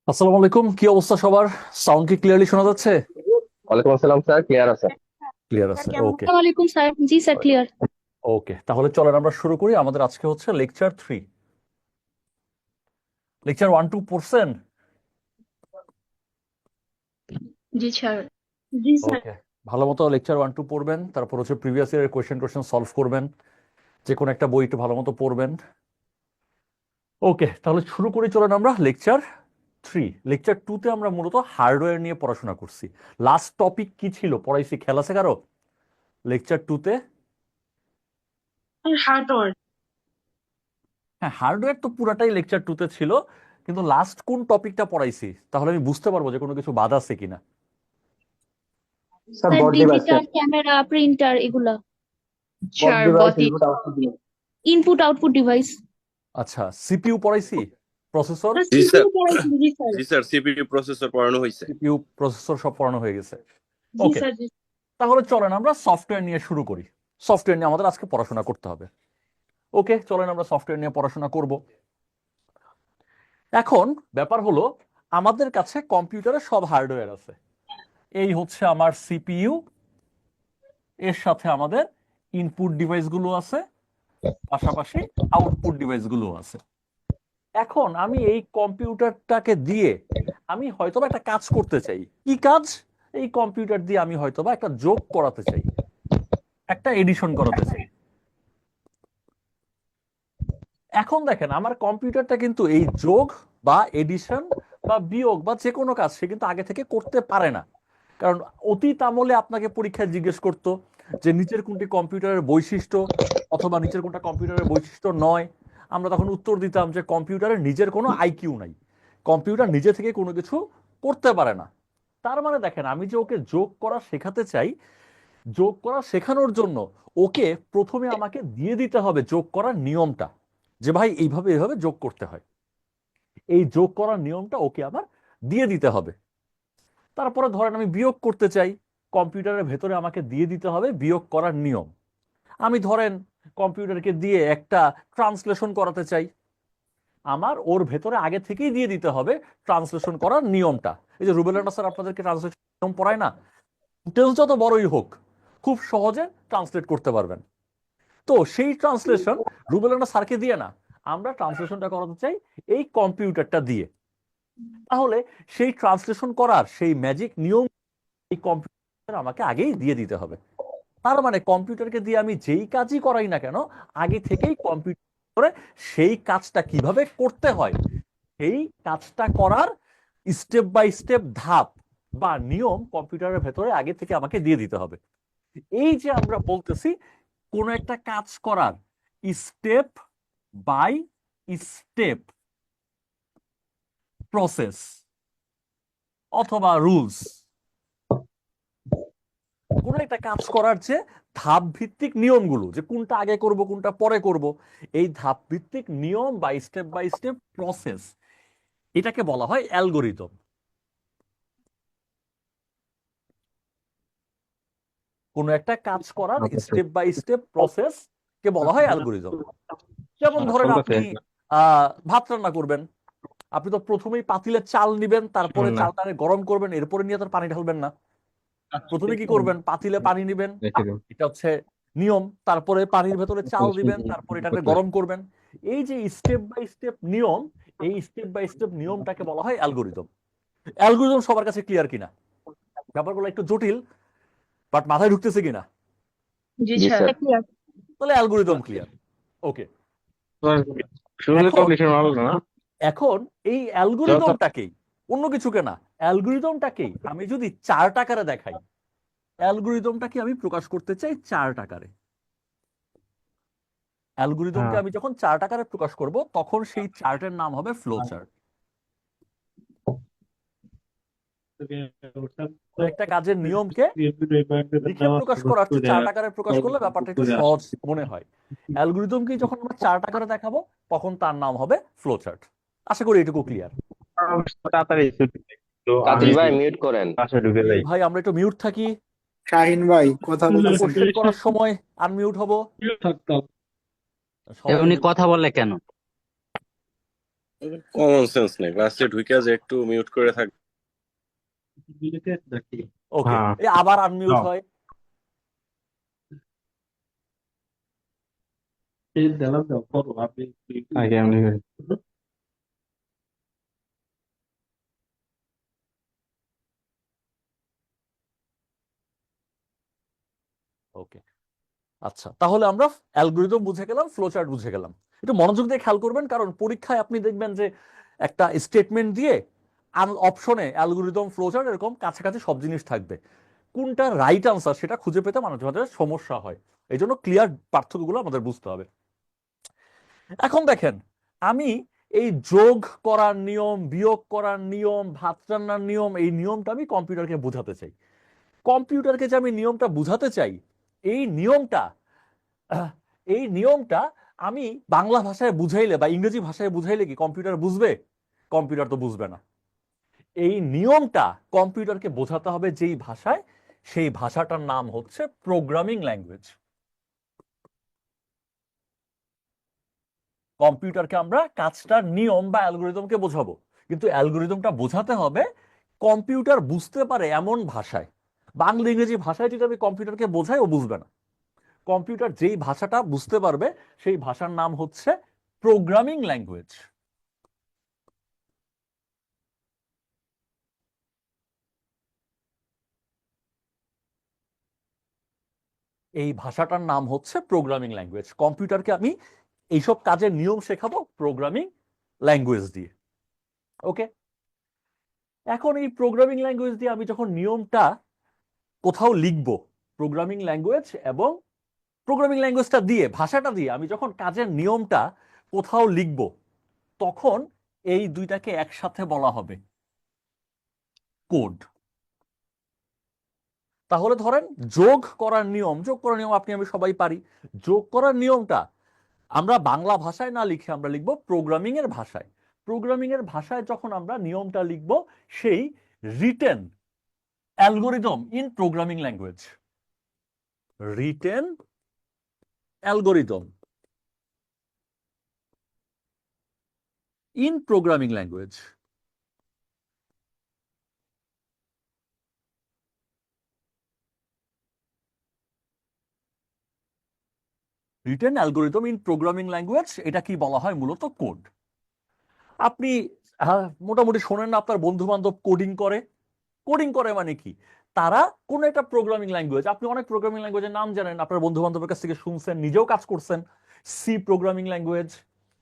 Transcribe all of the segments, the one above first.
আসসালামু আলাইকুম, কি অবস্থা সবার? সাউন্ড কি ক্লিয়ারলি শোনা যাচ্ছে? ওয়ালাইকুম আসসালাম স্যার, ক্লিয়ার আছে। ক্লিয়ার আছে, ওকে। আসসালামু আলাইকুম স্যার। জি স্যার, ক্লিয়ার। ওকে, তাহলে চলেন আমরা শুরু করি। আমাদের আজকে হচ্ছে লেকচার 3। লেকচার 1 2 পড়ছেন? জি স্যার। জি স্যার। ওকে, ভালো মতো লেকচার 1 2 পড়বেন, তারপর হচ্ছে প্রিভিয়াস ইয়ারের কোয়েশ্চেন সলভ করবেন, যে কোনো একটা বই একটু ভালো মতো পড়বেন। ওকে, তাহলে শুরু করি, চলেন আমরা লেকচার 3। লেকচার 2 তে আমরা মূলত হার্ডওয়্যার নিয়ে পড়াশোনা করছি। লাস্ট টপিক কি ছিল পড়াইছি, খেয়াল আছে কারো? লেকচার 2 তে হার্ডওয়্যার। হ্যাঁ, হার্ডওয়্যার তো পুরাটাই লেকচার 2 তে ছিল, কিন্তু লাস্ট কোন টপিকটা পড়াইছি তাহলে আমি বুঝতে পারবো যে কোনো কিছু বাদ আছে কিনা। Sir sir board device, digital camera, printer, এগুলা। Board sir device, body, input output device. Input output device. আচ্ছা, সিপিইউ পড়াইছি, প্রসেসর। স্যার জি স্যার। সিপিইউ পড়াইছি। জি স্যার। জি স্যার, সিপিইউ প্রসেসর পড়ানো হয়েছে। সিপিইউ প্রসেসর সব পড়ানো হয়ে গেছে। জি ওকে, স্যার। জি তাহলে চলেন আমরা সফটওয়্যার নিয়ে শুরু করি। সফটওয়্যার নিয়ে আমাদের আজকে পড়াশোনা করতে হবে। ওকে, চলেন আমরা সফটওয়্যার নিয়ে পড়াশোনা করব। এখন ব্যাপার হলো, আমাদের কাছে কম্পিউটারে সব হার্ডওয়্যার আছে। এই হচ্ছে আমার সিপিইউ, এর সাথে আমাদের ইনপুট ডিভাইসগুলো আছে, পাশাপাশি আউটপুট ডিভাইসগুলো আছে। এখন আমি এই কম্পিউটারটাকে দিয়ে আমি হয়তোবা একটা কাজ করতে চাই। কি কাজ? এই কম্পিউটার দিয়ে আমি হয়তোবা একটা যোগ করাতে চাই, একটা এডিশন করাতে চাই। এখন দেখেন, আমার কম্পিউটারটা কিন্তু এই যোগ বা এডিশন বা বিয়োগ বা যে কোনো কাজ সে কিন্তু আগে থেকে করতে পারে না। কারণ অতীত আমলে আপনাকে পরীক্ষায় জিজ্ঞেস করতো যে নিচের কোনটি কম্পিউটারের বৈশিষ্ট্য, অথবা নিচের কোনটা কম্পিউটারের বৈশিষ্ট্য নয়। আমরা তখন উত্তর দিতাম যে কম্পিউটারের নিজের কোনো আইকিউ নাই, কম্পিউটার নিজে থেকে কোনো কিছু করতে পারে না। তার মানে দেখেন, আমি যে ওকে যোগ করা শেখাতে চাই, যোগ করা শেখানোর জন্য ওকে প্রথমে আমাকে দিয়ে দিতে হবে যোগ করার নিয়মটা, যে ভাই এইভাবে এইভাবে যোগ করতে হয়। এই যোগ করার নিয়মটা ওকে আমার দিয়ে দিতে হবে। তারপরে ধরেন আমি বিয়োগ করতে চাই, কম্পিউটারের ভেতরে আমাকে দিয়ে দিতে হবে বিয়োগ করার নিয়ম। আমি ধরেন কম্পিউটারকে দিয়ে একটা ট্রান্সলেশন করাতে চাই, আমার ওর ভেতরে আগে থেকেই দিয়ে দিতে হবে ট্রান্সলেশন করার নিয়মটা। এই যে রুবেল রানা স্যার আপনাদেরকে ট্রান্সলেশন নিয়ম পড়ায় না, ডিটেলস যত বড়ই হোক খুব সহজে ট্রান্সলেট করতে পারবেন। তো সেই ট্রান্সলেশন রুবেল রানা স্যারকে দিয়ে না, আমরা ট্রান্সলেশনটা করাতে চাই এই কম্পিউটারটা দিয়ে। তাহলে সেই ট্রান্সলেশন করার সেই ম্যাজিক নিয়ম এই কম্পিউটার আমাকে আগেই দিয়ে দিতে হবে। তার মানে কম্পিউটারকে দিয়ে আমি যেই কাজই করাই না কেন, আগে থেকেই কম্পিউটারে সেই কাজটা কিভাবে করতে হয়, সেই কাজটা করার স্টেপ বাই স্টেপ ধাপ বা নিয়ম কম্পিউটারের ভেতরে আগে থেকে আমাকে দিয়ে দিতে হবে। এই যে আমরা বলতেছি কোন একটা কাজ করার স্টেপ বাই স্টেপ প্রসেস অথবা রুলস, কোন একটা কাজ করার যে ধাপ ভিত্তিক নিয়মগুলো, যে কোনটা আগে করব কোনটা পরে করব, এই ধাপ ভিত্তিক নিয়ম বা স্টেপ বাই স্টেপ প্রসেস, এটাকে বলা হয় অ্যালগোরিদম। কোন একটা কাজ করার স্টেপ বাই স্টেপ প্রসেস কে বলা হয় অ্যালগোরিদম। যেমন ধরেন আপনি ভাত রান্না করবেন, আপনি তো প্রথমেই পাতিলে চাল নিবেন, তারপরে চালটাকে গরম করবেন, এরপরে নিয়ে তার পানি ঢালবেন না। প্রথমে কি করবেন? পাতিলে পানি নিবেন, এটা হচ্ছে নিয়ম, তারপরে পানির ভেতরে চাল দিবেন, তারপরে এটাকে গরম করবেন। এই যে স্টেপ বাই স্টেপ নিয়ম, এই স্টেপ বাই স্টেপ নিয়মটাকে বলা হয় অ্যালগোরিদম। অ্যালগোরিদম সবার কাছে ক্লিয়ার কিনা? ব্যাপারগুলো একটু জটিল, বাট মাথায় ঢুকতেছে কিনা? জি জি স্যার। স্যার। ক্লিয়ার। তাহলে অ্যালগোরিদম ক্লিয়ার। ওকে, শুরুতে এখন কমপ্লিশন ভালো না। এখন এই অ্যালগোরিদমটাকেই, অন্য কিছুকে না, অ্যালগোরিদমটাকেই আমি যদি চার্ট আকারে দেখাই, অ্যালগোরিদমটাকে আমি প্রকাশ করতে চাই চার্ট আকারে। অ্যালগোরিদমকে হ্যাঁ, আমি যখন চার্ট আকারে প্রকাশ করব, তখন সেই চার্টের নাম হবে ফ্লো চার্ট। কোন একটা কাজের নিয়মকে লিখে প্রকাশ করার চেয়ে চার্ট আকারে প্রকাশ করলে ব্যাপারটা একটু সহজ মনে হয়। অ্যালগোরিদমকে যখন আমরা চার্ট আকারে দেখাবো তখন তার নাম হবে ফ্লো চার্ট। আশা করি এটুকু ক্লিয়ার। তাড়াতাড়ি তো আমি কাতিল ভাই মিউট করেন। পাশে ঢুকে যাই। ভাই আমরা একটু মিউট থাকি, শাহিন ভাই কথা আমরা বলতেছেন। কোশ্চেন করার সময় আনমিউট হব। সবাই উনি কথা বলে কেন? কমন সেন্স নেই, ক্লাসে ঢুকে যে একটু মিউট করে থাকবে। ওকে, হ্যাঁ আবার আনমিউট যাও। হয়। আগে আমি ওকে, আচ্ছা, তাহলে আমরা অ্যালগোরিদম বুঝে গেলাম, ফ্লো চার্ট বুঝে গেলাম। একটু মনোযোগ দিয়ে খেয়াল করবেন, কারণ পরীক্ষায় আপনি দেখবেন যে একটা স্টেটমেন্ট দিয়ে অপশনে অ্যালগোরিদম, ফ্লো চার্ট এরকম কাছাকাছি সব জিনিস থাকবে। কোনটা রাইট আনসার সেটা খুঁজে পেতে মাঝে মাঝে সমস্যা হয়। এই জন্য ক্লিয়ার পার্থক্যগুলো আমাদের বুঝতে হবে। এখন দেখেন, আমি এই যোগ করার নিয়ম, বিয়োগ করার নিয়ম, ভাত রান্নার নিয়ম, এই নিয়মটা আমি কম্পিউটারকে বোঝাতে চাই। কম্পিউটারকে যে আমি নিয়মটা বুঝাতে চাই, এই নিয়মটা আহ, এই নিয়মটা আমি বাংলা ভাষায় বুঝাইলে বা ইংরেজি ভাষায় বুঝাইলে কি কম্পিউটার বুঝবে? কম্পিউটার তো বুঝবে না। এই নিয়মটা কম্পিউটারকে বোঝাতে হবে যেই ভাষায়, সেই ভাষাটার নাম হচ্ছে প্রোগ্রামিং ল্যাঙ্গুয়েজ। কম্পিউটারকে আমরা কাজটার নিয়ম বা অ্যালগোরিদমকে বোঝাবো, কিন্তু অ্যালগোরিদমটা বোঝাতে হবে কম্পিউটার বুঝতে পারে এমন ভাষায়। বাংলা ইংরেজি ভাষায় যদি আমি কম্পিউটারকে বোঝাই, ও বুঝবে না। কম্পিউটার যেই ভাষাটা বুঝতে পারবে সেই ভাষার নাম হচ্ছে প্রোগ্রামিং ল্যাঙ্গুয়েজ। এই ভাষাটার নাম হচ্ছে প্রোগ্রামিং ল্যাঙ্গুয়েজ। কম্পিউটারকে আমি এইসব কাজের নিয়ম শেখাবো প্রোগ্রামিং ল্যাঙ্গুয়েজ দিয়ে। ওকে, এখন এই প্রোগ্রামিং ল্যাঙ্গুয়েজ দিয়ে আমি যখন নিয়মটা কোথাও লিখবো, প্রোগ্রামিং ল্যাঙ্গুয়েজ এবং প্রোগ্রামিং ল্যাঙ্গুয়েজটা দিয়ে, ভাষাটা দিয়ে আমি যখন কাজের নিয়মটা কোথাও লিখবো, তখন এই দুইটাকে একসাথে বলা হবে কোড। তাহলে ধরেন যোগ করার নিয়ম, যোগ করার নিয়ম আপনি আমি সবাই পারি। যোগ করার নিয়মটা আমরা বাংলা ভাষায় না লিখে আমরা লিখবো প্রোগ্রামিং এর ভাষায়। প্রোগ্রামিং এর ভাষায় যখন আমরা নিয়মটা লিখবো, সেই written algorithm in programming language, written algorithm in programming language. Written algorithm in programming language, এটা কি বলা হয়? মূলত কোড। আপনি মোটামুটি শোনেন না, আপনার বন্ধু বান্ধব কোডিং করে। কোডিং করে মানে কি? তারা কোন একটা প্রোগ্রামিং ল্যাঙ্গুয়েজ, আপনি অনেক প্রোগ্রামিং ল্যাঙ্গুয়েজের নাম জানেন, আপনার বন্ধু বান্ধবের কাছ থেকে শুনছেন, নিজেও কাজ করছেন। সি প্রোগ্রামিং ল্যাঙ্গুয়েজ,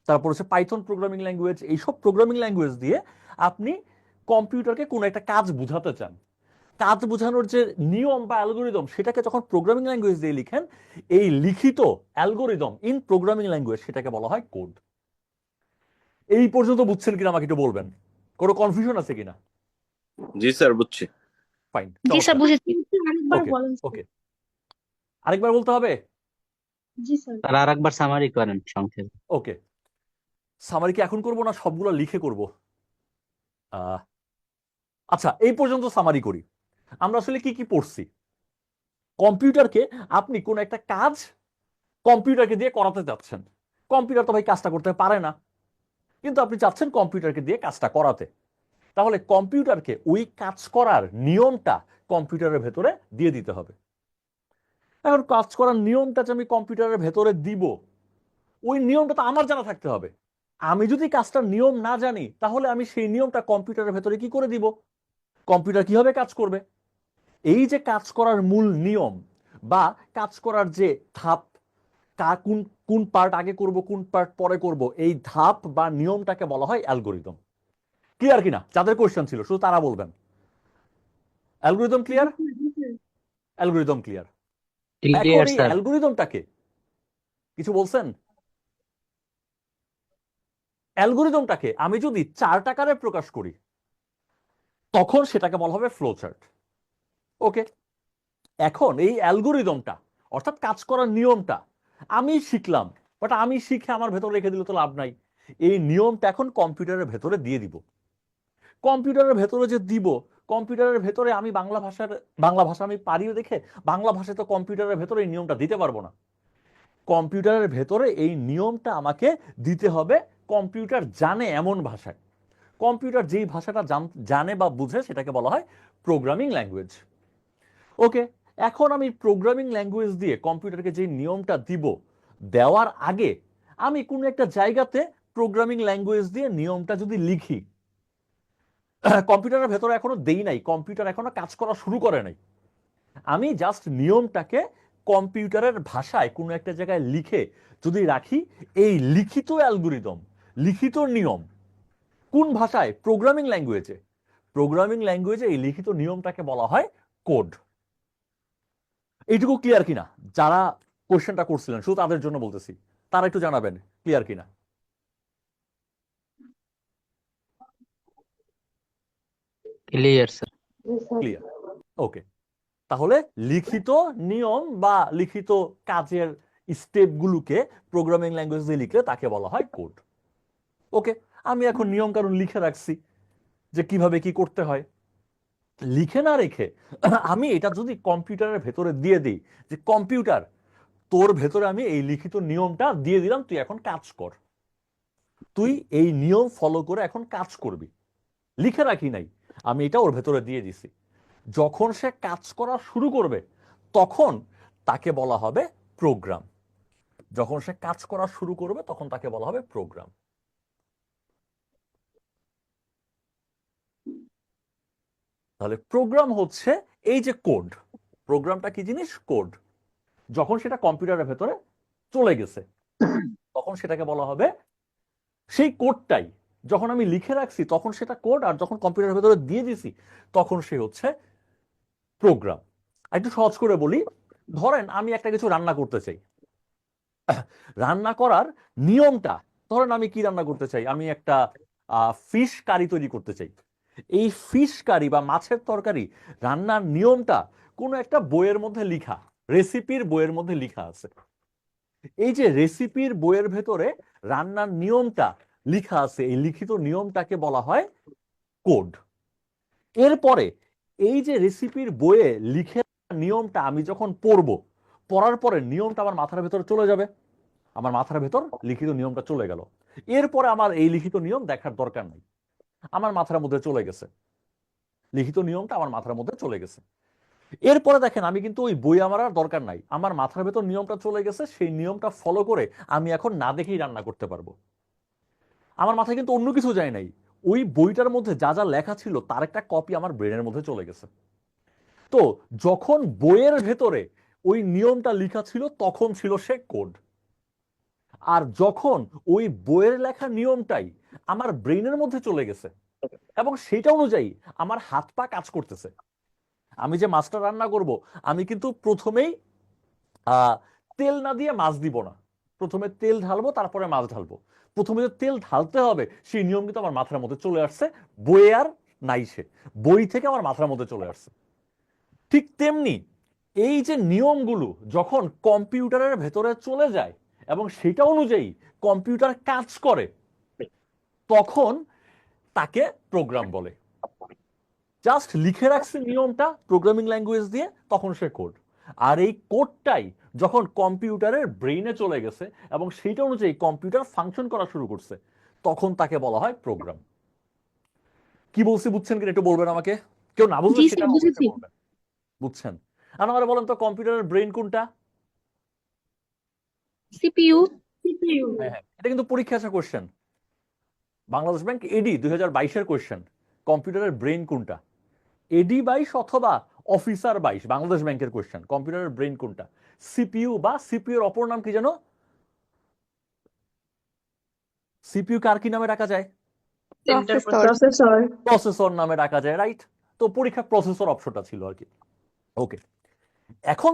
তারপর হচ্ছে পাইথন প্রোগ্রামিং ল্যাঙ্গুয়েজ। এইসব প্রোগ্রামিং ল্যাঙ্গুয়েজ দিয়ে আপনি কম্পিউটারকে কোন একটা কাজ বোঝাতে চান। কাজ বোঝানোর যে নিয়ম বা অ্যালগোরিদম, সেটাকে যখন প্রোগ্রামিং ল্যাঙ্গুয়েজ দিয়ে লিখেন, এই লিখিত অ্যালগোরিদম ইন প্রোগ্রামিং ল্যাঙ্গুয়েজ, সেটাকে বলা হয় কোড। এই পর্যন্ত বুঝছেন কিনা আমাকে একটু বলবেন, কোনো কনফিউশন আছে কিনা? জি স্যার, বুঝছি। ফাইন, জি স্যার, চমৎকার। বুঝেছি। আরেকবার ওকে বলেন স্যার। ওকে, আরেকবার বলতে হবে? জি স্যার। তারা আর একবার সামারি করেন সংক্ষেপে। ওকে, সামারি কি এখন করবো না সবগুলো লিখে করব? আচ্ছা, এই পর্যন্ত সামারি করি। আমরা আসলে কি কি পড়ছি? কম্পিউটারকে আপনি কোন একটা কাজ কম্পিউটারকে দিয়ে করাতে চাচ্ছেন। কম্পিউটার তো ভাই কাজটা করতে পারে না, কিন্তু আপনি চাচ্ছেন কম্পিউটারকে দিয়ে কাজটা করাতে। তাহলে কম্পিউটারকে ওই কাজ করার নিয়মটা কম্পিউটারের ভেতরে দিয়ে দিতে হবে। এখন কাজ করার নিয়মটা যে আমি কম্পিউটারের ভেতরে দিব, ওই নিয়মটা তো আমার জানা থাকতে হবে। আমি যদি কাজটার নিয়ম না জানি, তাহলে আমি সেই নিয়মটা কম্পিউটারের ভেতরে কি করে দিব? কম্পিউটার কিভাবে কাজ করবে? এই যে কাজ করার মূল নিয়ম বা কাজ করার যে ধাপ, কোন কোন পার্ট আগে করব, কোন পার্ট পরে করব, এই ধাপ বা নিয়মটাকে বলা হয় অ্যালগোরিদম। ক্লিয়ার কিনা? যাদের কোয়েশ্চেন ছিল শুধু তারা বলবেন। Algorithm clear? Algorithm clear. এখন ক্লিয়ার এই স্যার। অ্যালগোরিদমটাকে কিছু বলছেন? অ্যালগোরিদমটাকে আমি যদি চার্ট আকারে প্রকাশ করি, তখন সেটাকে বলা হবে ফ্লো চার্ট। ওকে, এখন এই অ্যালগোরিদমটা অর্থাৎ কাজ করার নিয়মটা আমি শিখলাম, বাট আমি শিখে আমার ভেতরে রেখে দিলে তো লাভ নাই। এই নিয়মটা এখন কম্পিউটারের ভেতরে দিয়ে দিব। কম্পিউটারের ভেতরে যে দিব, কম্পিউটারের ভেতরে আমি বাংলা ভাষা আমি পারিও দেখে বাংলা ভাষায় তো কম্পিউটারের ভেতরে এই নিয়মটা দিতে পারবো না। কম্পিউটারের ভেতরে এই নিয়মটা আমাকে দিতে হবে কম্পিউটার জানে এমন ভাষায়। কম্পিউটার যেই ভাষাটা জানে বা বুঝে সেটাকে বলা হয় প্রোগ্রামিং ল্যাঙ্গুয়েজ। ওকে, এখন আমি প্রোগ্রামিং ল্যাঙ্গুয়েজ দিয়ে কম্পিউটারকে যে নিয়মটা দিব, দেওয়ার আগে আমি কোনো একটা জায়গাতে প্রোগ্রামিং ল্যাঙ্গুয়েজ দিয়ে নিয়মটা যদি লিখি, কম্পিউটারের ভেতরে এখনো দেই নাই, কম্পিউটার এখনো কাজ করা শুরু করে নাই, আমি জাস্ট নিয়মটাকে কম্পিউটারের ভাষায় কোনো একটা জায়গায় লিখে যদি রাখি, এই লিখিত অ্যালগোরিদম, লিখিত নিয়ম কোন ভাষায়? প্রোগ্রামিং ল্যাঙ্গুয়েজে। প্রোগ্রামিং ল্যাঙ্গুয়েজে এই লিখিত নিয়মটাকে বলা হয় কোড। এইটুকু ক্লিয়ার কিনা? যারা কোশ্চেনটা করছিলেন শুধু তাদের জন্য বলতেছি, তারা একটু জানাবেন ক্লিয়ার কিনা। Clear sir. ক্লিয়ার, ওকে। তাহলে লিখিত নিয়ম বা লিখিত কাজের স্টেপগুলোকে প্রোগ্রামিং ল্যাঙ্গুয়েজ দিয়ে লিখলে তাকে বলা হয় কোড। ওকে, আমি এখন নিয়ম কানুন লিখে রাখছি যে কিভাবে কি করতে হয়। লিখে না রেখে আমি এটা যদি কম্পিউটারের ভেতরে দিয়ে দিই যে কম্পিউটার, তোর ভেতরে আমি এই লিখিত নিয়মটা দিয়ে দিলাম, তুই এখন কাজ কর, তুই এই নিয়ম ফলো করে এখন কাজ করবি। লিখে রাখি নাই, আমি এটা ওর ভেতরে দিয়ে দিছি। যখন সে কাজ করা শুরু করবে তখন তাকে বলা হবে প্রোগ্রাম। যখন সে কাজ করা শুরু করবে তখন তাকে বলা হবে প্রোগ্রাম। তাহলে প্রোগ্রাম হচ্ছে এই যে কোড। প্রোগ্রামটা কি জিনিস? কোড। যখন সেটা কম্পিউটারের ভেতরে চলে গেছে তখন সেটাকে বলা হবে, সেই কোডটাই যখন আমি লিখে রাখছি তখন সেটা কোড, আর যখন কম্পিউটারের ভেতরে দিয়ে দিছি তখন সে হচ্ছে প্রোগ্রাম। একটু সহজ করে বলি, ধরেন আমি একটা কিছু রান্না করতে চাই, রান্না করার নিয়মটা, ধরেন আমি কি রান্না করতে চাই, আমি একটা ফিশ কারি তৈরি করতে চাই। এই ফিশ কারি বা মাছের তরকারি রান্নার নিয়মটা কোনো একটা বইয়ের মধ্যে লিখা, রেসিপির বইয়ের মধ্যে লিখা আছে। এই যে রেসিপির বইয়ের ভেতরে রান্নার নিয়মটা লিখা আছে, এই লিখিত নিয়মটাকে বলা হয় কোড। এরপরে এই যে রেসিপির বইয়ে লিখে নিয়মটা আমি যখন পড়বো, পড়ার পরে নিয়মটা আমার মাথার ভেতরে চলে যাবে, আমার মাথার ভেতর লিখিত নিয়মটা চলে গেল। এরপরে আমার এই লিখিত নিয়ম দেখার দরকার নেই, আমার মাথার মধ্যে চলে গেছে, লিখিত নিয়মটা আমার মাথার মধ্যে চলে গেছে। এরপরে দেখেন আমি কিন্তু ওই বই আমার আর দরকার নাই, আমার মাথার ভেতর নিয়মটা চলে গেছে, সেই নিয়মটা ফলো করে আমি এখন না দেখেই রান্না করতে পারবো। আমার মাথায় কিন্তু অন্য কিছু যায় নাই, ওই বইটার মধ্যে যা যা লেখা ছিল তার একটা কপি আমার ব্রেনের মধ্যে চলে গেছে। তো যখন বইয়ের ভেতরে ওই নিয়মটা লেখা ছিল তখন ছিল সে কোড, আর যখন ওই বইয়ের লেখা নিয়মটাই আমার ব্রেনের মধ্যে চলে গেছে এবং সেটা অনুযায়ী আমার হাত পা কাজ করতেছে, আমি যে মাছটা রান্না করব আমি কিন্তু প্রথমেই তেল না দিয়ে মাছ দিব না, প্রথমে তেল ঢালবো তারপরে মাছ ঢালবো। প্রথমে যে তেল ঢালতে হবে সেই নিয়ম কিন্তু আমার মাথার মধ্যে চলে আসছে, বইয়ে আর নাই, সে বই থেকে আমার মাথার মধ্যে চলে আসছে। ঠিক তেমনি এই যে নিয়মগুলো যখন কম্পিউটারের ভেতরে চলে যায় এবং সেটা অনুযায়ী কম্পিউটার কাজ করে তখন তাকে প্রোগ্রাম বলে। জাস্ট লিখে রাখছে নিয়মটা প্রোগ্রামিং ল্যাঙ্গুয়েজ দিয়ে, তখন সে কোড। আর এই কোডটাই যখন কম্পিউটারের ব্রেইনে চলে গেছে এবং সেইটা অনুযায়ী কম্পিউটার ফাংশন করা শুরু করছে তখন তাকে বলা হয় প্রোগ্রাম। কি বলছি বুঝছেন কিনা একটু বলবেন আমাকে, কেউ না বুঝলে জি সেটা স্যার, আমাকে বুঝেছি। বলবেন। বুঝছেন? আর আমাকে বলেন তো কম্পিউটারের ব্রেইন কোনটা? সিপিইউ। হ্যাঁ হ্যাঁ, এটা কিন্তু পরীক্ষা আসা কোশ্চেন, বাংলাদেশ ব্যাংক এডি 2022-এর কোশ্চেন। কম্পিউটারের ব্রেইন কোনটা? এডি 22 অথবা অফিসার 22, বাংলাদেশ ব্যাংকের কোশ্চেন, কম্পিউটারের ব্রেইন কোনটা? সিপিইউ বা সিপিইউ এর অপর নাম কি জানো? সিপিইউ কার কি নামে ডাকা যায়? প্রসেসর। প্রসেসর নামে ডাকা যায়, রাইট? তো পরীক্ষা প্রসেসর অপশনটা ছিল আর কি। ওকে, এখন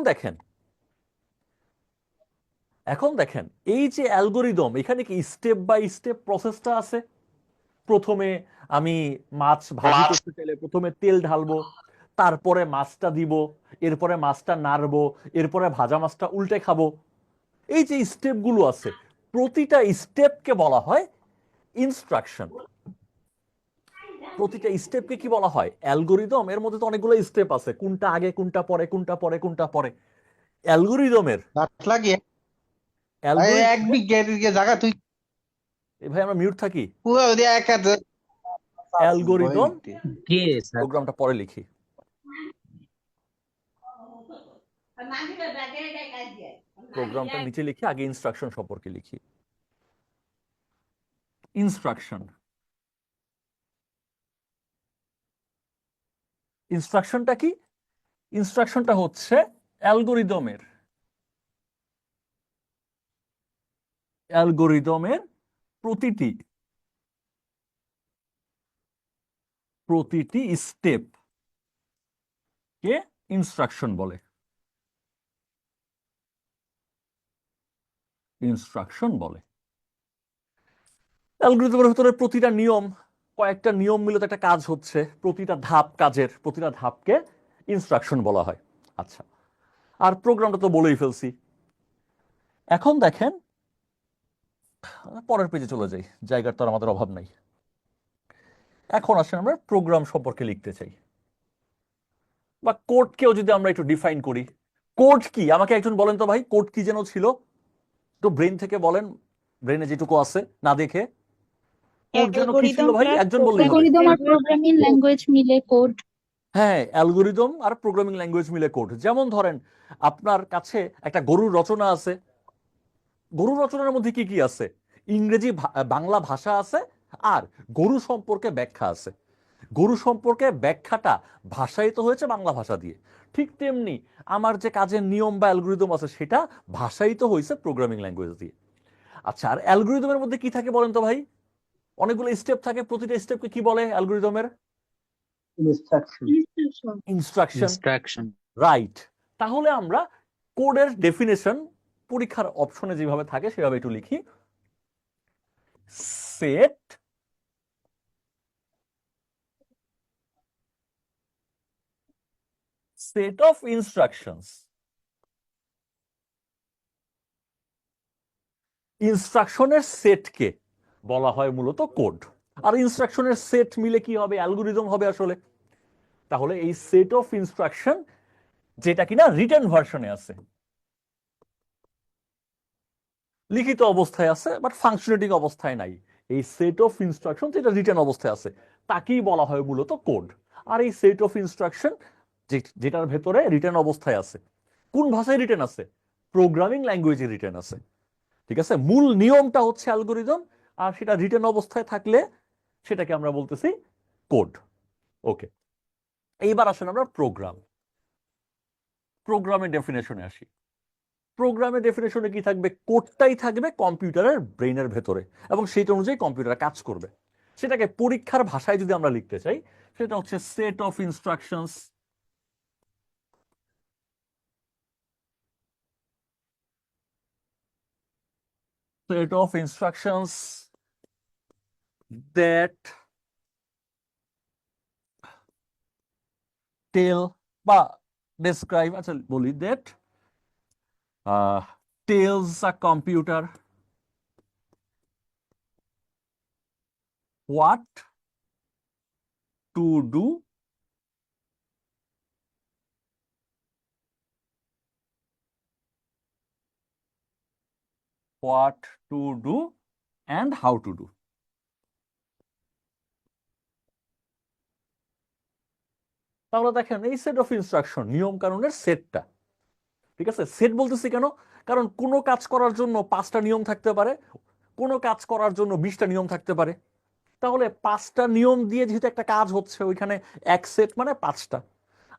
দেখেন, এই যে অ্যালগোরিদম, এখানে কি স্টেপ বাই স্টেপ প্রসেসটা আছে? প্রথমে আমি মাছ ভাজি করতে চাইলে প্রথমে তেল ঢালবো, তারপরে মাছটা দিব, এরপরে মাছটা নাড়বো, এরপরে ভাজা মাছটা উল্টে খাবো। এই যে স্টেপগুলো আছে, প্রতিটা স্টেপকে বলা হয় ইনস্ট্রাকশন। প্রতিটা স্টেপকে কি বলা হয়? অ্যালগোরিদম। এর মধ্যে তো অনেকগুলো স্টেপ আছে, কোনটা আগে কোনটা পরে, কোনটা পরে কোনটা পরে। অ্যালগোরিদমের গাছ লাগিয়ে এই এক অ্যালগোরিদমের বিঘে দিকে জায়গা তুই এ ভাই আমরা মিউট থাকি। পুরো ওই দিয়ে এক হাতে অ্যালগোরিদম কে স্যার? প্রোগ্রামটা পরে লিখি। প্রোগ্রামটা নিচে লিখি, আগে ইনস্ট্রাকশন সম্পর্কে লিখি। ইনস্ট্রাকশন, ইনস্ট্রাকশনটা কি? ইনস্ট্রাকশনটা হচ্ছে অ্যালগোরিদমের অ্যালগোরিদমের প্রতিটি প্রতিটি স্টেপ কে ইনস্ট্রাকশন বলে। ইনস্ট্রাকশন বলে। অ্যালগোরিদমের ভিতরে প্রতিটা নিয়ম, কয়েকটা নিয়ম মিলে তো একটা কাজ হচ্ছে, প্রতিটা ধাপ, কাজের প্রতিটা ধাপকে ইনস্ট্রাকশন বলা হয়। আচ্ছা, আর প্রোগ্রামটা তো বলেই ফেলছি। এখন দেখেন, পরের পেজে চলে যাই, জায়গার তো আর আমাদের অভাব নাই। এখন আসেন আমরা প্রোগ্রাম সম্পর্কে লিখতে চাই, বা কোডকেও যদি আমরা একটু ডিফাইন করি। কোড কি আমাকে একজন বলেন তো ভাই, কোড কি যেন ছিল? তো ব্রেন থেকে বলেন, ব্রেনে যেটুকু আছে না দেখে। কোড যেন কি ছিল ভাই? একজন বললেই হবে। অ্যালগোরিদম আর প্রোগ্রামিং ল্যাঙ্গুয়েজ মিলে কোড। হ্যাঁ, অ্যালগোরিদম আর প্রোগ্রামিং ল্যাঙ্গুয়েজ মিলে কোড। যেমন ধরেন আপনার কাছে একটা গরুর রচনা আছে, গরুর রচনার মধ্যে কি কি আছে? ইংরেজি বাংলা ভাষা আছে, আর গরু সম্পর্কে ব্যাখ্যা আছে। গরু সম্পর্কে ব্যাখ্যাটা ভাষায়িত হয়েছে বাংলা ভাষা দিয়ে। ঠিক তেমনি আমার যে কাজের নিয়ম বা অ্যালগোরিদম আছে সেটা ভাষায়িত হয়েছে প্রোগ্রামিং ল্যাঙ্গুয়েজ দিয়ে। আচ্ছা, আর অ্যালগোরিদমের মধ্যে কি থাকে বলেন তো ভাই? অনেকগুলো স্টেপ থাকে, প্রতিটা স্টেপকে কি বলে অ্যালগোরিদমের? ইনস্ট্রাকশন। ইনস্ট্রাকশন। রাইট। তাহলে আমরা কোডের ডেফিনেশন পরীক্ষার অপশনে যেভাবে থাকে সেভাবে একটু লিখি। Set set of instructions. ইনস্ট্রাকশনের সেটকে বলা হয় মূলত কোড। আর ইনস্ট্রাকশনের সেট মিলে কি হবে? অ্যালগোরিদম হবে আসলে। তাহলে এই সেট অফ ইনস্ট্রাকশন, যেটা কিনা রিটেন ভার্সনে আছে, লিখিত অবস্থায় আছে বাট ফাংশনেটিং অবস্থায় নাই, এই সেট অফ ইনস্ট্রাকশন যেটা রিটেন অবস্থায় আছে তাকেই বলা হয় মূলত কোড। আর এই সেট অফ ইনস্ট্রাকশন যেটার ভেতরে রিটেন অবস্থায় আছে, কোন ভাষায় রিটেন আছে? প্রোগ্রামিং ল্যাঙ্গুয়েজে রিটেন আছে। ঠিক আছে, মূল নিয়মটা হচ্ছে অ্যালগোরিদম, আর সেটা রিটেন অবস্থায় থাকলে সেটাকে আমরা বলতেছি কোড। ওকে, এইবার আসেন আমরা প্রোগ্রামের ডেফিনেশনে আসি। প্রোগ্রামের ডেফিনেশনে কি থাকবে? কোডটাই থাকবে কম্পিউটারের ব্রেইনের ভেতরে, এবং সেইটা অনুযায়ী কম্পিউটার কাজ করবে। সেটাকে পরীক্ষার ভাষায় যদি আমরা লিখতে চাই, সেটা হচ্ছে set of instructions. Set of instructions that tell বা ডেসক্রাইব, আচ্ছা বলি, that tells a computer what to do and how to do. তাহলে দেখেন এই সেট অফ ইনস্ট্রাকশন, নিয়ম কানুনের সেটটা। ঠিক আছে, সেট বলতেছি কেন? কারণ কোনো কাজ করার জন্য 5টা নিয়ম থাকতে পারে, কোনো কাজ করার জন্য 20টা নিয়ম থাকতে পারে। তাহলে 5টা নিয়ম দিয়ে যেহেতু একটা কাজ হচ্ছে, ওইখানে এক সেট মানে 5টা।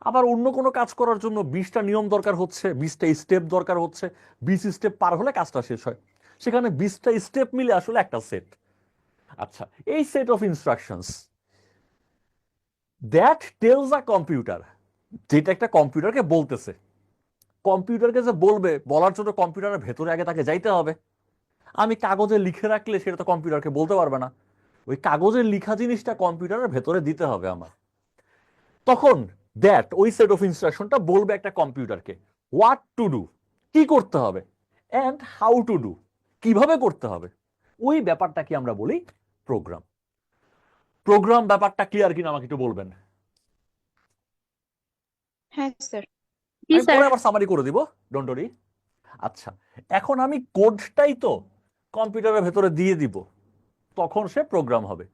আবার অন্য কোনো কাজ করার জন্য 20টা নিয়ম দরকার হচ্ছে, 20টা স্টেপ দরকার হচ্ছে, 20 স্টেপ পার হলে কাজটা শেষ হয়। সেখানে 20টা স্টেপ মিলে আসলে একটা সেট। আচ্ছা, এই set of instructions that tells a computer, যেটা একটা কম্পিউটারকে বলতেছে। কম্পিউটারকে যে বলবে, বলার জন্য কম্পিউটারের ভেতরে আগে তাকে যাইতে হবে। আমি কাগজে লিখে রাখলে সেটা তো কম্পিউটারকে বলতে পারবে না। ওই কাগজের লিখা জিনিসটা কম্পিউটারের ভেতরে দিতে হবে আমার। তখন ওই সেট অফ ইনস্ট্রাকশনটা বলবে একটা কম্পিউটারকে হোয়াট টু ডু, কি করতে হবে, অ্যান্ড হাউ টু ডু, কিভাবে করতে হবে। ওই ব্যাপারটাকে আমরা বলি প্রোগ্রাম। প্রোগ্রাম ব্যাপারটা ক্লিয়ার কিনা আমাকে একটু বলবেন। হ্যাঁ স্যার। জি আমি স্যার। পরে আবার সামারি করে দিব, ডোন্ট ওয়ারি। আচ্ছা, এখন আমি কোডটাই তো কম্পিউটারের ভেতরে দিয়ে দিব, তখন সে প্রোগ্রাম হবে।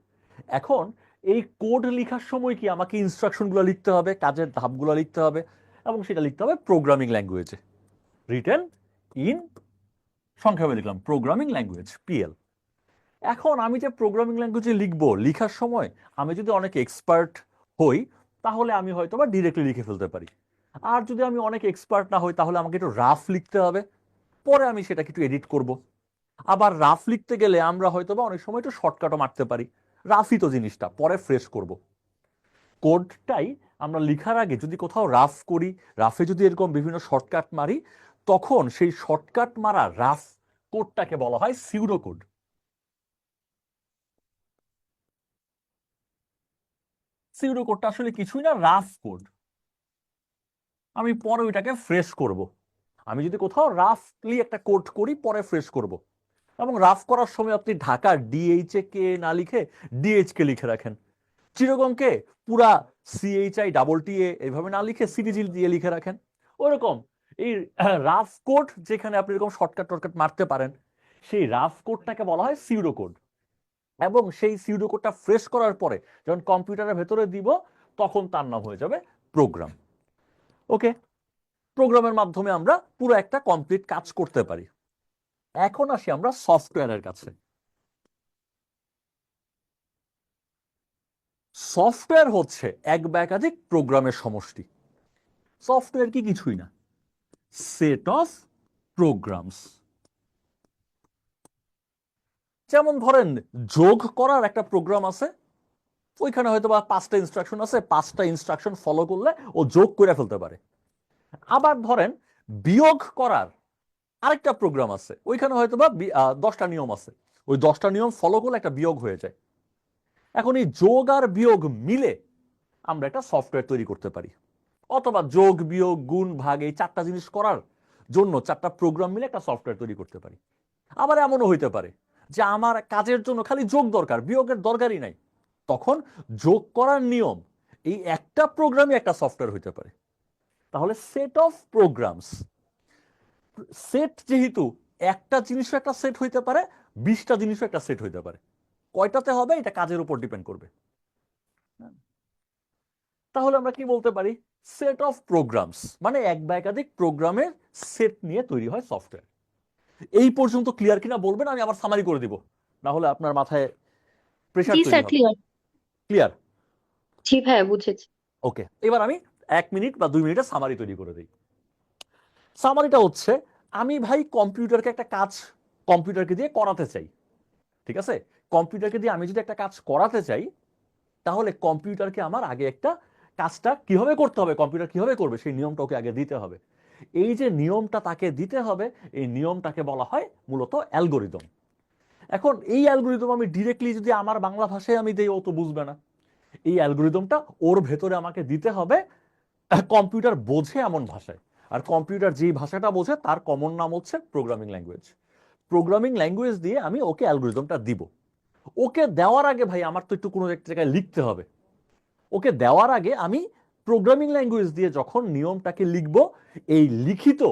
এখন এই কোড লেখার সময় কি আমাকে ইনস্ট্রাকশনগুলো লিখতে হবে, কাজের ধাপগুলো লিখতে হবে, এবং সেটা লিখতে হবে প্রোগ্রামিং ল্যাঙ্গুয়েজে, রিটেন ইন, সংক্ষেপে লিখলাম প্রোগ্রামিং ল্যাঙ্গুয়েজ, পিএল। এখন আমি যে প্রোগ্রামিং ল্যাঙ্গুয়েজে লিখবো, লিখার সময় আমি যদি অনেক এক্সপার্ট হই তাহলে আমি হয়তো বা ডিরেক্টলি লিখে ফেলতে পারি। আর যদি আমি অনেক এক্সপার্ট না হই তাহলে আমাকে একটু রাফ লিখতে হবে, পরে আমি সেটাকে একটু এডিট করব। আবার রাফ লিখতে গেলে আমরা হয়তো বা অনেক সময় একটু শর্টকাটও মারতে পারি, রাফই তো জিনিসটা, পরে ফ্রেশ করব। কোডটাই আমরা লিখার আগে যদি কোথাও রাফ করি, রাফে যদি এরকম বিভিন্ন শর্টকাট মারি, তখন সেই শর্টকাট মারা রাফ কোডটাকে বলা হয় সিউডো কোড। সিউডো কোডটা আসলে কিছুই না, রাফ কোড। আমি পরে ওইটাকে ফ্রেশ করব। আমি যদি কোথাও রাফলি একটা কোড করি, পরে ফ্রেশ করব। এবং রাফ করার সময় আপনি ঢাকা ডিএইচ এ কে না লিখে ডিএইচ কে লিখে রাখেন, চিরগংকে পুরা সিএইচআই ডাবল টি এ এইভাবে না লিখে সিটিজি দিয়ে লিখে রাখেন। ওরকম এই রাফ কোড যেখানে আপনি এরকম শর্টকাট টর্টকাট মারতে পারেন, সেই রাফ কোডটাকে বলা হয় সিউডো কোড। এবং সেই সিউডো কোডটা ফ্রেশ করার পরে যখন কম্পিউটারের ভেতরে দিব, তখন তার নাম হয়ে যাবে প্রোগ্রাম। ওকে, প্রোগ্রামের মাধ্যমে আমরা পুরো একটা কমপ্লিট কাজ করতে পারি। এখন আসি আমরা সফটওয়্যারের কাছে। সফটওয়্যার হচ্ছে এক বা একাধিক প্রোগ্রামের সমষ্টি। সফটওয়্যার কি কিছুই না, সেট অফ প্রোগ্রামস। যেমন ধরেন যোগ করার একটা প্রোগ্রাম আছে, ওইখানে হয়তো বা 5টা ইনস্ট্রাকশন আছে, 5টা ইনস্ট্রাকশন ফলো করলে ও যোগ করে ফেলতে পারে। আবার ধরেন বিয়োগ করার আরেকটা প্রোগ্রাম আছে, ওইখানে হয়তো বা 10টা নিয়ম আছে, ওই 10টা নিয়ম ফলো করলে একটা বিয়োগ হয়ে যায়। এখন এই যোগ আর বিয়োগ মিলে আমরা একটা সফটওয়্যার তৈরি করতে পারি, অথবা যোগ বিয়োগ গুণ ভাগ এই 4টা জিনিস করার জন্য 4টা প্রোগ্রাম মিলে একটা সফটওয়্যার তৈরি করতে পারি। আবার এমনও হইতে পারে যে আমার কাজের জন্য খালি যোগ দরকার, বিয়োগের দরকারই নাই, তখন যোগ করার নিয়ম এই একটা প্রোগ্রামই একটা সফটওয়্যার হইতে পারে। তাহলে সেট অফ প্রোগ্রামস, সেট যেহেতু একটা জিনিসও একটা সেট হইতে পারে, 20টা জিনিসও একটা সেট হইতে পারে, কয়টাতে হবে এটা কাজের উপর ডিপেন্ড করবে। তাহলে আমরা কি বলতে পারি, সেট অফ প্রোগ্রামস মানে এক বা একাধিক প্রোগ্রামের সেট নিয়ে তৈরি হয় সফটওয়্যার। এই পর্যন্ত ক্লিয়ার কিনা বলবেন, আমি আবার সামারি করে দিব, না হলে আপনার মাথায় প্রেসার জি তৈরি স্যার, হবে। ক্লিয়ার। ক্লিয়ার? জি ভাইয়া, বুঝেছি। ওকে, এবার আমি 1 মিনিট বা 2 মিনিটে সামারি তৈরি করে দিই। সামারিটা হচ্ছে, আমি ভাই কম্পিউটারকে একটা কাজ কম্পিউটারকে দিয়ে করাতে চাই, ঠিক আছে? কম্পিউটারকে দিয়ে আমি যদি একটা কাজ করাতে চাই, তাহলে কম্পিউটারকে আমার আগে একটা কাজটা কিভাবে করতে হবে, কম্পিউটার কিভাবে করবে সেই নিয়মটা ওকে আগে দিতে হবে। এই যে নিয়মটা তাকে দিতে হবে, এই নিয়মটাকে বলা হয় মূলত অ্যালগোরিদম। এখন এই অ্যালগোরিদম আমি ডিরেক্টলি যদি আমার বাংলা ভাষায় আমি দেই, ও তো বুঝবে না। এই অ্যালগোরিদমটা ওর ভেতরে আমাকে দিতে হবে কম্পিউটার বোঝে এমন ভাষায়। আর কম্পিউটার যেই ভাষাটা বোঝে তার কমন নাম হচ্ছে প্রোগ্রামিং ল্যাঙ্গুয়েজ। প্রোগ্রামিং ল্যাঙ্গুয়েজ দিয়ে আমি ওকে অ্যালগোরিদমটা দিব। ওকে দেওয়ার আগে ভাই আমার তো একটু কোনো এক জায়গায় লিখতে হবে। ওকে দেওয়ার আগে আমি প্রোগ্রামিং ল্যাঙ্গুয়েজ দিয়ে যখন নিয়মটাকে লিখব, এই লিখিত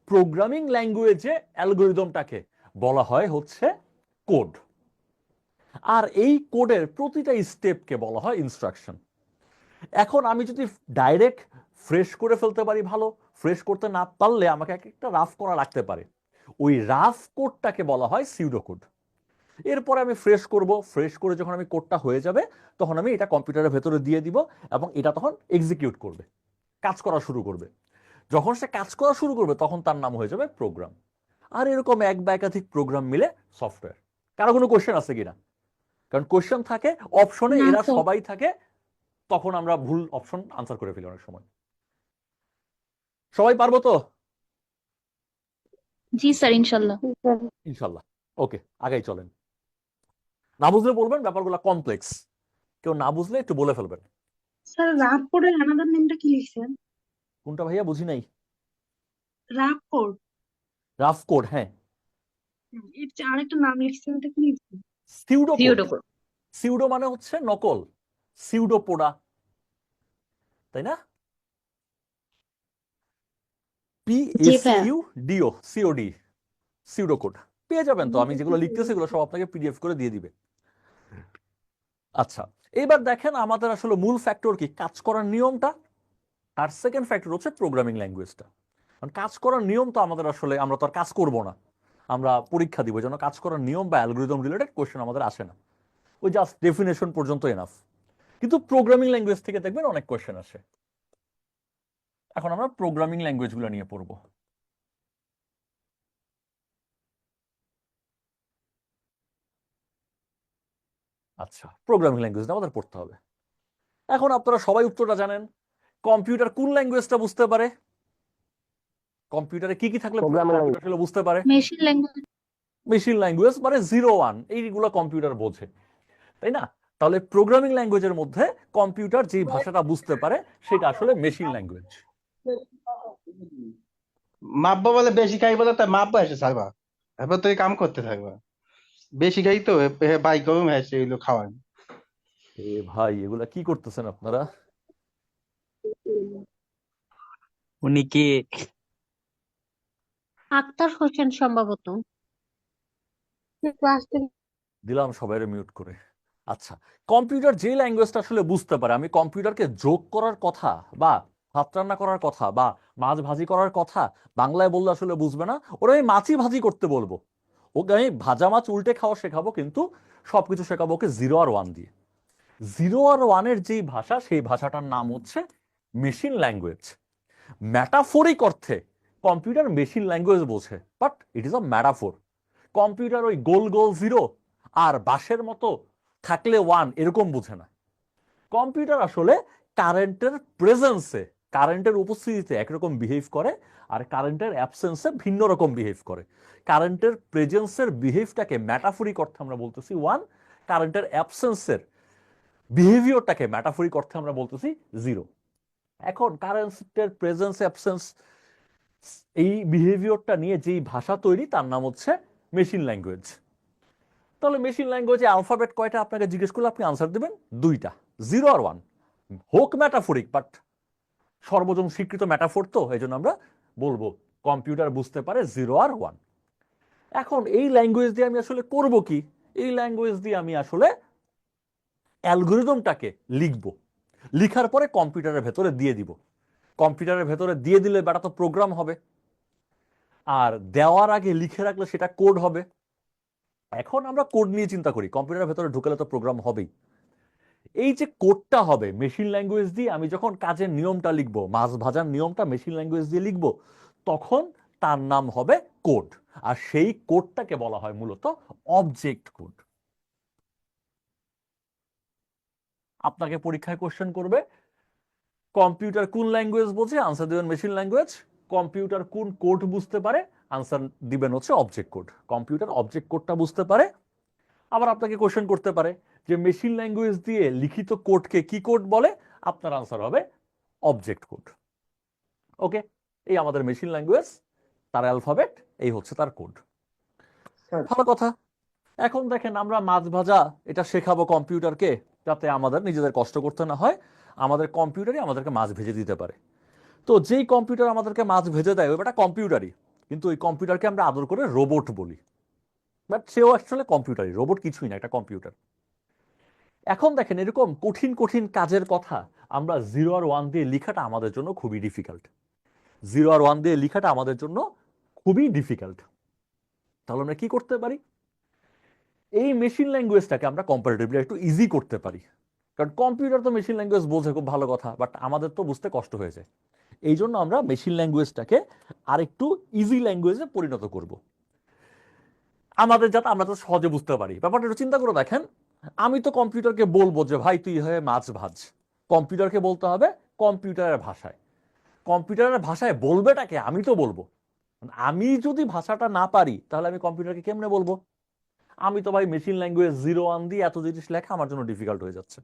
প্রোগ্রামিং ল্যাঙ্গুয়েজে অ্যালগোরিদমটাকে বলা হয় হচ্ছে কোড। আর এই কোডের প্রতিটা স্টেপকে বলা হয় ইনস্ট্রাকশন। এখন আমি যদি ডাইরেক্ট ফ্রেশ করে ফেলতে পারি ভালো, ফ্রেশ করতে না পারলে আমাকে একটা রাফ করা লাগতে পারে, ওই রাফ কোডটাকে বলা হয় সিউডো কোড। এরপরে আমি ফ্রেশ করব, ফ্রেশ করে যখন আমি কোডটা হয়ে যাবে, তখন আমি এটা কম্পিউটারের ভেতরে দিয়ে দিব, এবং এটা তখন এক্সিকিউট করবে, কাজ করা শুরু করবে। যখন সে কাজ করা শুরু করবে তখন তার নাম হয়ে যাবে প্রোগ্রাম। আর এরকম এক বা একাধিক প্রোগ্রাম মিলে সফটওয়্যার। কারো কোনো কোশ্চেন আছে কিনা? কারণ কোশ্চেন থাকে অপশনে, না এরা স্যার। সবাই থাকে, তখন আমরা ভুল অপশন আনসার করে ফেলি অনেক সময়। সবাই পারবো তো? জি স্যার, ইনশাল্লাহ। ইনশাল্লাহ। ওকে, আগাই চলেন। না বুঝলে বলবেন, ব্যাপারগুলো কমপ্লেক্স, কেউ না বুঝলে একটু বলে ফেলবেন। স্যার রাপ কোডের আনাদার নেমটা কি লিখছেন? কোনটা ভাইয়া বুঝি নাই? রাপ কোড, রাফ কোড, হ্যাঁ। এর চেয়ে আরেকটা নাম লিখছেন, এটা কি লিখছেন? Pseudo code. থিওডোকোড। সিউডো মানে হচ্ছে নকল, সিউডো পোডা, তাই না? জি ভাইয়া। PSUDO, সিওডি, সিউডো কোড পেয়ে যাবেন। তো আমি যেগুলো লিখতেছি এগুলো সব আপনাকে PDF করে দিয়ে দিবে। আচ্ছা, এবার দেখেন আমাদের আসলে মূল ফ্যাক্টর কি, কাজ করার নিয়মটা, আর সেকেন্ড ফ্যাক্টর হচ্ছে প্রোগ্রামিং ল্যাঙ্গুয়েজটা। কারণ কাজ করার নিয়ম তো আমাদের আসলে, আমরা তো আর কাজ করব না, আমরা পরীক্ষা দিব, যেন কাজ করার নিয়ম বা অ্যালগোরিদম রিলেটেড কোয়েশ্চেন আমাদের আসে না, ওই জাস্ট ডেফিনেশন পর্যন্ত এনাফ। কিন্তু প্রোগ্রামিং ল্যাঙ্গুয়েজ থেকে দেখবেন অনেক কোয়েশ্চেন আসে। এখন আমরা প্রোগ্রামিং ল্যাঙ্গুয়েজগুলো নিয়ে পড়ব। আচ্ছা, প্রোগ্রামিং ল্যাঙ্গুয়েজটা আমাদের পড়তে হবে। এখন আপনারা সবাই উত্তরটা জানেন, কম্পিউটার কোন ল্যাঙ্গুয়েজটা বুঝতে পারে? কম্পিউটারে কি কি থাকলে Programming কম্পিউটার আসলে বুঝতে পারে? Machine language. মেশিন ল্যাঙ্গুয়েজ মানে 0 1 এইগুলো কম্পিউটার বোঝে, তাই না? তাহলে প্রোগ্রামিং ল্যাঙ্গুয়েজের মধ্যে কম্পিউটার যে ভাষাটা বুঝতে পারে সেটা আসলে মেশিন ল্যাঙ্গুয়েজ। মাপবা বলে বেশি খাই বলে তাই মাপবা এসে ছাড়বা, এবার তুই কাম করতে থাকবা। বেশি খাই তো ভাই গরম হয়েছে এগুলো খাওয়ান। এ ভাই, এগুলা কি করতেছেন আপনারা? উনি কে? আক্তার হোসেন সম্ভবত। ক্লাস দিলাম সবাইরে মিউট করে। আচ্ছা, কম্পিউটার যে ল্যাঙ্গুয়েজটা আসলে বুঝতে পারে, আমি কম্পিউটারকে যোগ করার কথা বা ভাত রান্না করার কথা বা মাছ ভাজি করার কথা বাংলায় বললে আসলে বুঝবে না, ওরা আমি মাছি ভাজি করতে বলবো, ওকে আমি ভাজা মাছ উল্টে খাওয়া শেখাবো, কিন্তু সবকিছু শেখাবো ওকে 0 আর 1 দিয়ে। 0 আর 1-এর যেই ভাষা, সেই ভাষাটার নাম হচ্ছে মেশিন ল্যাঙ্গুয়েজ। ম্যাটাফোরিক অর্থে কম্পিউটার মেশিন ল্যাঙ্গুয়েজ বোঝে, but it is a metaphor. Computer ওই গোল গোল 0 আর বাঁশের মতো থাকলে 1 এরকম বুঝে না। কম্পিউটার আসলে কারেন্টের প্রেজেন্সে, কারেন্টের উপস্থিতিতে একরকম বিহেভ করে, আর কারেন্টের অ্যাবসেন্সে ভিন্ন রকম বিহেভ করে। কারেন্টের প্রেজেন্সের বিহেভটাকে ম্যাটাফোরিক অর্থে আমরা বলতেছি 1, কারেন্টের অ্যাবসেন্সের বিহেভিয়রটাকে ম্যাটাফোরিক অর্থে আমরা বলতেছি 0। এখন কারেন্টের প্রেজেন্স অ্যাবসেন্স এই বিহেভিয়রটা নিয়ে যেই ভাষা তৈরি তার নাম হচ্ছে মেশিন ল্যাঙ্গুয়েজ। তাহলে মেশিন ল্যাঙ্গুয়েজে অ্যালফাবেট কয়টা আপনাকে জিজ্ঞেস করলে আপনি আনসার দেবেন 2টা, 0 আর 1। হোক ম্যাটাফোরিক, বাট সর্বজন স্বীকৃত ম্যাটাফোর, তো এই জন্য আমরা বলবো কম্পিউটার বুঝতে পারে 0 আর 1। এখন এই ল্যাঙ্গুয়েজ দিয়ে আমি আসলে করব কি? এই ল্যাঙ্গুয়েজ দিয়ে আমি আসলে অ্যালগোরিদমটাকে লিখবো, লিখার পরে কম্পিউটারের ভেতরে দিয়ে দিব। কম্পিউটারের ভেতরে দিয়ে দিলে বেটা তো প্রোগ্রাম হবে, আর দেওয়ার আগে লিখে রাখলে সেটা কোড হবে। এখন আমরা কোড নিয়ে চিন্তা করি, কম্পিউটারের ভেতরে ঢুকালে তো প্রোগ্রাম হবেই। এই যে কোডটা হবে মেশিন ল্যাঙ্গুয়েজ দিয়ে, আমি যখন কাজের নিয়মটা লিখবো, মাছ ভাজার নিয়মটা মেশিন ল্যাঙ্গুয়েজ দিয়ে লিখবো, তখন তার নাম হবে কোড। আর সেই কোডটাকে বলা হয় মূলত অবজেক্ট কোড। আপনাকে পরীক্ষায় কোশ্চেন করবে, কম্পিউটার কোন ল্যাঙ্গুয়েজ বোঝে? আনসার দিবেন মেশিন ল্যাঙ্গুয়েজ। কম্পিউটার কোন কোড বুঝতে পারে? আনসার দিবেন হচ্ছে অবজেক্ট কোড। কম্পিউটার অবজেক্ট কোডটা বুঝতে পারে। আবার আপনাকে কোশ্চেন করতে পারে যে মেশিন ল্যাঙ্গুয়েজ দিয়ে লিখিত কোডকে কি কোড বলে? আপনার আনসার হবে অবজেক্ট কোড। ওকে, এই আমাদের মেশিন ল্যাঙ্গুয়েজ, তার অ্যালফাবেট, এই হচ্ছে তার কোড। ভালো কথা। এখন দেখেন, আমরা মাছ ভাজা এটা শেখাবো কম্পিউটারকে, যাতে আমাদের নিজেদের কষ্ট করতে না হয়, আমাদের কম্পিউটারই আমাদেরকে মাছ ভেজে দিতে পারে। তো যেই কম্পিউটার আমাদেরকে মাছ ভেজে দেয় ওটা কম্পিউটারই, কিন্তু ওই কম্পিউটারকে আমরা আদর করে রোবট বলি, বাট সেও আসলে কম্পিউটারই, রোবট কিছুই না, একটা কম্পিউটার। এখন দেখেন, এরকম কঠিন কঠিন কাজের কথা আমরা 0 আর 1 দিয়ে লিখাটা আমাদের জন্য খুবই ডিফিকাল্ট। 0 আর 1 দিয়ে লিখাটা আমাদের জন্য খুবই ডিফিকাল্ট। তাহলে আমরা কি করতে পারি? এই মেশিন ল্যাঙ্গুয়েজটাকে আমরা কম্পারেটিভলি একটু ইজি করতে পারি। কারণ কম্পিউটার তো মেশিন ল্যাঙ্গুয়েজ বোঝে, খুব ভালো কথা, বাট আমাদের তো বুঝতে কষ্ট হয়ে যায়। এই জন্য আমরা মেশিন ল্যাঙ্গুয়েজটাকে আরেকটু ইজি ল্যাঙ্গুয়েজে পরিণত করব, আমাদের যাতে আমরা তো সহজে বুঝতে পারি। ব্যাপারটা একটু চিন্তা করে দেখেন, আমি তো কম্পিউটারকে বলবো যে ভাই তুই হয়ে মাছ ভাজ, কম্পিউটারকে বলতে হবে কম্পিউটারের ভাষায়। কম্পিউটারের ভাষায় বলবেটাকে আমি তো বলবো। আমি যদি ভাষাটা না পারি তাহলে আমি কম্পিউটারকে কেমনে বলবো? আমি তো ভাই মেশিন ল্যাঙ্গুয়েজ 0 1 দিয়ে এত জিনিস লেখা আমার জন্য ডিফিকাল্ট হয়ে যাচ্ছে।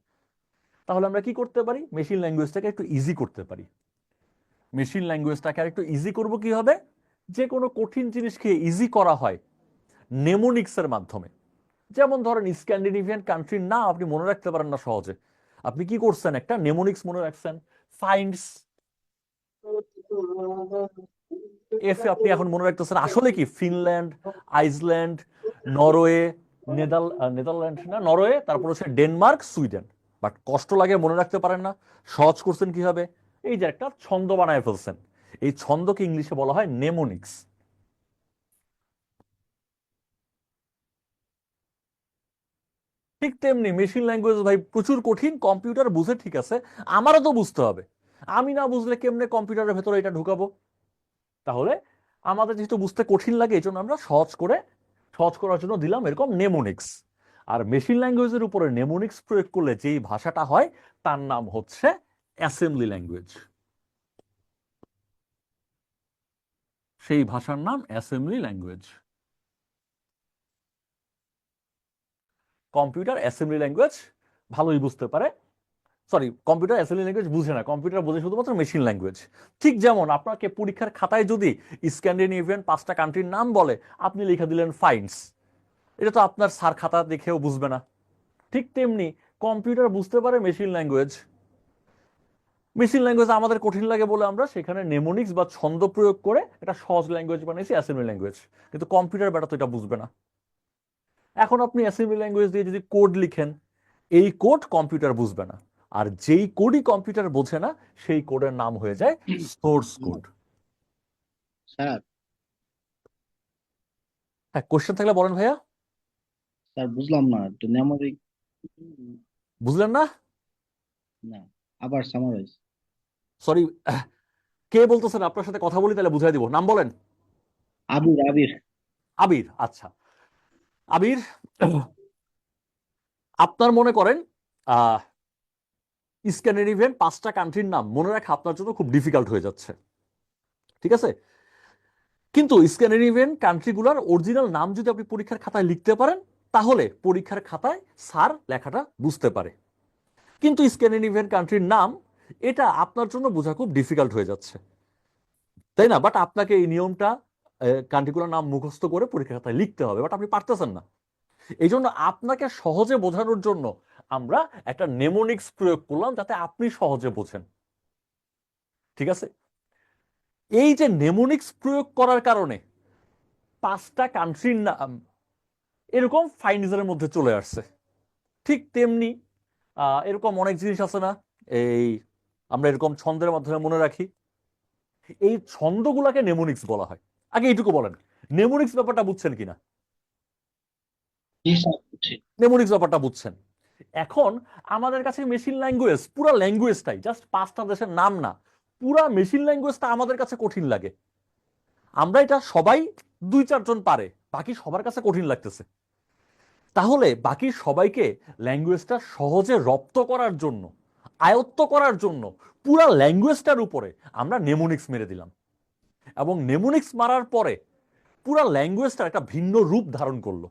তাহলে আমরা কি করতে পারি? মেশিন ল্যাঙ্গুয়েজটাকে একটু ইজি করতে পারি। মেশিন ল্যাঙ্গুয়েজটাকে আর একটু ইজি করব কিভাবে? যে কোনো কঠিন জিনিসকে ইজি করা হয় নেমোনিক্সের মাধ্যমে। যেমন ধরেন স্ক্যান্ডিনেভিয়ান কান্ট্রির নাম আপনি মনে রাখতে পারেন না সহজে, আপনি কি করছেন? একটা নেমোনিক্স মনে রাখছেন, ফাইন্ডস। এফ আপনি এখন মনে রাখতেছেন আসলে কি ফিনল্যান্ড, আইসল্যান্ড, নরওয়ে, নেদারল্যান্ড না নরওয়ে, তারপর হচ্ছে ডেনমার্ক, সুইডেন। বাট কষ্ট লাগে মনে রাখতে পারেন না। সহজ করছেন কিভাবে? এই যে একটা ছন্দ বানায় ফেলছেন। এই ছন্দকে ইংলিশে বলা হয় নেমোনিক্স। ঠিক তেমনি মেশিন ল্যাঙ্গুয়েজ ভাই প্রচুর কঠিন, কম্পিউটার বুঝে ঠিক আছে, আমারও তো বুঝতে হবে। আমি না বুঝলে কেমনে কম্পিউটারের ভেতরে এটা ঢুকাবো? তাহলে আমাদের যেহেতু বুঝতে কঠিন লাগে, এই জন্য আমরা সহজ করার জন্য দিলাম এরকম নেমোনিক্স। আর মেশিন ল্যাঙ্গুয়েজের উপরে নেমোনিক্স প্রয়োগ করলে যেই ভাষাটা হয় তার নাম হচ্ছে অ্যাসেম্বলি ল্যাঙ্গুয়েজ। সেই ভাষার নাম assembly language. Computer assembly language ভালোই বুঝতে পারে, সরি কম্পিউটার অ্যাসেম্বলি ল্যাঙ্গুয়েজ বুঝে না, কম্পিউটার বোঝে শুধুমাত্র মেশিন ল্যাঙ্গুয়েজ। ঠিক যেমন আপনাকে পরীক্ষার খাতায় যদি স্ক্যান্ডিনেভিয়ান 5টা কান্ট্রির নাম বলে, আপনি লিখে দিলেন ফাইন্ডস, এটা তো আপনার স্যার খাতা দেখেও বুঝবে না। ঠিক তেমনি কম্পিউটার বুঝতে পারে মেশিন ল্যাঙ্গুয়েজ। মেশিন ল্যাঙ্গুয়েজ আমাদের কঠিন লাগে বলে আমরা সেখানে নেমোনিক্স বা ছন্দ প্রয়োগ করে একটা সহজ ল্যাঙ্গুয়েজ বানিয়েছি, অ্যাসেম্বলি ল্যাঙ্গুয়েজ। কিন্তু কম্পিউটার বেটা তো এটা বুঝবে না। এখন আপনি অ্যাসেম্বলি ল্যাঙ্গুয়েজ দিয়ে যদি কোড লিখেন, এই কোড কম্পিউটার বুঝবে না। আর যেই কোডই কম্পিউটার বোঝে না, সেই কোডের নাম হয়ে যায় সোর্স কোড। স্যার হ্যাঁ, কোশ্চেন থাকলে বলেন ভাইয়া। স্যার বুঝলাম না, একটু নেমোনিক বুঝলেন না? না, আবার সামারাইজ। সরি, কে বলতেছেন? আপনার সাথে কথা বলি তাহলে বুঝাই দিব। নাম বলেন। আবির আবির আবির, আচ্ছা। আবির, আপনার মনে করেন স্ক্যান্ডিনেভিয়ান 5টা কান্ট্রির নাম মনে রাখা আপনার জন্য খুব ডিফিকাল্ট হয়ে যাচ্ছে, ঠিক আছে? কিন্তু স্ক্যান্ডিনেভিয়ান কান্ট্রিগুলোর অরিজিনাল নাম যদি আপনি পরীক্ষার খাতায় লিখতে পারেন, তাহলে পরীক্ষার খাতায় স্যার লেখাটা বুঝতে পারে। কিন্তু স্ক্যান্ডিনেভিয়ান কান্ট্রির নাম এটা আপনার জন্য বোঝা খুব ডিফিকাল্ট হয়ে যাচ্ছে, তাই না? বাট আপনাকে এই নিয়মটা কান্ট্রিগুলোর নাম মুখস্থ করে পরীক্ষার খাতায় লিখতে হবে, বাট আপনি পারতেছেন না। এই জন্য আপনাকে সহজে বোঝানোর জন্য আমরা একটা নেমোনিক্স প্রয়োগ করলাম, যাতে আপনি সহজে বোঝেন, ঠিক আছে? এই যে নেমোনিক্স প্রয়োগ করার কারণে 5টা কান্ট্রির নাম এরকম ফাইন্ডসের মধ্যে চলে আসছে। ঠিক তেমনি এরকম অনেক জিনিস আছে না, এই আমরা এরকম ছন্দের মাধ্যমে মনে রাখি, এই ছন্দগুলাকে নেমোনিক্স বলা হয়। আগে এইটুকু বলেন, নেমোনিক্স ব্যাপারটা বুঝছেন কিনা? জি স্যার বুঝছি। নেমোনিক্স ব্যাপারটা বুঝছেন। এখন আমাদের কাছে মেশিন ল্যাঙ্গুয়েজ, পুরো ল্যাঙ্গুয়েজটাই, জাস্ট 5টা দেশের নাম না, পুরা মেশিন ল্যাঙ্গুয়েজটা আমাদের কাছে কঠিন লাগে। আমরা এটা সবাই 2 4 জন পারে, বাকি সবার কাছে কঠিন লাগতেছে। তাহলে বাকি সবাইকে ল্যাঙ্গুয়েজটা সহজে রপ্ত করার জন্য, আয়ত্ত করার জন্য পুরা ল্যাঙ্গুয়েজটার উপরে আমরা নেমোনিক্স মেরে দিলাম। এবং নেমোনিক্স মারার পরে পুরা ল্যাঙ্গুয়েজটার একটা ভিন্ন রূপ ধারণ করলো,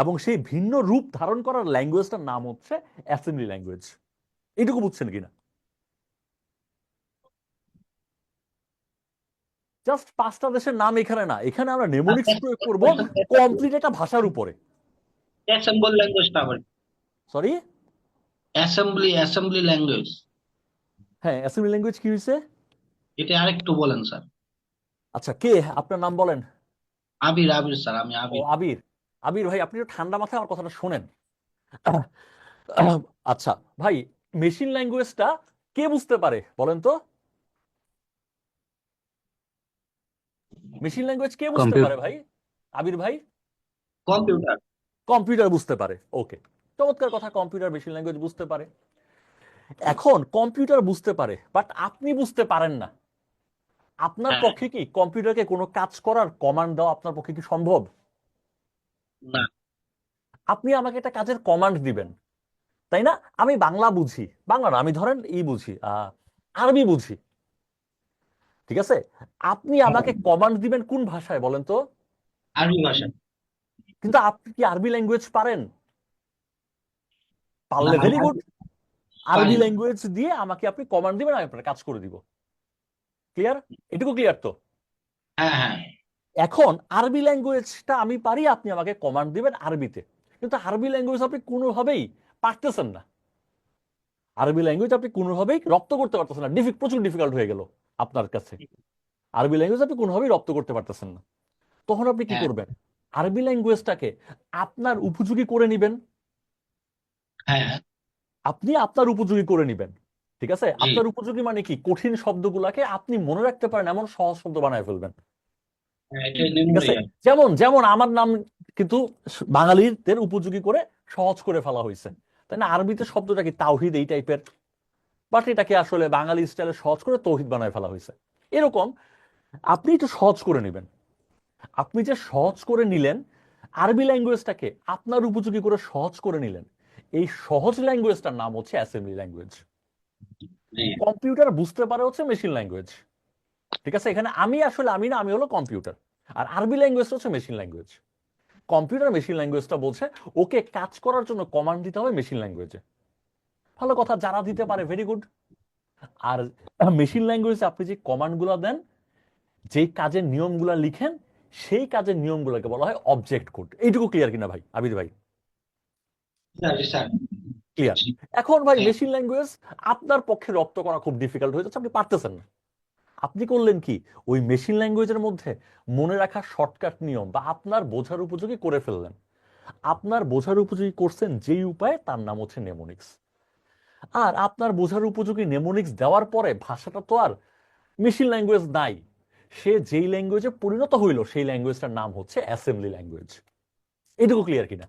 এবং সেই ভিন্ন রূপ ধারণ করার ল্যাঙ্গুয়েজটার নাম হচ্ছে অ্যাসেম্বলি ল্যাঙ্গুয়েজ। এইটুকু বুঝছেন কিনা? জাস্ট 5টা দেশের নাম এখানে না, এখানে আমরা নেমোনিক্স প্রয়োগ করব কমপ্লিট একটা ভাষার উপরে। অ্যাসেম্বলি ল্যাঙ্গুয়েজটা আবার সরি, অ্যাসেম্বলি ল্যাঙ্গুয়েজ হ্যাঁ অ্যাসেম্বলি ল্যাঙ্গুয়েজ কি হয়েছে? এটা আরেকটু বলেন স্যার। আচ্ছা, কে আপনার নাম বলেন? আবির আবির স্যার, আমি ও আবির। আবির। আবির ভাই, আপনি একটু ঠান্ডা মাথায় আমার কথাটা শোনেন। আচ্ছা ভাই, মেশিন ল্যাঙ্গুয়েজটা কে বুঝতে পারে বলেন তো? মেশিন ল্যাঙ্গুয়েজ কে বুঝতে পারে ভাই? আবির ভাই, কম্পিউটার। কম্পিউটার বুঝতে পারে। ওকে, চমৎকার কথা, কম্পিউটার মেশিন ল্যাঙ্গুয়েজ বুঝতে পারে। এখন কম্পিউটার বুঝতে পারে, বাট আপনি বুঝতে পারেন না। আপনার হ্যাঁ। পক্ষে কি কম্পিউটারকে কোনো কাজ করার কমান্ড দেওয়া আপনার পক্ষে কি সম্ভব? না। আপনি আমাকে একটা কাজের কমান্ড দিবেন, তাই না? আমি বাংলা বুঝি, বাংলা না, আমি ধরেন বুঝি, আরবি বুঝি, ঠিক আছে? আপনি আমাকে কমান্ড দিবেন কোন ভাষায় বলেন তো? আরবি ভাষা। কিন্তু আপনি কি আরবি ল্যাঙ্গুয়েজ পারেন? না পারলে ভেরি গুড। আরবি পারি না। ল্যাঙ্গুয়েজ দিয়ে আমাকে আপনি কমান্ড দিবেন, আমি আপনার কাজ করে দিব। ক্লিয়ার? এটুকু ক্লিয়ার তো? হ্যাঁ হ্যাঁ এখন আরবি ল্যাঙ্গুয়েজটা আমি পারি, আপনি আমাকে কমান্ড দিবেন আরবিতে, কিন্তু আরবি ল্যাঙ্গুয়েজ আপনি কোনোভাবেই পারতেছেন না। আরবি ল্যাঙ্গুয়েজ আপনি কোনোভাবেই রপ্ত করতে পারতেছেন না, প্রচুর ডিফিকাল্ট হয়ে গেল আপনার কাছে। আরবি ল্যাঙ্গুয়েজ আপনি কোনোভাবেই রপ্ত করতে পারতেছেন না। তখন আপনি কি হ্যাঁ করবেন? আরবি ল্যাঙ্গুয়েজটাকে আপনার উপযোগী করে নিবেন। হ্যাঁ আপনি আপনার উপযোগী করে নিবেন, ঠিক আছে? জি আপনার উপযোগী মানে কি? কঠিন শব্দগুলাকে আপনি মনে রাখতে পারেন এমন সহজ শব্দ বানায় ফেলবেন, হ্যাঁ, এটা ঠিক আছে? মেমোরি। যেমন যেমন আমার নাম কিন্তু বাঙালিদের উপযোগী করে সহজ করে ফেলা হয়েছে, তাই না? আরবিতে শব্দটা কি তাওহিদ এই টাইপের, বাট এটাকে আসলে বাঙালি স্টাইলে সহজ করে তৌহিদ বানায় ফেলা হয়েছে। এরকম আপনি একটু সহজ করে নেবেন। আপনি যে সহজ করে নিলেন, আরবি ল্যাঙ্গুয়েজটাকে আপনার উপযোগী করে সহজ করে নিলেন, এই সহজ ল্যাঙ্গুয়েজটার নাম হচ্ছে অ্যাসেম্বলি ল্যাঙ্গুয়েজ। জি কম্পিউটার বুঝতে পারে হচ্ছে মেশিন ল্যাঙ্গুয়েজ, ঠিক আছে? এখানে আমি আসলে আমি না, আমি হলো কম্পিউটার, আর আরবি ল্যাঙ্গুয়েজটা হচ্ছে মেশিন ল্যাঙ্গুয়েজ। কম্পিউটার মেশিন ল্যাঙ্গুয়েজটা বলছে ওকে কাজ করার জন্য কমান্ড দিতে হবে মেশিন ল্যাঙ্গুয়েজে। ভালো কথা, যারা দিতে পারে ভেরি গুড। আর মেশিন ল্যাঙ্গুয়েজে আপনি যে কমান্ডগুলো দেন, যেই কাজের নিয়মগুলো লিখেন, সেই কাজের নিয়মগুলোকে বলা হয় অবজেক্ট কোড। এইটুকু ক্লিয়ার কিনা ভাই, আবির ভাই? স্যার জি স্যার ক্লিয়ার। এখন ভাই হ্যাঁ মেশিন ল্যাঙ্গুয়েজ আপনার পক্ষে রপ্ত করা খুব ডিফিকাল্ট হয়ে যাচ্ছে, আপনি পারতেছেন না। আপনি করলেন কি? ওই মেশিন ল্যাঙ্গুয়েজের মধ্যে মনে রাখা শর্টকাট নিয়ম বা আপনার বোঝার উপযোগী করে ফেললেন। আপনার বোঝার উপযোগী করছেন যেই উপায়ে, তার নাম হচ্ছে নেমোনিক্স। আর আপনার বোঝার উপযোগী নেমোনিক্স দেওয়ার পরে ভাষাটা তো আর মেশিন ল্যাঙ্গুয়েজ নাই, সে যেই ল্যাঙ্গুয়েজে পরিণত হইল সেই ল্যাঙ্গুয়েজটার নাম হচ্ছে অ্যাসেম্বলি ল্যাঙ্গুয়েজ। এটুকু ক্লিয়ার কিনা?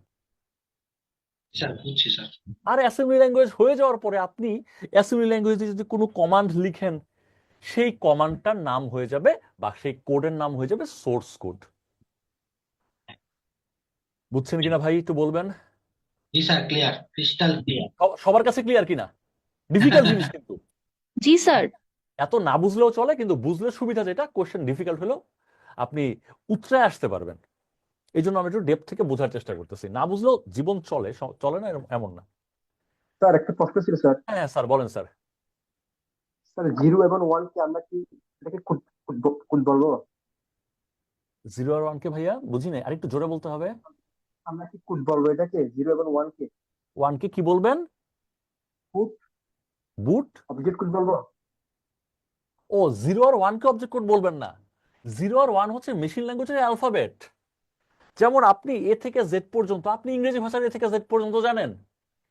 স্যার বুঝছি স্যার। আর অ্যাসেম্বলি ল্যাঙ্গুয়েজ হয়ে যাওয়ার পরে আপনি অ্যাসেম্বলি ল্যাঙ্গুয়েজে যদি কোনো কমান্ড লিখেন, সেই কমান্ডটার নাম হয়ে যাবে বা সেই কোডের নাম হয়ে যাবে সোর্স কোড। বুঝছেন কিনা ভাই, একটু বলবেন? জি স্যার ক্লিয়ার, ক্রিস্টাল ক্লিয়ার। সবার কাছে ক্লিয়ার কিনা? ডিফিকাল্ট জিনিস কিন্তু, জি স্যার। এত না বুঝলেও চলে, কিন্তু বুঝলে সুবিধা যেটা, কোশ্চেন ডিফিকাল্ট হলেও আপনি উতরে আসতে পারবেন। এই জন্য আমি একটু ডেপথ থেকে বোঝার চেষ্টা করতেছি। না বুঝলেও জীবন চলে, চলে না এমন না। স্যার একটা প্রশ্ন ছিল স্যার। হ্যাঁ স্যার, বলেন স্যার। স্যার 0 এবং 1 কি আমরা কি এটাকে কোড বলবো? 0 আর 1 কে ভাইয়া বুঝি নাই, আরেকটু জোরে বলতে হবে। আমরা কি কোড বলবো এটাকে 0 এবং 1 কে? 1 কে কি বলবেন? কোড, বুট? অবজেক্ট কোড বলবো? ও, 0 আর 1 কে অবজেক্ট কোড বলবেন না। 0 আর 1 হচ্ছে মেশিন ল্যাঙ্গুয়েজের অ্যালফাবেট। যেমন আপনি এ থেকে জেড পর্যন্ত, আপনি ইংরেজি ভাষার এ থেকে জেড পর্যন্ত জানেন,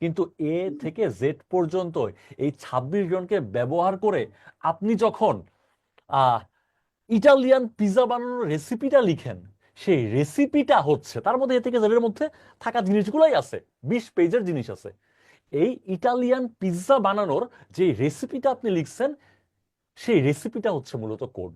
কিন্তু এ থেকে জেড পর্যন্ত এই 26 জনকে ব্যবহার করে আপনি যখন আহ ইটালিয়ান পিৎজা বানানোর রেসিপিটা লিখেন, সেই রেসিপিটা হচ্ছে, তার মধ্যে এ থেকে জেডের মধ্যে থাকা জিনিসগুলোই আছে, 20 পেজের জিনিস আছে। এই ইটালিয়ান পিৎজা বানানোর যে রেসিপিটা আপনি লিখছেন, সেই রেসিপিটা হচ্ছে মূলত কোড।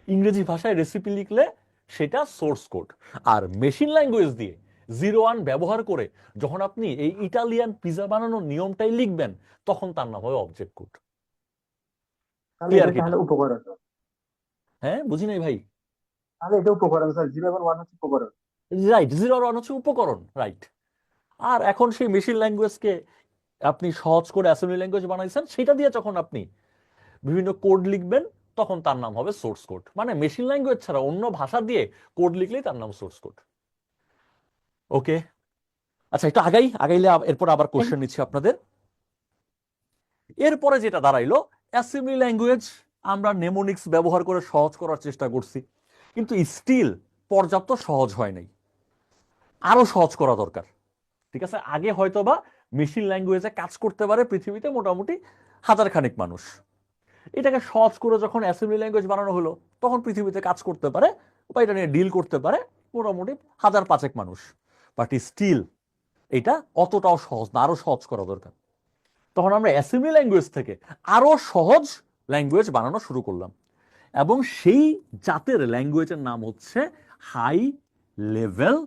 ইংরেজি ভাষায় রেসিপি লিখলে সেটা সোর্স কোড। আর মেশিন ল্যাঙ্গুয়েজ দিয়ে 0 1 ব্যবহার করে যখন আপনি এই ইটালিয়ান পিৎজা বানানোর নিয়মটাই লিখবেন, তখন তার নাম হবে অবজেক্ট কোড। তাহলে ক্লিয়ার এটা কিনা? তাহলে উপকরণ। হ্যাঁ, বুঝি নাই ভাই। তাহলে এটা উপকরণ স্যার, 0 এবং 1 হচ্ছে উপকরণ। রাইট, 0 আর 1 হচ্ছে উপকরণ, রাইট। আর এখন সেই মেশিন ল্যাঙ্গুয়েজকে আপনি সহজ করে অ্যাসেম্বলি ল্যাঙ্গুয়েজ বানাইছেন, সেটা দিয়ে যখন আপনি বিভিন্ন কোড লিখবেন, তখন তার নাম হবে সোর্স কোড। মানে মেশিন ল্যাঙ্গুয়েজ ছাড়া অন্য ভাষা দিয়ে কোড লিখলেই তার নাম সোর্স কোড। ওকে, আচ্ছা, একটু আগাইলে এরপর আবার কোশ্চেন নিচ্ছি আপনাদের। এরপরে যেটা দাঁড়াইলো, অ্যাসেম্বলি ল্যাঙ্গুয়েজ আমরা নেমোনিক্স ব্যবহার করে সহজ করার চেষ্টা করছি, কিন্তু স্টিল পর্যাপ্ত সহজ হয় নাই, আরো সহজ করা দরকার। ঠিক আছে, আগে হয়তোবা মেশিন ল্যাঙ্গুয়েজে কাজ করতে পারে পৃথিবীতে মোটামুটি 1000 খানিক মানুষ। এটাকে সহজ করে যখন অ্যাসেম্বলি ল্যাঙ্গুয়েজ বানানো হলো, তখন পৃথিবীতে কাজ করতে পারে বা এটা নিয়ে ডিল করতে পারে মোটামুটি 1000 পাঁচেক মানুষ। বাট স্টিল এটা অতটাও সহজ না, আরো সহজ করা দরকার। তখন আমরা অ্যাসেম্বলি ল্যাঙ্গুয়েজ থেকে আরো সহজ ল্যাঙ্গুয়েজ বানানো শুরু করলাম, এবং সেই জাতের ল্যাঙ্গুয়েজের নাম হচ্ছে high level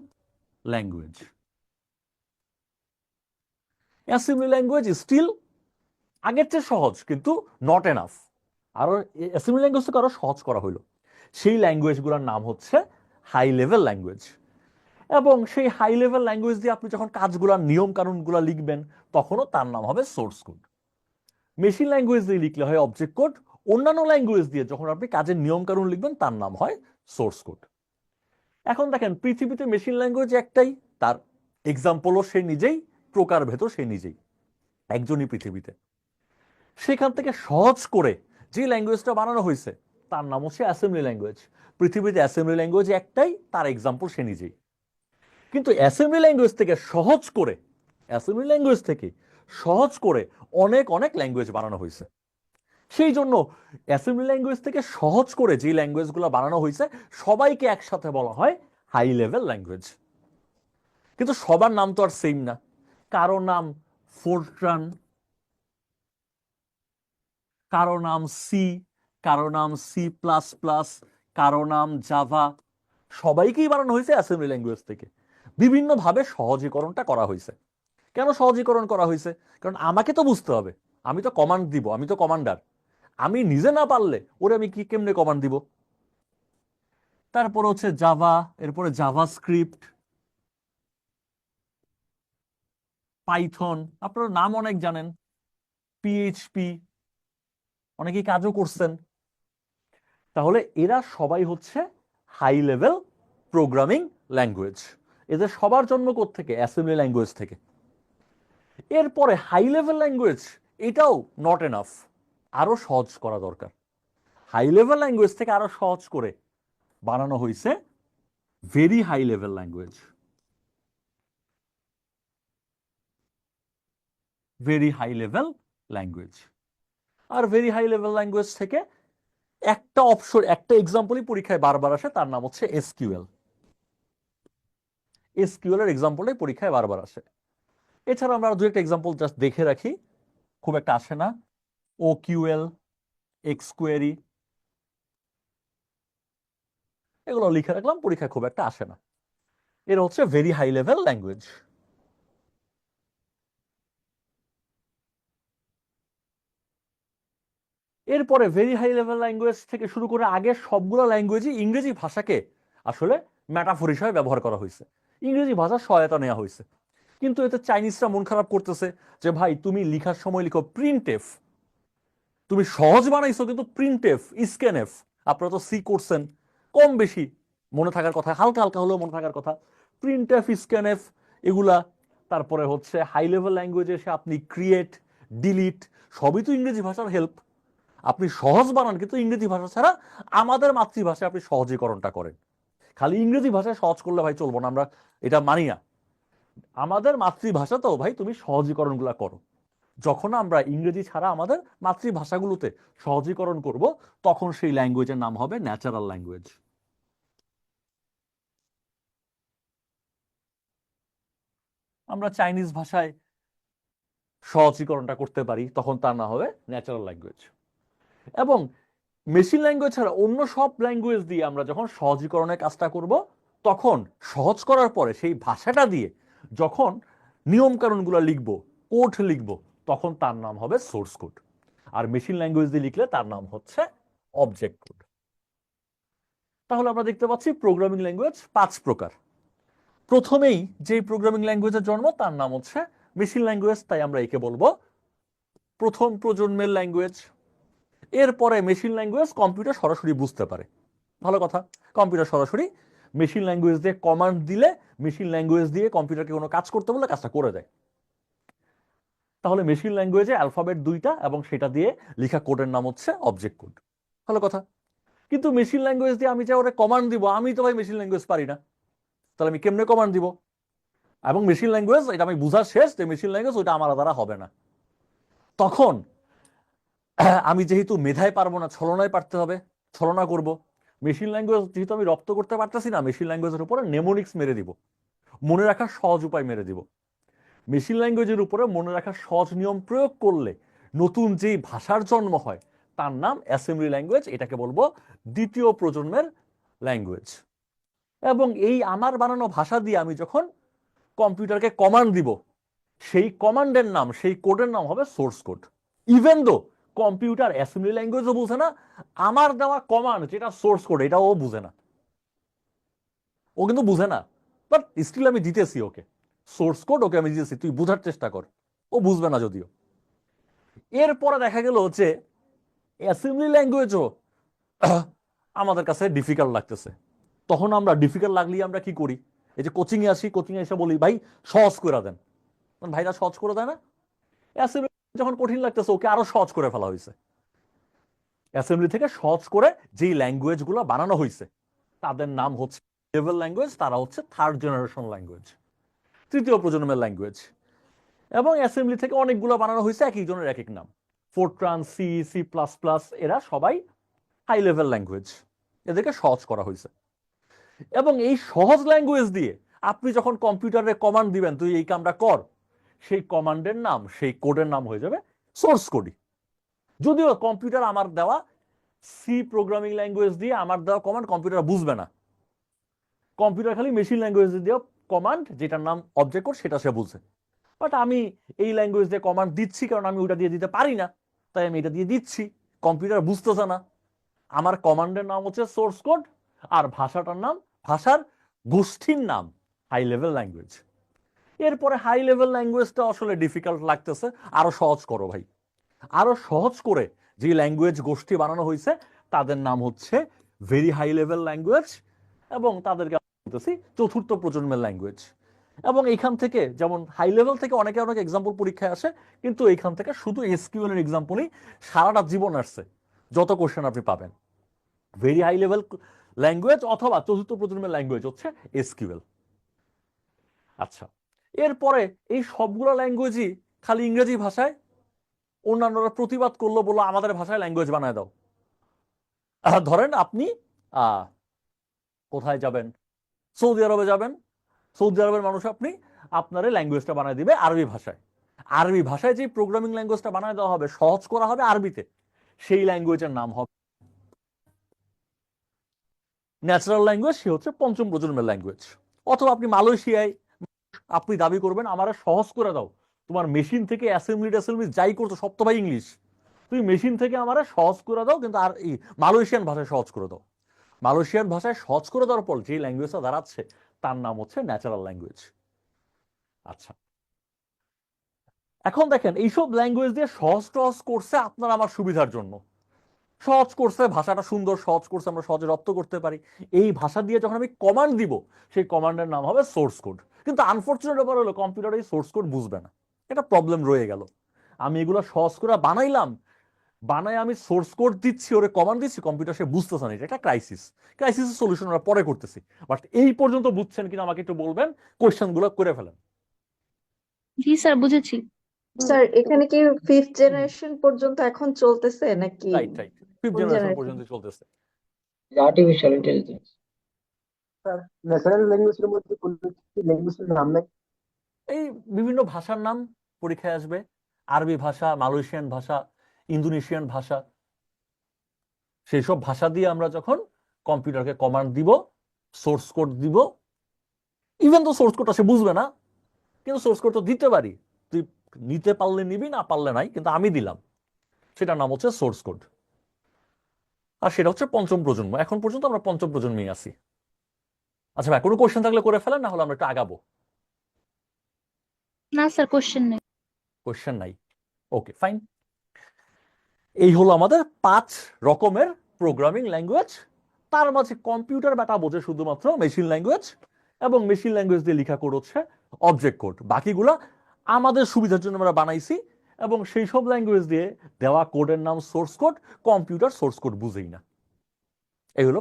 language. Assembly language still আগের চেয়ে সহজ, কিন্তু নট এনাফ। আরো অ্যাসেম্বলি ল্যাঙ্গুয়েজকে আরো সহজ করা হলো। সেই ল্যাঙ্গুয়েজগুলোর নাম হচ্ছে হাই লেভেল ল্যাঙ্গুয়েজ। এবং সেই হাই লেভেল ল্যাঙ্গুয়েজ দিয়ে আপনি যখন কাজগুলা নিয়ম কানুনগুলা লিখবেন তখনও তার নাম হবে সোর্স কোড। মেশিন ল্যাঙ্গুয়েজ দিয়ে লিখলে হয় অবজেক্ট কোড, অন্যান্য ল্যাঙ্গুয়েজ দিয়ে যখন আপনি কাজের নিয়ম কানুন লিখবেন তার নাম হয় সোর্স কোড। এখন দেখেন পৃথিবীতে মেশিন ল্যাঙ্গুয়েজ একটাই, তার এক্সাম্পলও সে নিজেই, প্রকারভেদও সে নিজেই, একজনই পৃথিবীতে। সেখান থেকে সহজ করে যে ল্যাঙ্গুয়েজটা বানানো হয়েছে তার নাম হচ্ছে অ্যাসেম্বলি ল্যাঙ্গুয়েজ। পৃথিবীতে অ্যাসেম্বলি ল্যাঙ্গুয়েজ একটাই, তার এক্সাম্পল সে নিজেই। কিন্তু অ্যাসেম্বলি ল্যাঙ্গুয়েজ থেকে সহজ করে, অ্যাসেম্বলি ল্যাঙ্গুয়েজ থেকে সহজ করে অনেক অনেক ল্যাঙ্গুয়েজ বানানো হয়েছে। সেই জন্য অ্যাসেম্বলি ল্যাঙ্গুয়েজ থেকে সহজ করে যে ল্যাঙ্গুয়েজগুলো বানানো হয়েছে সবাইকে একসাথে বলা হয় হাই লেভেল ল্যাঙ্গুয়েজ। কিন্তু সবার নাম তো আর সেম না। কারো নাম ফোরট্রান, কারো নাম সি, কারো নাম সি প্লাস প্লাস, কারো নাম জাভা। সবাইকেই বানানো হয়েছে অ্যাসেম্বলি ল্যাঙ্গুয়েজ থেকে। বিভিন্নভাবে সহজীকরণটা করা হয়েছে। কেন সহজীকরণ করা হয়েছে? কারণ আমাকে তো বুঝতে হবে, আমি তো কমান্ড দিব, আমি তো কমান্ডার। আমি নিজে না পারলে ওরে আমি কি কেমনে কমান্ড দিব? তারপর হচ্ছে জাভা, এরপরে জাভা স্ক্রিপ্ট, পাইথন, আপনারা নাম অনেক জানেন, পিএইচপি, অনেকেই কাজও করছেন। তাহলে এরা সবাই হচ্ছে হাই লেভেল প্রোগ্রামিং ল্যাঙ্গুয়েজ। এদের সবার জন্ম থেকে অ্যাসেম্বলি ল্যাঙ্গুয়েজ থেকে। এরপরে হাই লেভেল ল্যাঙ্গুয়েজ এটাও নট এনাফ, আরো সহজ করা দরকার। হাই লেভেল ল্যাঙ্গুয়েজ থেকে আরো সহজ করে বানানো হয়েছে very high level language. Very high level language. আর ভেরি হাই লেভেল ল্যাঙ্গুয়েজ থেকে একটা অপশন, একটা এক্সাম্পলই পরীক্ষায় বারবার আসে, তার নাম হচ্ছে এসকিউএল। এসকিউএল এর এক্সাম্পলটাই পরীক্ষায় বারবার আসে। এছাড়া আমরা দু একটা এক্সাম্পল জাস্ট দেখে রাখি, খুব একটা আসে না। ওকিউএল, এক্সকোয়ারি, এগুলো লিখে রাখলাম, পরীক্ষায় খুব একটা আসে না। এর হচ্ছে ভেরি হাই লেভেল ল্যাঙ্গুয়েজ। এরপরে ভেরি হাই লেভেল ল্যাঙ্গুয়েজ থেকে শুরু করে আগে সবগুলো ল্যাঙ্গুয়েজই ইংরেজি ভাষাকে আসলে ম্যাটাফোর হিসেবে ব্যবহার করা হয়েছে, ইংরেজি ভাষার সহায়তা নেওয়া হয়েছে। কিন্তু এতে চাইনিজরা মন খারাপ করতেছে যে ভাই তুমি লিখার সময় লিখো প্রিন্টএফ, তুমি সহজ বানাইছো কিন্তু প্রিন্টএফ, স্ক্যানএফ। আপনারা তো সি করছেন, কম বেশি মনে থাকার কথা, হালকা হালকা হলেও মনে থাকার কথা। প্রিন্টএফ, স্ক্যানএফ এগুলা। তারপরে হচ্ছে হাই লেভেল ল্যাঙ্গুয়েজে এসে আপনি ক্রিয়েট, ডিলিট, সবই তো ইংরেজি ভাষার হেল্প। আপনি সহজ বানান কিন্তু ইংরেজি ভাষা ছাড়া আমাদের মাতৃভাষায় আপনি সহজীকরণটা করেন। খালি ইংরেজি ভাষায় সহজ করলে ভাই চলবো না, আমরা এটা মানি না। আমাদের মাতৃভাষা তো ভাই তুমি সহজীকরণগুলো করো। যখন আমরা ইংরেজি ছাড়া আমাদের মাতৃভাষাগুলোতে সহজীকরণ করব তখন সেই ল্যাঙ্গুয়েজের নাম হবে ন্যাচারাল ল্যাঙ্গুয়েজ। আমরা চাইনিজ ভাষায় সহজীকরণটা করতে পারি, তখন তার নাম হবে ন্যাচারাল ল্যাঙ্গুয়েজ। এবং মেশিন ল্যাঙ্গুয়েজ ছাড়া অন্য সব ল্যাঙ্গুয়েজ দিয়ে আমরা যখন সহজীকরণের কাজটা করব তখন সহজ করার পরে সেই ভাষাটা দিয়ে যখন নিয়ম কানুনগুলো লিখব, কোড লিখব, তখন তার নাম হবে সোর্স কোড। আর মেশিন ল্যাঙ্গুয়েজ দিয়ে লিখলে তার নাম হচ্ছে অবজেক্ট কোড। তাহলে আমরা দেখতে পাচ্ছি প্রোগ্রামিং ল্যাঙ্গুয়েজ 5 প্রকার। প্রথমেই যে প্রোগ্রামিং ল্যাঙ্গুয়েজের জন্ম তার নাম হচ্ছে মেশিন ল্যাঙ্গুয়েজ, তাই আমরা একে বলবো প্রথম প্রজন্মের ল্যাঙ্গুয়েজ। এরপরে মেশিন ল্যাঙ্গুয়েজ কম্পিউটার সরাসরি বুঝতে পারে, ভালো কথা। কম্পিউটার সরাসরি মেশিন ল্যাঙ্গুয়েজ দিয়ে কমান্ড দিলে, মেশিন ল্যাঙ্গুয়েজ দিয়ে কম্পিউটারকে কোনো কাজ করতে বললে কাজটা করে দেয়। তাহলে মেশিন ল্যাঙ্গুয়েজে অ্যালফাবেট 2টা এবং সেটা দিয়ে লেখা কোডের নাম হচ্ছে অবজেক্ট কোড, ভালো কথা। কিন্তু মেশিন ল্যাঙ্গুয়েজ দিয়ে আমি যে ওরা কমান্ড দিব, আমি তো ভাই মেশিন ল্যাঙ্গুয়েজ পারি না, তাহলে আমি কেমনে কমান্ড দিব? এবং মেশিন ল্যাঙ্গুয়েজ এটা আমি বুঝা শেষ যে মেশিন ল্যাঙ্গুয়েজ ওইটা আমার দ্বারা হবে না। তখন আমি যেহেতু মেধায় পারবো না, ছলনায় পারতে হবে, ছলনা করব। মেশিন ল্যাঙ্গুয়েজ যেহেতু আমি রপ্ত করতে পারতেছি না, মেশিন ল্যাঙ্গুয়েজের উপরে নেমোনিক্স মেরে দিব, মনে রাখার সহজ উপায় মেরে দিব। মেশিন ল্যাঙ্গুয়েজের উপরে মনে রাখার সহজ নিয়ম প্রয়োগ করলে নতুন যেই ভাষার জন্ম হয় তার নাম অ্যাসেম্বলি ল্যাঙ্গুয়েজ, এটাকে বলবো দ্বিতীয় প্রজন্মের ল্যাঙ্গুয়েজ। এবং এই আমার বানানো ভাষা দিয়ে আমি যখন কম্পিউটারকে কমান্ড দিব, সেই কমান্ডের নাম, সেই কোডের নাম হবে source code. Even though computer assembly ল্যাঙ্গুয়েজও বুঝে না, আমার দেওয়া কমান্ড যেটা সোর্স কোড এটাও বুঝে না, ও কিন্তু বুঝে না। বাট স্টিল আমি দিতেছি ওকে সোর্স কোড, ওকে আমি দিতেছি, তুই বোঝার চেষ্টা কর। ও বুঝবে না যদিও। এরপরে দেখা গেল যে অ্যাসেম্বলি ল্যাঙ্গুয়েজও আমাদের কাছে ডিফিকাল্ট লাগতেছে। তখন আমরা ডিফিকাল্ট লাগলেই আমরা কি করি, এই যে কোচিং এ আসি, কোচিং এ এসে বলি ভাই সহজ করে দেন, ভাইরা সহজ করে দেয় না। অ্যাসেম্বলি যখন কঠিন লাগতেছে ওকে আরো সহজ করে ফেলা হয়েছে। অ্যাসেম্বলি থেকে সহজ করে যেই ল্যাঙ্গুয়েজ গুলো বানানো হয়েছে তাদের নাম হচ্ছে লেভেল ল্যাঙ্গুয়েজ, তারা হচ্ছে থার্ড জেনারেশন ল্যাঙ্গুয়েজ, তৃতীয় প্রজন্মের ল্যাঙ্গুয়েজ। এবং অ্যাসেম্বলি থেকে অনেকগুলো বানানো হয়েছে এক একজনের এক এক নাম, Fortran, C, C plus plus, এরা সবাই হাই লেভেল ল্যাঙ্গুয়েজ, এদেরকে সহজ করা হয়েছে। এবং এই সহজ ল্যাঙ্গুয়েজ দিয়ে আপনি যখন কম্পিউটারে কমান্ড দিবেন তুই এই কামটা কর, সেই কমান্ডের নাম, সেই কোডের নাম হয়ে যাবে সোর্স কোডই। যদিও কম্পিউটার আমার দেওয়া সি প্রোগ্রামিং ল্যাঙ্গুয়েজ দিয়ে আমার দেওয়া কমান্ড কম্পিউটার বুঝবে না, কম্পিউটার খালি মেশিন ল্যাঙ্গুয়েজ দিয়ে কমান্ড যেটার নাম অবজেক্ট কোড সেটা সে বুঝে। বাট আমি এই ল্যাঙ্গুয়েজ দিয়ে কমান্ড দিচ্ছি কারণ আমি ওটা দিয়ে দিতে পারি না, তাই আমি এটা দিয়ে দিচ্ছি, কম্পিউটার বুঝতেছে না। আমার কমান্ডের নাম হচ্ছে সোর্স কোড, আর ভাষাটার নাম, ভাষার গোষ্ঠীর নাম হাই লেভেল ল্যাঙ্গুয়েজ। এরপরে হাই লেভেল ল্যাঙ্গুয়েজটা আসলে ডিফিকাল্ট লাগতেছে, আরো সহজ করো ভাই। আরো সহজ করে যে ল্যাঙ্গুয়েজ গোষ্ঠী বানানো হয়েছে তাদের নাম হচ্ছে ভেরি হাই লেভেল ল্যাঙ্গুয়েজ, এবং তাদেরকে বলতেছি চতুর্থ প্রজন্মের ল্যাঙ্গুয়েজ। এবং এইখান থেকে যেমন হাই লেভেল থেকে অনেকে অনেক এক্সাম্পল পরীক্ষায় আসে, কিন্তু এইখান থেকে শুধু এসকিউএল এর এক্সাম্পলই সারাটা জীবন আসছে, যত কোশ্চেন আপনি পাবেন। ভেরি হাই লেভেল ল্যাঙ্গুয়েজ অথবা চতুর্থ প্রজন্মের ল্যাঙ্গুয়েজ হচ্ছে এসকিউএল। আচ্ছা, এরপরে এই সবগুলো ল্যাঙ্গুয়েজই খালি ইংরেজি ভাষায়, অন্যান্যরা প্রতিবাদ করলো, বললো আমাদের ভাষায় ল্যাঙ্গুয়েজ বানায় দাও। ধরেন আপনি কোথায় যাবেন, সৌদি আরবে যাবেন, সৌদি আরবের মানুষ আপনি আপনার ল্যাঙ্গুয়েজটা বানায় দিবে আরবি ভাষায়। আরবি ভাষায় যে প্রোগ্রামিং ল্যাঙ্গুয়েজটা বানায় দেওয়া হবে, সহজ করা হবে আরবিতে, সেই ল্যাঙ্গুয়েজের নাম হবে ন্যাচারাল ল্যাঙ্গুয়েজ, সে হচ্ছে পঞ্চম প্রজন্মের ল্যাঙ্গুয়েজ। অথবা আপনি মালয়েশিয়ায় আপনি দাবি করবেন আমার সহজ করে দাও, তোমার মেশিন থেকে অ্যাসেম্বলি যাই করতো সব তো ভাই ইংলিশ, তুমি মেশিন থেকে আমার সহজ করে দাও, কিন্তু আর এই মালয়েশিয়ান ভাষায় সহজ করে দাও। মালয়েশিয়ান ভাষায় সহজ করে দেওয়ার পর যে ল্যাঙ্গুয়েজটা দাঁড়াচ্ছে তার নাম হচ্ছে ন্যাচারাল ল্যাঙ্গুয়েজ। আচ্ছা, এখন দেখেন এইসব ল্যাঙ্গুয়েজ দিয়ে সহজ টহজ করছে আপনার আমার সুবিধার জন্য, সহজ করছে, ভাষাটা সুন্দর সহজ করছে, আমরা সহজে রপ্ত করতে পারি। এই ভাষা দিয়ে যখন আমি কমান্ড দিব, সেই কমান্ডের নাম হবে সোর্স কোড। কিন্তু আনফরচুনেট ব্যাপার হলো কম্পিউটার এই সোর্স কোড বুঝবে না, এটা প্রবলেম রয়ে গেল। আমি এগুলো সহজ করে বানাইলাম, বানায় আমি সোর্স কোড দিচ্ছি, ওরে কমান্ড দিচ্ছি, কম্পিউটার সে বুঝতেছে না, এটা একটা ক্রাইসিসের সলিউশন আমরা পরে করতেছি। বাট এই পর্যন্ত বুঝছেন কিনা আমাকে একটু বলবেন, কোয়েশ্চেন গুলো করে ফেলেন। জি স্যার, বুঝেছি। স্যার এখানে কি ফিফথ জেনারেশন পর্যন্ত এখন চলতেছে নাকি রাইট রাইট, ফিফথ কোন জেনারেশন জেনারেশন? পর্যন্ত চলতেছে। Artificial intelligence. স্যার ন্যাচারাল ল্যাঙ্গুয়েজের মধ্যে কোন ল্যাঙ্গুয়েজের নাম নাই? এই বিভিন্ন ভাষার নাম পরীক্ষায় আসবে, আরবি ভাষা, মালয়েশিয়ান ভাষা, ইন্দোনেশিয়ান ভাষা। সেই সব ভাষা দিয়ে আমরা যখন কম্পিউটারকে কমান্ড দিব, সোর্স কোড দিব, ইভেন তো সোর্স কোডটা সে বুঝবে না, কিন্তু সোর্স কোড তো দিতে পারি, তুই নিতে পারলে নিবি, না পারলে নাই, কিন্তু আমি দিলাম, সেটার নাম হচ্ছে সোর্স কোড। আর সেটা হচ্ছে পঞ্চম প্রজন্ম। এখন পর্যন্ত আমরা পঞ্চম প্রজন্মেই আছি। আচ্ছা ভাই, কোনো কোশ্চেন থাকলে করে ফেলেন, না হলে আমরা একটু আগাবো। না স্যার, কোশ্চেন নেই। কোশ্চেন নাই, ওকে ফাইন। এই হলো আমাদের 5 রকমের প্রোগ্রামিং ল্যাঙ্গুয়েজ। তার মাঝে কম্পিউটার ব্যাটা বোঝে শুধুমাত্র মেশিন ল্যাঙ্গুয়েজ, এবং মেশিন ল্যাঙ্গুয়েজ দিয়ে লেখা কোড হচ্ছে অবজেক্ট কোড। বাকিগুলা আমাদের সুবিধার জন্য আমরা বানাইছি, এবং সেই সব ল্যাঙ্গুয়েজ দিয়ে দেওয়া কোডের নাম source code. Computer source code বুঝেই না, এই হলো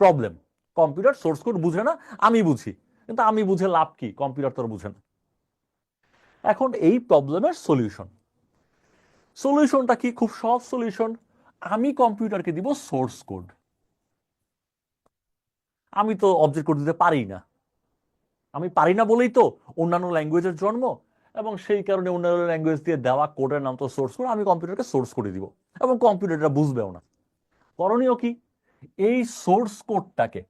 প্রবলেম। কম্পিউটার সোর্স কোড বুঝে না, আমি বুঝি, কিন্তু আমি বুঝে লাভ কি, কম্পিউটার তো বুঝে না। এখন এই প্রবলেমের সলিউশনটা কি? খুব সহজ সলিউশন। আমি কম্পিউটারকে দিব সোর্স কোড, আমি তো অবজেক্ট কোড দিতে পারি না। আমি পারি না বলেই তো অন্যান্য ল্যাঙ্গুয়েজের জন্ম, এবং সেই কারণে অন্যান্য ল্যাঙ্গুয়েজ দিয়ে দেওয়া কোডের নাম তো সোর্স কোড। আমি কম্পিউটারকে সোর্স করে দিব, এবং কম্পিউটারটা বুঝবেও না। করণীয় কি? এই সোর্স কোডটাকে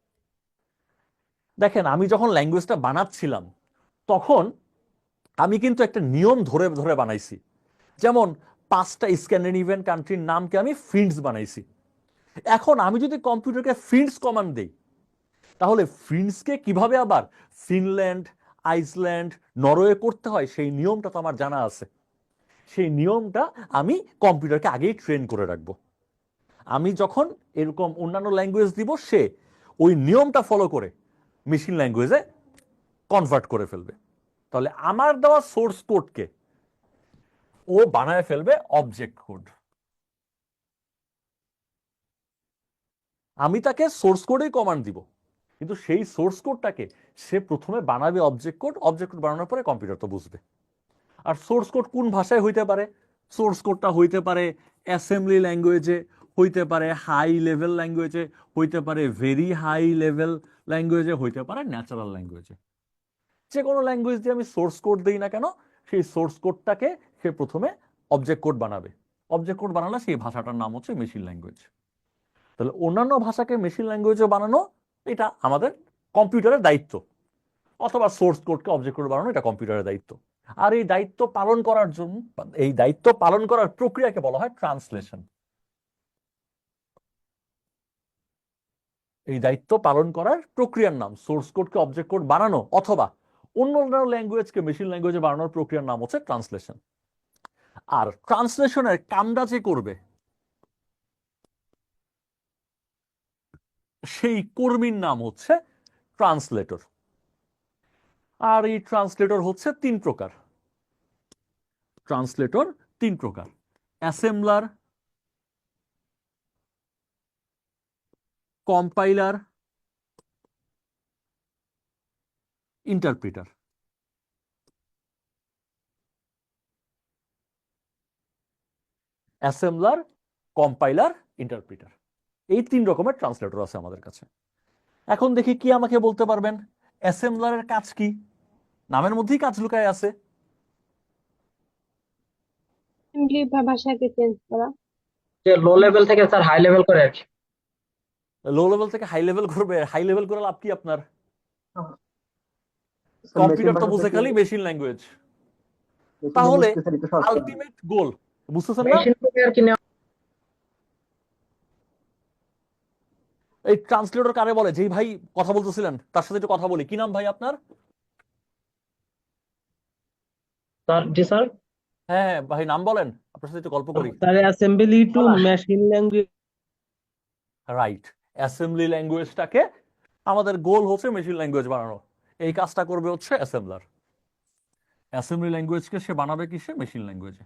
দেখেন, আমি যখন ল্যাঙ্গুয়েজটা বানাচ্ছিলাম তখন আমি কিন্তু একটা নিয়ম ধরে ধরে বানাইছি। যেমন 5টা স্ক্যান্ডিনেভিয়ান কান্ট্রির নামকে আমি ফিন্ডস বানাইছি। এখন আমি যদি কম্পিউটারকে ফিন্ডস কমান্ড দেই, তাহলে ফিন্সকে কিভাবে আবার ফিনল্যান্ড, আইসল্যান্ড, নরওয়ে করতে হয় সেই নিয়মটা তো আমার জানা আছে। সেই নিয়মটা আমি কম্পিউটারকে আগেই ট্রেন করে রাখবো। আমি যখন এরকম অন্যান্য ল্যাঙ্গুয়েজ দিব, সে ওই নিয়মটা ফলো করে মেশিন ল্যাঙ্গুয়েজে কনভার্ট করে ফেলবে। তাহলে আমার দেওয়া সোর্স কোডকে ও বানায় ফেলবে অবজেক্ট কোড। আমি তাকে সোর্স কোডেই কমান্ড দিব, কিন্তু সেই সোর্স কোডটাকে সে প্রথমে বানাবে অবজেক্ট কোড। অবজেক্ট কোড বানানোর পরে কম্পিউটার তো বুঝবে। আর সোর্স কোড কোন ভাষায় হইতে পারে? সোর্স কোডটা হইতে পারে অ্যাসেম্বলি ল্যাঙ্গুয়েজে, হইতে পারে হাই লেভেল ল্যাঙ্গুয়েজে, হইতে পারে ভেরি হাই লেভেল ল্যাঙ্গুয়েজে, হইতে পারে ন্যাচারাল ল্যাঙ্গুয়েজে। যে কোনো ল্যাঙ্গুয়েজ দিয়ে আমি সোর্স কোড দিই না কেন, সেই সোর্স কোডটাকে সে প্রথমে অবজেক্ট কোড বানাবে। অবজেক্ট কোড বানালে সেই ভাষাটার নাম হচ্ছে মেশিন ল্যাঙ্গুয়েজ। তাহলে অন্যান্য ভাষাকে মেশিন ল্যাঙ্গুয়েজে বানানো এটা আমাদের কম্পিউটারের দায়িত্ব, অথবা সোর্স কোডকে অবজেক্ট কোড বানানো এটা কম্পিউটারের দায়িত্ব। আর এই দায়িত্ব পালন করার জন্য, এই দায়িত্ব পালন করার প্রক্রিয়াকে বলা হয় ট্রান্সলেশন। এই দায়িত্ব পালন করার প্রক্রিয়ার নাম সোর্স কোডকে অবজেক্ট কোড বানানো, অথবা অন্য ল্যাঙ্গুয়েজকে মেশিন ল্যাঙ্গুয়েজে বানানোর প্রক্রিয়ার নাম হচ্ছে ট্রান্সলেশন। আর ট্রান্সলেশনের কামটা যে করবে, সেই কর্মীর নাম হচ্ছে ট্রান্সলেটর। আর এই ট্রান্সলেটর হচ্ছে তিন প্রকার। ট্রান্সলেটর তিন প্রকার: assembler, compiler, interpreter. Assembler, compiler, interpreter, এই তিন রকমের ট্রান্সলেটর আছে আমাদের কাছে। এখন দেখি কি আমাকে বলতে পারবেন অ্যাসেম্বলারের কাজ কি? নামের মধ্যেই কাজ লুকায় আছে। অ্যাসেম্বলি বা ভাষাকে চেঞ্জ করা। যে লো লেভেল থেকে স্যার হাই লেভেল করে আর কি। লো লেভেল থেকে হাই লেভেল করবে। হাই লেভেল করে লাভ কি আপনার? স্যার মেশিন কম্পিউটার তো ভাষা বুঝে থেকে খালি মেশিন ল্যাঙ্গুয়েজ। মেশিন তাহলে ল্যাঙ্গুয়েজ স্যার একটু সহজ করে দিন। আলটিমেট গোল বুঝতেছেন না? মেশিন থেকে আর কি নেওয়া। এই ট্রান্সলেটর কারে বলে? যেই ভাই কথা বলতেছিলেন তার সাথে একটু কথা বলি। কি নাম ভাই আপনার? স্যার জি স্যার। হ্যাঁ হ্যাঁ ভাই, নাম বলেন, আপনার সাথে একটু গল্প করি। Sir assembly to Palash. Machine language. Right, assembly ল্যাঙ্গুয়েজটাকে আমাদের গোল হচ্ছে মেশিন ল্যাঙ্গুয়েজ বানানো। এই কাজটা করবে হচ্ছে অ্যাসেম্বলার। অ্যাসেম্বলি ল্যাঙ্গুয়েজকে সে বানাবে কিসে? মেশিন ল্যাঙ্গুয়েজে।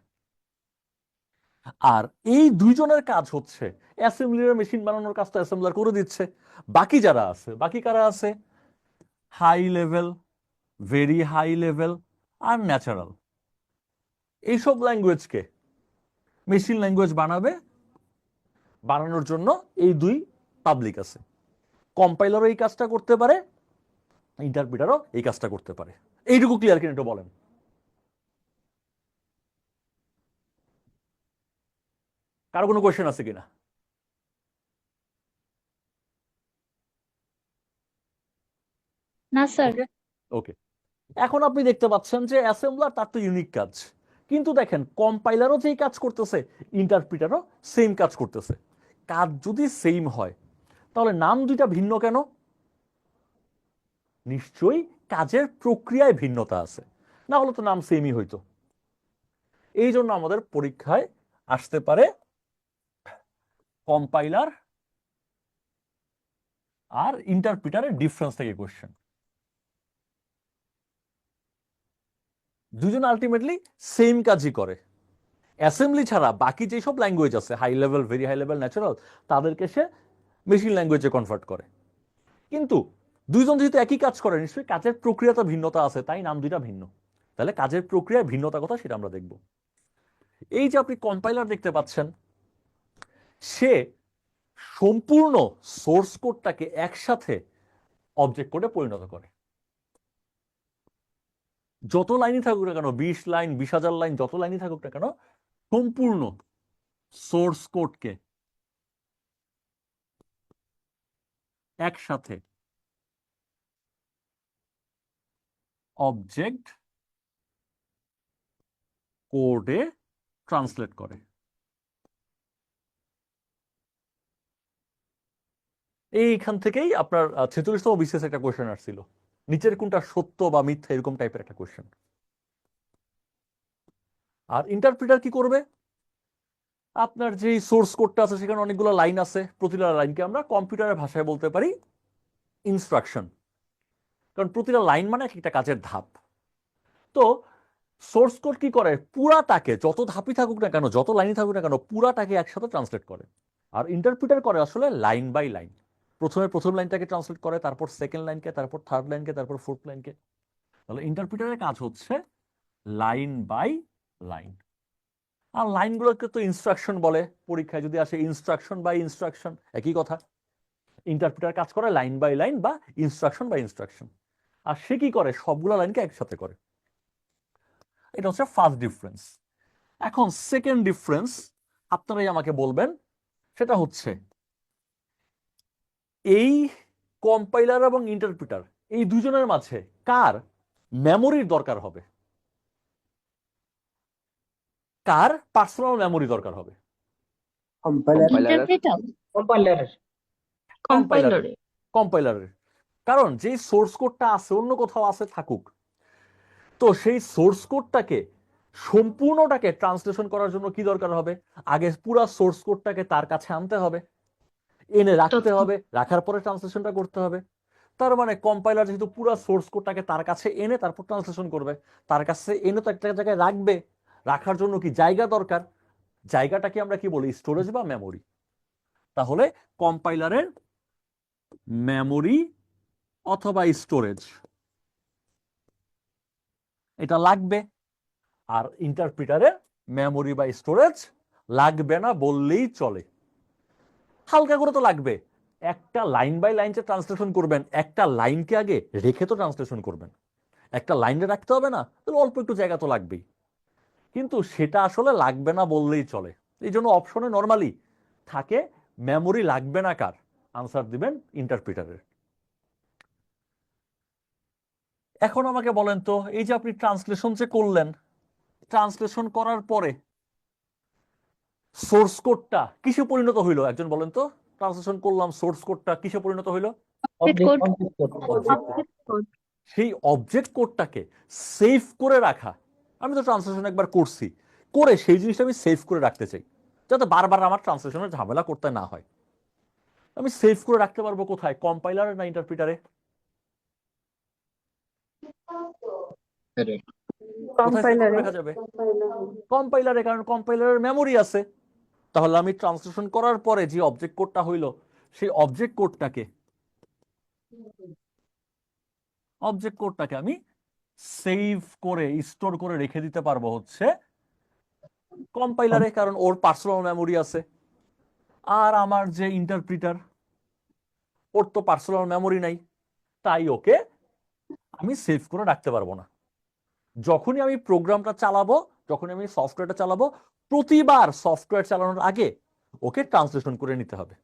আর এই দুইজনের কাজ হচ্ছে, অ্যাসেম্বলির মেশিন বানানোর কাজটা অ্যাসেম্বলার করে দিচ্ছে। বাকি যারা আছে, বাকি কারা আছে? High level, very high level আর ন্যাচারাল। এইসব ল্যাঙ্গুয়েজকে মেশিন ল্যাঙ্গুয়েজ বানাবে। বানানোর জন্য এই দুই পাবলিক আছে। কম্পাইলারও এই কাজটা করতে পারে, ইন্টারপ্রিটারও এই কাজটা করতে পারে। এইটুকু ক্লিয়ার কিনা একটু বলেন। কারো কোনো কোয়েশ্চেন আছে কিনা? না স্যার। ওকে ওকে। এখন আপনি দেখতে পাচ্ছেন যে অ্যাসেম্বলার তার তো ইউনিক কাজ, কিন্তু দেখেন কম্পাইলারও যেই কাজ করতেছে, ইন্টারপ্রিটারও সেম কাজ করতেছে। কাজ যদি সেম হয় তাহলে নাম দুইটা ভিন্ন কেন? নিশ্চয়ই কাজের প্রক্রিয়ায় ভিন্নতা আছে, না হলে তো নাম সেমই হইতো। এই জন্য আমাদের পরীক্ষায় আসতে পারে কম্পাইলার আর ইন্টারপ্রিটারের ডিফারেন্স থেকে কোশ্চেন। দুজন আলটিমেটলি সেম কাজই করে। অ্যাসেম্বলি ছাড়া বাকি যেসব ল্যাঙ্গুয়েজ আছে, high level, very high level, natural, তাদেরকে সে মেশিন ল্যাঙ্গুয়েজে কনভার্ট করে। কিন্তু দুইজন যেহেতু একই কাজ করে, নিশ্চয়ই কাজের প্রক্রিয়াতে ভিন্নতা আছে, তাই নাম দুইটা ভিন্ন। তাহলে কাজের প্রক্রিয়ায় ভিন্নতা কথা সেটা আমরা দেখব। এই যে আপনি কম্পাইলার দেখতে পাচ্ছেন, সে সম্পূর্ণ সোর্স কোডটাকে একসাথে অবজেক্ট কোডে পরিণত করে। যত লাইনই থাকুক না কেন, 20 লাইন, 20,000 লাইন, যত লাইনই থাকুক না কেন, সম্পূর্ণ সোর্স কোডকে একসাথে অবজেক্ট কোডে ট্রান্সলেট করে। এইখান থেকেই আপনার 46তম বিসিএস একটা কোয়েশ্চেন আসছিল, নিচের কোনটা সত্য বা মিথ্যা এরকম টাইপের একটা কোয়েশ্চেন। আর ইন্টারপ্রিটার কি করবে, আপনার যে সোর্স কোডটা আছে সেখানে অনেকগুলো লাইন আছে, প্রতিটা লাইনকে আমরা কম্পিউটারের ভাষায় বলতে পারি ইনস্ট্রাকশন, কারণ প্রতিটা লাইন মানে একটা কাজের ধাপ। তো সোর্স কোড কি করে, পুরাটাকে যত ধাপই থাকুক না কেন, যত লাইনই থাকুক না কেন, পুরাটাকে একসাথে ট্রান্সলেট করে। আর ইন্টারপ্রিটার করে আসলে লাইন বাই লাইন, প্রথমে প্রথম লাইনটাকে ট্রান্সলেট করে, তারপর সেকেন্ড লাইনকে, তারপর থার্ড লাইনকে, তারপর ফোর্থ লাইনকে। তাহলে ইন্টারপ্রিটারের কাজ হচ্ছে লাইন বাই লাইন। আর লাইনগুলোকে তো ইনস্ট্রাকশন বলে, পরীক্ষায় যদি আসে ইনস্ট্রাকশন বাই ইনস্ট্রাকশন, একই কথা। ইন্টারপ্রিটার কাজ করে লাইন বাই লাইন বা ইনস্ট্রাকশন বাই ইনস্ট্রাকশন। আর সে কি করে, সবগুলো লাইনকে একসাথে করে। এটা হচ্ছে ফার্স্ট ডিফারেন্স। এখন সেকেন্ড ডিফারেন্স আপনারাই আমাকে বলবেন, সেটা হচ্ছে এই কম্পাইলার এবং ইন্টারপ্রিটার এই দুজনের মাঝে কার মেমোরির দরকার হবে, কার পার্সোনাল মেমোরি দরকার হবে? কম্পাইলার ইন্টারপ্রেটার, কম্পাইলারের। কম্পাইলারে। কম্পাইলারের। কারণ যেই সোর্স কোডটা আছে অন্য কোথাও আছে থাকুক, তো সেই সোর্স কোডটাকে সম্পূর্ণটাকে ট্রান্সলেশন করার জন্য কি দরকার হবে, আগে পুরো সোর্স কোডটাকে তার কাছে আনতে হবে, এনে রাখতে হবে, রাখার পরে ট্রান্সলেশনটা করতে হবে। তার মানে কম্পাইলার যেহেতু পুরো সোর্স কোডটাকে তার কাছে এনে তারপর ট্রান্সলেশন করবে, তার কাছে এনে তো একটা জায়গায় রাখবে, রাখার জন্য কি জায়গা দরকার, জায়গাটাকে আমরা কি বলি, স্টোরেজ বা মেমোরি। তাহলে কম্পাইলারের মেমোরি অথবা স্টোরেজ এটা লাগবে, আর ইন্টারপ্রিটারের মেমোরি বা স্টোরেজ লাগবে না বললেই চলে। হালকা করে তো লাগবে, একটা লাইন বাই লাইন যে ট্রান্সলেশন করবেন, একটা লাইনকে আগে রেখে তো ট্রান্সলেশন করবেন, একটা লাইনে রাখতে হবে না, তাহলে অল্প একটু জায়গা তো লাগবেই। কিন্তু সেটা আসলে লাগবে না বললেই চলে। এই জন্য অপশনে নর্মালি থাকে মেমোরি লাগবে না কার, আনসার দিবেন ইন্টারপ্রিটারের। এখন আমাকে বলেন তো, এই যে আপনি ট্রান্সলেশন যে করলেন, ট্রান্সলেশন করার পরে সোর্স কোডটা কিসে পরিণত হইলো, একজন বলেন তো। ট্রান্সলেশন করলাম, সোর্স কোডটা কিসে পরিণত হইলো? Object code. সেই অবজেক্ট কোডটাকে সেভ করে রাখা। আমি তো ট্রান্সলেশন একবার করছি, করে সেই জিনিসটা আমি সেভ করে রাখতে চাই, যাতে বারবার আমার ট্রান্সলেশনের ঝামেলা করতে না হয়। আমি সেভ করে রাখতে পারবো কোথায়, কম্পাইলারে না ইন্টারপ্রিটারে? কোথায় সেভ করে রাখা যাবে? কম্পাইলারে, কারণ কম্পাইলারের মেমোরি আছে। তাহলে আমি ট্রান্সলেশন করার পরে যে অবজেক্ট কোডটা হইলো, সেই অবজেক্ট কোডটাকে আমি সেভ করে স্টোর করে রেখে দিতে পারবো হচ্ছে কম্পাইলারে, কারণ ওর পার্সোনাল মেমোরি আছে। আর আমার যে ইন্টারপ্রিটার, ওর তো পার্সোনাল মেমোরি নাই, তাই ওকে আমি সেভ করে রাখতে পারবো না। যখনই আমি প্রোগ্রামটা চালাবো, যখনই আমি সফটওয়্যারটা চালাবো, প্রতিবার সফটওয়্যার চালানোর আগে ওকে ট্রান্সলেশন করে নিতে হবে।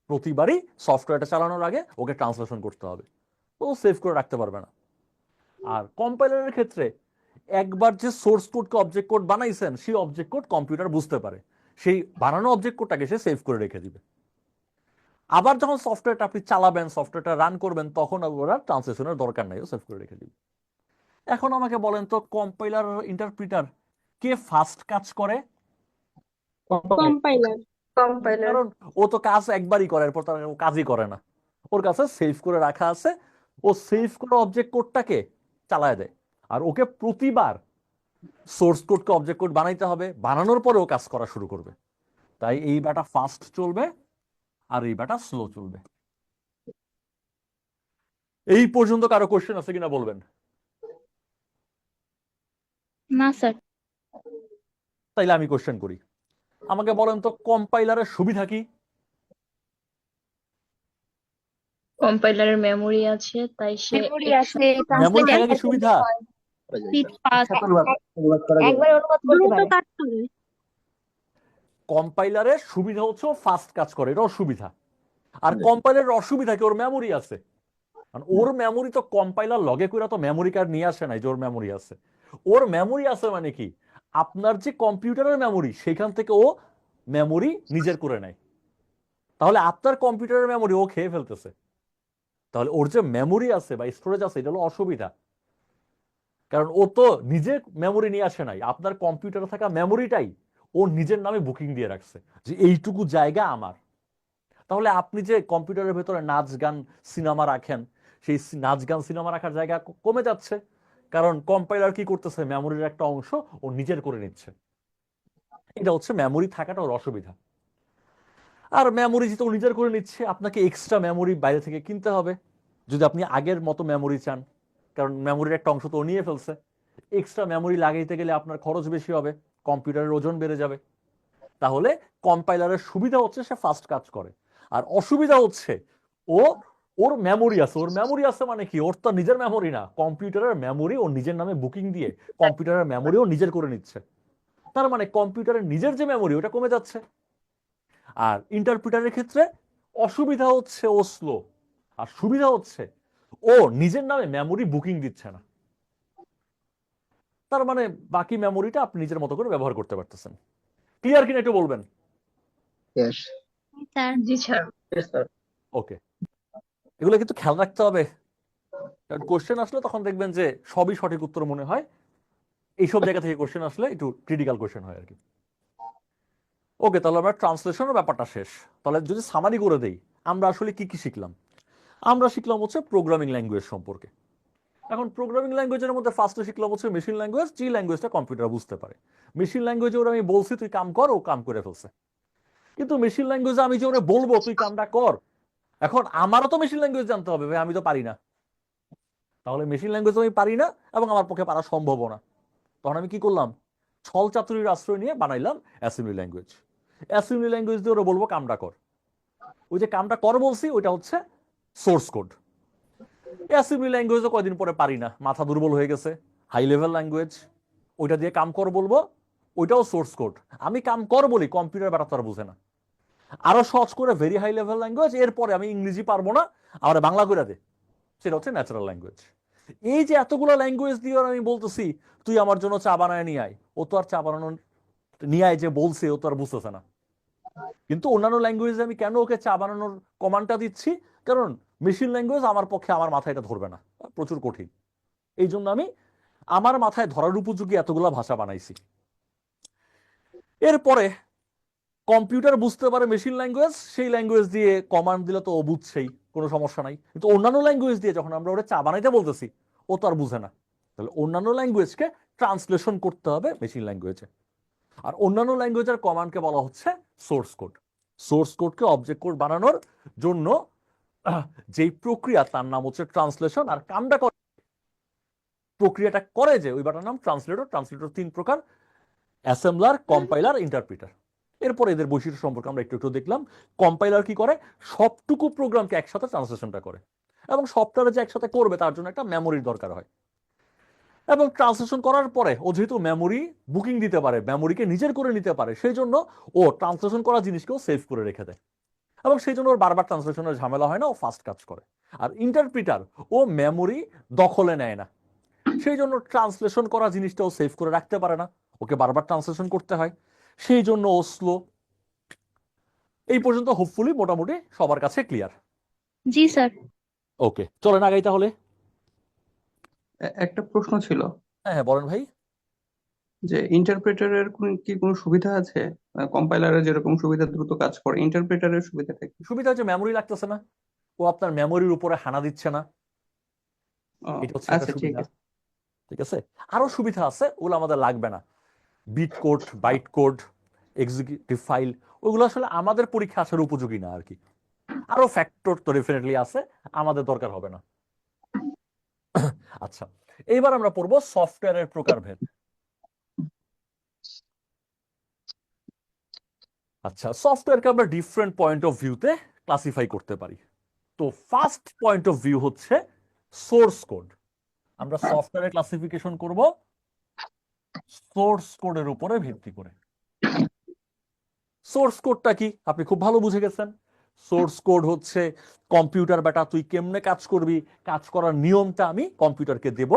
প্রতিবারই সফটওয়্যারটা চালানোর আগে ওকে ট্রান্সলেশন করতে হবে, ও সেভ করে রাখতে পারবে না। আর কম্পাইলারের ক্ষেত্রে একবার যে সোর্স কোডকে অবজেক্ট কোড বানাইছেন, সেই অবজেক্ট কোড কম্পিউটার বুঝতে পারে, সেই বানানো অবজেক্ট কোডটাকে সে সেভ করে রেখে দিবে। আবার যখন সফটওয়্যারটা আপনি চালাবেন, সফটওয়্যারটা রান করবেন, তখন ওরা ট্রান্সলেশনের দরকার নাই, ও সেভ করে রেখে দিবে। এখন আমাকে বলেন তো, কম্পাইলার ইন্টারপ্রিটার কে ফার্স্ট কাজ করে? কম্পাইলার। কারণ ও তো কাজ একবারই করে, এরপর তার কাজই করে না, ওর কাছে সেভ করে রাখা আছে, ও সেভ করে অবজেক্ট কোডটাকে চালায় দেয়। আর ওকে প্রতিবার সোর্স কোডকে অবজেক্ট কোড বানাইতে হবে, বানানোর পরে ও কাজ করা শুরু করবে। তাই এই ব্যাটা ফাস্ট চলবে আর এই ব্যাটা স্লো চলবে। এই পর্যন্ত কারো কোশ্চেন আছে কিনা বলবেন? না স্যার। তাইলে আমি কোশ্চেন করি, আমাকে বলেন তো কম্পাইলারের সুবিধা কি? কম্পাইলারের মেমোরি আছে, তাই সে মেমোরি আছে, মেমোরি থাকা কি ট্রান্সলেট সুবিধা? স্পিড ফাস্ট, অনুবাদ করা যাবে। একবার অনুবাদ করতে দ্রুত পারে। কাজ করে। কম্পাইলারের সুবিধা হচ্ছে ফাস্ট কাজ করে, এটা অসুবিধা। আর কম্পাইলারের অসুবিধা কি, ওর মেমোরি আছে। কারণ ওর মেমোরি তো কম্পাইলার লগে করে তো মেমোরি কার্ড নিয়ে আসে নাই যে ওর মেমোরি আছে। ওর মেমোরি আছে মানে কি, আপনার যে কম্পিউটারের মেমোরি, সেখান থেকে ও মেমোরি নিজের করে নেয়। তাহলে আপনার কম্পিউটারের মেমোরি ও খেয়ে ফেলতেছে। তাহলে ওর যে মেমোরি আছে বা স্টোরেজ আছে এটা হলো অসুবিধা, কারণ ও তো নিজে মেমোরি নিয়ে আসে নাই, আপনার কম্পিউটারে থাকা মেমোরিটাই ও নিজের নামে বুকিং দিয়ে রাখছে যে এইটুকু জায়গা আমার। তাহলে আপনি যে কম্পিউটারের ভেতরে নাচ গান সিনেমা রাখেন, সেই নাচ গান সিনেমা রাখার জায়গা কমে যাচ্ছে, কারণ কম্পাইলার কি করতেছে, মেমোরির একটা অংশ ও নিজের করে নিচ্ছে। এটা হচ্ছে মেমোরি থাকাটা ওর অসুবিধা। আর মেমোরি যেহেতু ও নিজের করে নিচ্ছে, আপনাকে এক্সট্রা মেমোরি বাইরে থেকে কিনতে হবে যদি আপনি আগের মতো মেমোরি চান, কারণ মেমোরির একটা অংশ তো ও নিয়ে ফেলছে। এক্সট্রা মেমোরি লাগাইতে গেলে আপনার খরচ বেশি হবে, কম্পিউটারের ওজন বেড়ে যাবে। তাহলে কম্পাইলারের সুবিধা হচ্ছে সে ফাস্ট কাজ করে, আর অসুবিধা হচ্ছে ও ওর মেমোরি আছে। ওর মেমোরি আছে মানে কি, ওর তো নিজের মেমোরি না, কম্পিউটারের মেমোরি ও নিজের নামে বুকিং দিয়ে কম্পিউটারের মেমোরি ও নিজের করে নিচ্ছে। তার মানে কম্পিউটারের নিজের যে মেমোরি ওটা কমে যাচ্ছে। আর ইন্টারপ্রিটারের ক্ষেত্রে অসুবিধা হচ্ছে ও স্লো, আর সুবিধা হচ্ছে ও নিজের নামে মেমোরি বুকিং দিচ্ছে না। তার মানে বাকি মেমোরিটা আপনি নিজের মতো করে ব্যবহার করতে পারতেছেন। ক্লিয়ার কিনা একটু বলবেন? ইয়েস। স্যার জি স্যার Yes, sir. ওকে, এগুলো কিন্তু খেয়াল রাখতে হবে, কারণ কোশ্চেন আসলে তখন দেখবেন যে সবই সঠিক উত্তর মনে হয়। এইসব জায়গা থেকে কোশ্চেন আসলে একটু ক্রিটিক্যাল কোশ্চেন হয় আর কি। ওকে, তাহলে আমরা ট্রান্সলেশনের ব্যাপারটা শেষ। তাহলে যদি সামারি করে দেই, আমরা আসলে কি কি শিখলাম? আমরা শিখলাম হচ্ছে প্রোগ্রামিং ল্যাঙ্গুয়েজ সম্পর্কে। এখন প্রোগ্রামিং ল্যাঙ্গুয়েজের মধ্যে ফার্স্টে শিখলাম হচ্ছে মেশিন ল্যাঙ্গুয়েজ, যে ল্যাঙ্গুয়েজটা কম্পিউটার বুঝতে পারে। মেশিন ল্যাঙ্গুয়েজে ওরা আমি বলছি তুই কাম কর, ও কাম করে ফেলছে। কিন্তু মেশিন ল্যাঙ্গুয়েজে আমি যে ওরা বলবো তুই কামটা কর, এখন আমারও তো মেশিন ল্যাঙ্গুয়েজ জানতে হবে ভাই, আমি তো পারি না। তাহলে মেশিন ল্যাঙ্গুয়েজ আমি পারি না এবং আমার পক্ষে পারা সম্ভব না। তখন আমি কি করলাম, ছল চাতুরির আশ্রয় নিয়ে বানাইলাম অ্যাসেম্বলি ল্যাঙ্গুয়েজ। অ্যাসেম্বলি ল্যাঙ্গুয়েজ দিয়ে ওরা বলবো কামটা কর। ওই যে কামটা কর বলছি ওইটা হচ্ছে সোর্স কোড। অ্যাসেম্বলি ল্যাঙ্গুয়েজও কয়দিন পরে পারি না, মাথা দুর্বল হয়ে গেছে। হাই লেভেল ল্যাঙ্গুয়েজ, ওইটা দিয়ে কাম কর বলবো, ওইটাও সোর্স কোড। আমি কাম কর বলি, কম্পিউটার ব্যাটা তো আর বুঝে না। আরো সহজ করে ভেরি হাই লেভেল ল্যাঙ্গুয়েজ, এরপরে আমি ইংরেজি পারবো না, আমার বাংলা করে দে, সেটা হচ্ছে ন্যাচারাল ল্যাঙ্গুয়েজ। এই যে এতগুলো ল্যাঙ্গুয়েজ দিয়ে আমি বলতেছি তুই আমার জন্য চা বানায় নিয়ে আয়, ও তো আর চা বানানো নিয়ে আয় যে বলছে ও তো আর বুঝতেছে না। কিন্তু অন্যান্য ল্যাঙ্গুয়েজে আমি কেন ওকে চা বানানোর কমান্ডটা দিচ্ছি, কারণ মেশিন ল্যাঙ্গুয়েজ আমার পক্ষে আমার মাথায় এটা ধরবে না, প্রচুর কঠিন। এই জন্য আমি আমার মাথায় ধরার উপযোগী এতগুলো ভাষা বানাইছি। এরপরে কম্পিউটার বুঝতে পারে মেশিন ল্যাঙ্গুয়েজ, সেই ল্যাঙ্গুয়েজ দিয়ে কমান্ড দিলে তো ও বুঝছেই, কোনো সমস্যা নাই। কিন্তু অন্যান্য ল্যাঙ্গুয়েজ দিয়ে যখন আমরা ওরা চা বানাইতে বলতেছি ও তো আর বুঝে না। তাহলে অন্যান্য ল্যাঙ্গুয়েজকে ট্রান্সলেশন করতে হবে মেশিন ল্যাঙ্গুয়েজে। আর অন্যান্য ল্যাঙ্গুয়েজের কমান্ডকে বলা হচ্ছে সোর্স কোড। সোর্স কোডকে অবজেক্ট কোড বানানোর জন্য যেই প্রক্রিয়া তার নাম হচ্ছে ট্রান্সলেশন। আর কামটা করে, প্রক্রিয়াটা করে যে ওই বাটার নাম ট্রান্সলেটর। ট্রান্সলেটর তিন প্রকার: অ্যাসেম্বলার, কম্পাইলার, ইন্টারপ্রিটার। এরপর এদের বৈশিষ্ট্য সম্পর্কে আমরা একটু একটু দেখলাম। কম্পাইলার কি করে, সবটুকু প্রোগ্রামকে একসাথে ট্রান্সলেশনটা করে, এবং সবটারে যে একসাথে করবে তার জন্য একটা মেমোরির দরকার হয়। এবং ট্রান্সলেশন করার পরে ও যেহেতু মেমোরি বুকিং দিতে পারে, মেমোরিকে নিজের করে নিতে পারে, সেই জন্য ও ট্রান্সলেশন করা জিনিসকেও সেভ করে রেখে দেয়, এবং সেই জন্য ওর বারবার ট্রান্সলেশনের ঝামেলা হয় না, ও ফাস্ট কাজ করে। আর ইন্টারপ্রিটার ও মেমোরি দখলে নেয় না, সেই জন্য ট্রান্সলেশন করা জিনিসটাও সেভ করে রাখতে পারে না, ওকে বারবার ট্রান্সলেশন করতে হয়, সেই জন্য ও স্লো। এই পর্যন্ত হোপফুলি মোটামুটি সবার কাছে ক্লিয়ার। জি স্যার ওকে, চলেন আগাই তাহলে। একটা প্রশ্ন ছিল হ্যাঁ হ্যাঁ, বলেন ভাই। যে ইন্টারপ্রেটারের কি কোনো সুবিধা আছে? কম্পাইলারে যেরকম সুবিধা দ্রুত কাজ করে, ইন্টারপ্রেটারের সুবিধাটা কি? সুবিধা হচ্ছে মেমোরি লাগতেছে না, ও আপনার মেমোরির উপরে হানা দিচ্ছে না, ও, এটা হচ্ছে একটা আচ্ছা ঠিক সুবিধা। আছে। ঠিক আছে, আরো সুবিধা আছে, ওগুলো আমাদের লাগবে না। Bit code, byte code, executive file, ওগুলো আসলে আমাদের পরীক্ষা আসার উপযোগী না আর কি। আরো ফ্যাক্টর তো ডেফিনেটলি আছে, আমাদের দরকার হবে না। আচ্ছা, এইবার আমরা পড়বো সফটওয়্যারের প্রকারভেদ। আচ্ছা, সফটওয়্যারকে আমরা ডিফারেন্ট পয়েন্ট অফ ভিউতে ক্লাসিফাই করতে পারি। তো ফার্স্ট পয়েন্ট অফ ভিউ হচ্ছে সোর্স কোড। আমরা সফটওয়্যারের ক্লাসিফিকেশন করব সোর্স কোডের উপরে ভিত্তি করে। সোর্স কোডটা কি আপনি খুব ভালো বুঝে গেছেন। সোর্স কোড হচ্ছে কম্পিউটার বেটা তুই কেমনে কাজ করবি, কাজ করার নিয়মটা আমি কম্পিউটারকে দেব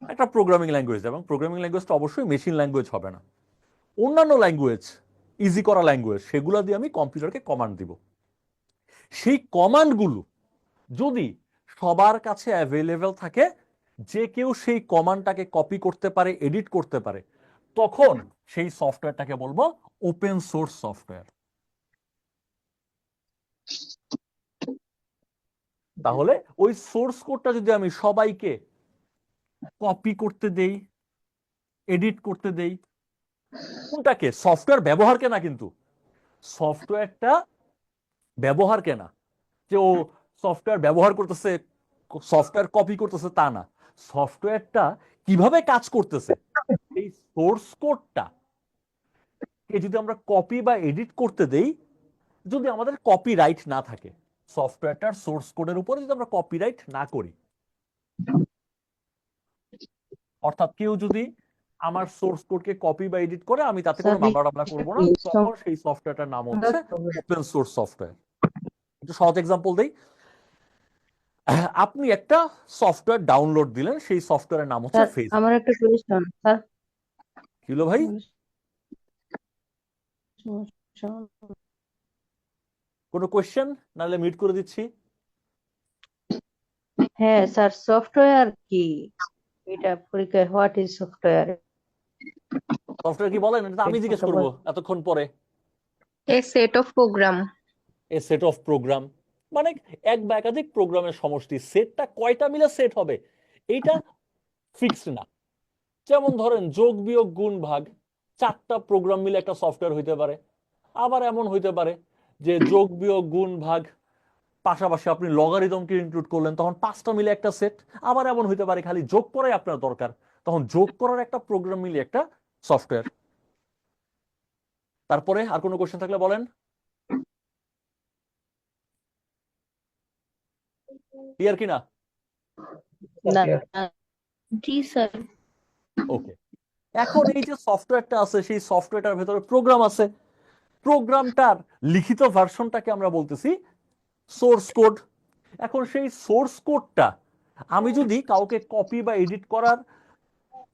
একটা প্রোগ্রামিং ল্যাঙ্গুয়েজ, এবং প্রোগ্রামিং ল্যাঙ্গুয়েজটা অবশ্যই মেশিন ল্যাঙ্গুয়েজ হবে না। অন্যান্য ল্যাঙ্গুয়েজ, ইজি করা ল্যাঙ্গুয়েজ, সেগুলো দিয়ে আমি কম্পিউটারকে কমান্ড দিব। সেই কমান্ডগুলো যদি সবার কাছে অ্যাভেলেবেল থাকে, যে কেউ সেই কমান্ডটাকে কপি করতে পারে, এডিট করতে পারে, তখন সেই সফটওয়্যারটাকে বলবো ওপেন সোর্স সফটওয়্যার। তাহলে ওই সোর্স কোডটা যদি আমি সবাইকে কপি করতে দেই, এডিট করতে দেই, কোনটাকে? সফটওয়্যার ব্যবহারকে না, কিন্তু সফটওয়্যারটা ব্যবহারকে না, যে ও সফটওয়্যার ব্যবহার করতেছে, সফটওয়্যার কপি করতেছে, তা না। সফটওয়্যারটা কিভাবে কাজ করতেছে, এই সোর্স কোডটা কে যদি আমরা কপি বা এডিট করতে দেই, যদি আমাদের কপিরাইট না থাকে, সফটওয়্যারটার সোর্স কোডের উপরে যদি আমরা কপিরাইট না করি, অর্থাৎ কেউ যদি আমার সোর্স কোডকে কপি বা এডিট করে, আমি তাতে কোনো মামলা টামলা করবো না, তখন সেই সফটওয়্যারটার নাম হচ্ছে ওপেন সোর্স সফটওয়্যার। একটু সহজ এক্সাম্পল দেই। আপনি একটা সফটওয়্যার ডাউনলোড দিলেন, সেই সফটওয়্যারের নাম হচ্ছে ফেসবুক। আমার একটা কোয়েশ্চন স্যার। কি হলো ভাই? কোনো কোয়েশ্চেন? নাহলে মিউট করে দিচ্ছি। হ্যাঁ স্যার, সফটওয়্যার কি? এটা পরীক্ষায় হোয়াট ইজ সফটওয়্যার? সফটওয়্যার কি বলেন, এটা আমি জিজ্ঞেস করবো এতক্ষণ পরে। A set of program. A set of program মানে এক বা একাধিক প্রোগ্রামের সমষ্টি। সেটটা কয়টা মিলে সেট হবে এইটা ফিক্সড না। যেমন ধরেন যোগ বিয়োগ গুণ ভাগ, 4টা প্রোগ্রাম মিলে একটা সফটওয়্যার হইতে পারে। আবার এমন হইতে পারে যে যোগ বিয়োগ গুণ ভাগ পাশাপাশি আপনি লগারিদমকে ইনক্লুড করলেন, তখন 5টা মিলে একটা সেট। আবার এমন হইতে পারে খালি যোগ করাই আপনার দরকার, তখন যোগ করার একটা প্রোগ্রাম মিলে একটা সফটওয়্যার। তারপরে আর কোনো কোশ্চেন থাকলে বলেন। ক্লিয়ার কিনা? না। জি স্যার। ওকে, এখন এই যে সফটওয়্যারটা আছে, সেই সফটওয়্যারটার ভেতরে প্রোগ্রাম আছে। প্রোগ্রামটার লিখিত ভার্সনটাকে আমরা বলতেছি সোর্স কোড। এখন সেই সোর্স কোডটা আমি যদি কাউকে কপি বা এডিট করার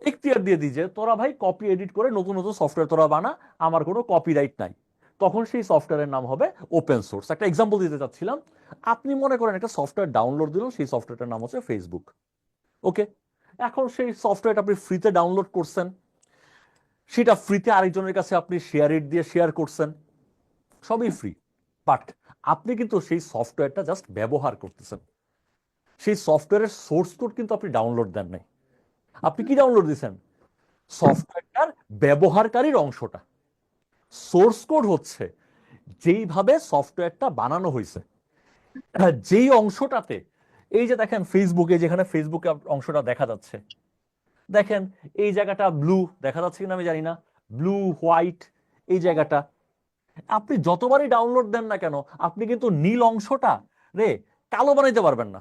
এখতিয়ার দিয়ে দিই, যে তোরা ভাই কপি এডিট করে নতুন নতুন সফটওয়্যার তোরা বানা, আমার কোনো কপিরাইট নাই, তখন সেই সফটওয়্যারের নাম হবে ওপেন সোর্স। একটা এক্সাম্পল দিতে চাচ্ছিলাম। আপনি মনে করেন একটা সফটওয়্যার ডাউনলোড দিলেন, সেই সফটওয়্যারটার নাম হচ্ছে ফেসবুক। ওকে, এখন সেই সফটওয়্যারটা আপনি ফ্রিতে ডাউনলোড করছেন, সেটা ফ্রিতে আরেকজনের কাছে আপনি শেয়ার ইট দিয়ে শেয়ার করছেন, সবই ফ্রি। বাট আপনি কিন্তু সেই সফটওয়্যারটা জাস্ট ব্যবহার করতেছেন, সেই সফটওয়্যারের সোর্স কোড কিন্তু আপনি ডাউনলোড দেন নাই। আপনি কি ডাউনলোড দিয়েছেন? সফটওয়্যারটার ব্যবহারকারীর অংশটা। সোর্স কোড হচ্ছে যেইভাবে সফটওয়্যারটা বানানো হয়েছে, যেই অংশটাতে, এই যে দেখেন ফেসবুকে, যেখানে ফেসবুকে অংশটা দেখা যাচ্ছে, দেখেন এই জায়গাটা ব্লু দেখা যাচ্ছে কিনা আমি জানি না, ব্লু হোয়াইট এই জায়গাটা, আপনি যতবারই ডাউনলোড দেন না কেন, আপনি কিন্তু নীল অংশটা রে কালো বানাইতে পারবেন না।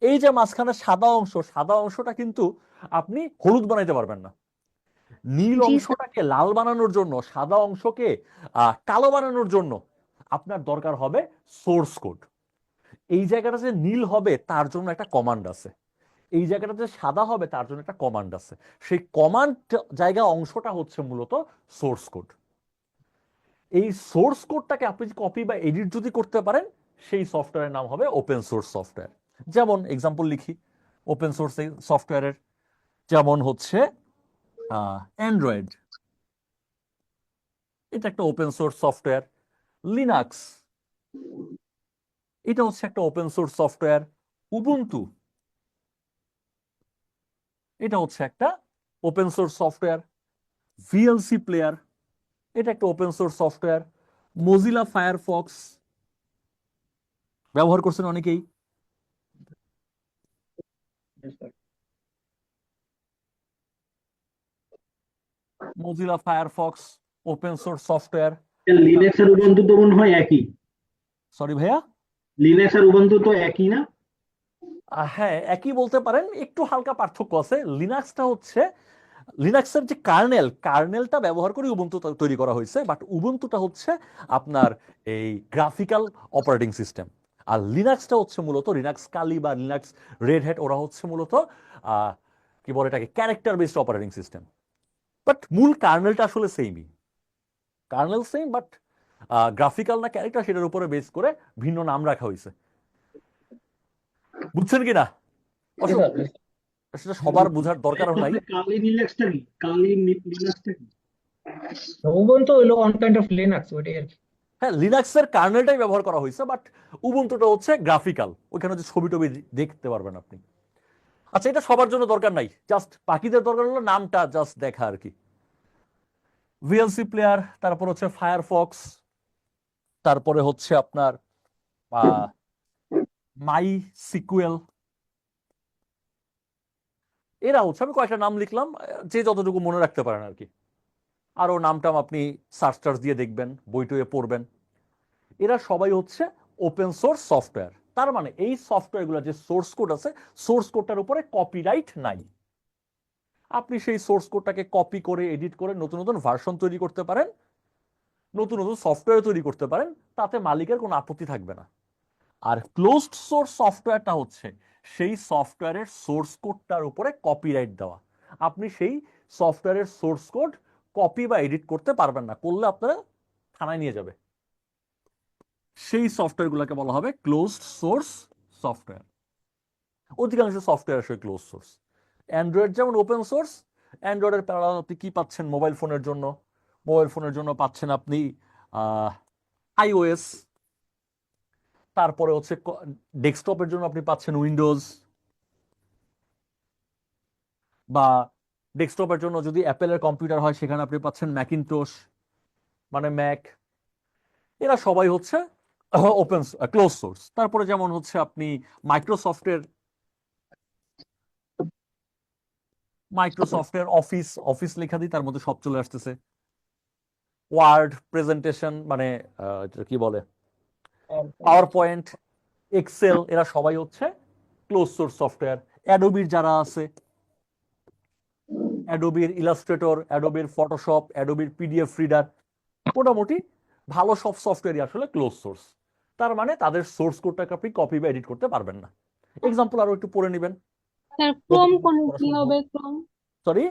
এই যে মাঝখানে সাদা অংশ, সাদা অংশটা কিন্তু আপনি হলুদ বানাইতে পারবেন না। নীল অংশটাকে লাল বানানোর জন্য, সাদা অংশকে কালো বানানোর জন্য আপনার দরকার হবে সোর্স কোড। এই জায়গাটা যে নীল হবে তার জন্য একটা কমান্ড আছে, এই জায়গাটা যে সাদা হবে তার জন্য একটা কমান্ড আছে। সেই কমান্ড জায়গা অংশটা হচ্ছে মূলত সোর্স কোড। এই সোর্স কোডটাকে আপনি কপি বা এডিট যদি করতে পারেন, সেই সফটওয়্যারের নাম হবে ওপেন সোর্স সফটওয়্যার। যেমন এক্সাম্পল লিখি ওপেন সোর্স সফটওয়্যারের, যেমন হচ্ছে অ্যান্ড্রয়েড, এটা একটা ওপেন সোর্স সফটওয়্যার। লিনাক্স, এটা হচ্ছে একটা ওপেন সোর্স সফটওয়্যার। উবুন্টু, এটা হচ্ছে একটা open source software. VLC player, এটা একটা open source software. Mozilla Firefox ব্যবহার করছেন অনেকেই। মোজিলা ফায়ারফক্স ওপেন সোর্স সফটওয়্যার। লিনাক্স আর উবুন্টু তো মনে হয় একই। সরি ভাইয়া, লিনাক্স আর উবুন্টু তো একই না? হ্যাঁ একই বলতে পারেন, একটু হালকা পার্থক্য আছে। লিনাক্সটা হচ্ছে, লিনাক্সের যে কার্নেলটা ব্যবহার করে উবুন্টু তৈরি করা হয়েছে, বাট উবুন্টুটা হচ্ছে আপনার এই গ্রাফিক্যাল অপারেটিং সিস্টেম। আর লিনাক্সটা হচ্ছে মূলত লিনাক্স কালি বা লিনাক্স রেড হ্যাট, ওরা হচ্ছে মূলত কি বলে এটাকে, character based operating system. But মূল কার্নেলটা আসলে সেমই, কার্নেল সেম, বাট গ্রাফিক্যাল না ক্যারেক্টার সেটার উপরে বেস করে ভিন্ন নাম রাখা হয়েছে। বুঝছেন কি না? অবশ্য সেটা সবার বোঝার দরকারও নাই। কালি লিনাক্সটা কি? কালি লিনাক্সটা কি? উবুন্টু হইলো ওয়ান কাইন্ড অফ লিনাক্স, ওইটাই আর কি। হ্যাঁ, লিনাক্সের কার্নেলটাই ব্যবহার করা হয়েছে, বাট উবুন্টুটা হচ্ছে গ্রাফিক্যাল, ওইখানে যে ছবি টবি দেখতে পারবেন আপনি। আচ্ছা, এটা সবার জন্য দরকার নাই, জাস্ট বাকিদের দরকার হলো নামটা জাস্ট দেখা আর কি। ভিএলসি প্লেয়ার, তারপর হচ্ছে ফায়ারফক্স, তারপরে হচ্ছে আপনার মাই সিকুয়েল, এরা হচ্ছে, আমি কয়েকটা নাম লিখলাম, যে যতটুকু মনে রাখতে পারেন আর কি। আরো নামটাম আপনি সার্চ টার্চ দিয়ে দেখবেন, বই টয়ে পড়বেন। এরা সবাই হচ্ছে ওপেন সোর্স সফটওয়্যার। তার মানে এই সফটওয়্যারগুলো যে সোর্স কোড আছে, সোর্স কোডটার উপরে কপিরাইট নাই। আপনি সেই সোর্স কোডটাকে কপি করে এডিট করে নতুন নতুন ভার্সন তৈরি করতে পারেন, নতুন নতুন সফটওয়্যার তৈরি করতে পারেন, তাতে মালিকের কোনো আপত্তি থাকবে না। আর ক্লোজড সোর্স সফটওয়্যারটা হচ্ছে সেই সফটওয়্যারের সোর্স কোডটার উপরে কপিরাইট দেওয়া। আপনি সেই সফটওয়্যারের সোর্স কোড কপি বা এডিট করতে পারবেন না, করলে আপনারা থানায় নিয়ে যাবে। সেই সফটওয়্যারগুলোকে বলা হবে ক্লোজড সোর্স সফটওয়্যার। অধিকাংশ সফটওয়্যার আসলে ক্লোজ সোর্স। অ্যান্ড্রয়েড যেমন ওপেন সোর্স, অ্যান্ড্রয়েডের প্যারালাল আপনি কি পাচ্ছেন মোবাইল ফোনের জন্য? মোবাইল ফোনের জন্য পাচ্ছেন আপনি আইওএস, তারপরে হচ্ছে ডেস্কটপের জন্য আপনি পাচ্ছেন উইন্ডোজ, বা ডেস্কটপের জন্য যদি অ্যাপেলের কম্পিউটার হয় সেখানে আপনি পাচ্ছেন ম্যাকিনটোশ, মানে ম্যাক। এরা সবাই হচ্ছে ওপেন ক্লোজ সোর্স। তারপরে যেমন হচ্ছে আপনি মাইক্রোসফটের অফিস লেখা দিই, তার মধ্যে সব চলে আসতেছে। ওয়ার্ড প্রেজেন্টেশন, মানে কি বলে, পাওয়ার পয়েন্ট, এক্সেল, এরা সবাই হচ্ছে ক্লোজ সোর্স সফটওয়্যার। অ্যাডোবির যারা আছে, অ্যাডোবির ইলাস্ট্রেটর, অ্যাডোবির ফটোশপ, অ্যাডোবির পিডিএফ রিডার, মোটামুটি ভালো সব সফটওয়্যারই আসলে ক্লোজ সোর্স। তার মানে তাদের সোর্স কোডটাকে আপনি কপি বা এডিট করতে পারবেন না। এক্সাম্পল আরো একটু পড়ে নেবেন। স্যার ক্রোম কোন কি হবে? ক্রোম সরি,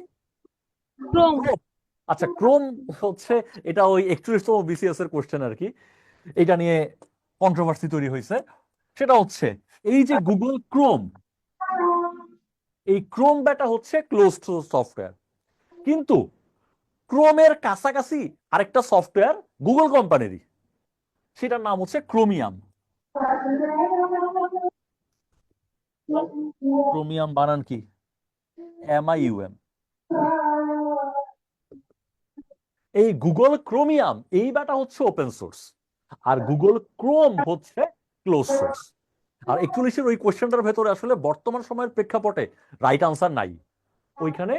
ক্রোম আচ্ছা, ক্রোম হচ্ছে, এটা ওই 41তম বিসিএস এর কোশ্চেন আর কি, এটা নিয়ে কন্ট্রোভার্সি তৈরি হয়েছে। সেটা হচ্ছে এই যে গুগল ক্রোম, এই ক্রোম ব্যাটা হচ্ছে ক্লোজড সোর্স সফটওয়্যার, কিন্তু ক্রোমের কাছাকাছি আরেকটা সফটওয়্যার গুগল কোম্পানিরই, সেটার নাম হচ্ছে ক্রোমিয়াম। ক্রোমিয়াম বানান কি? MIUM। এই গুগল ক্রোমিয়াম, এই ব্যাটা হচ্ছে ওপেন সোর্স, আর গুগল ক্রোম হচ্ছে ক্লোজ সোর্স। আর 41-এর ওই কোশ্চেনটার ভেতরে আসলে বর্তমান সময়ের প্রেক্ষাপটে রাইট আনসার নাই। ওইখানে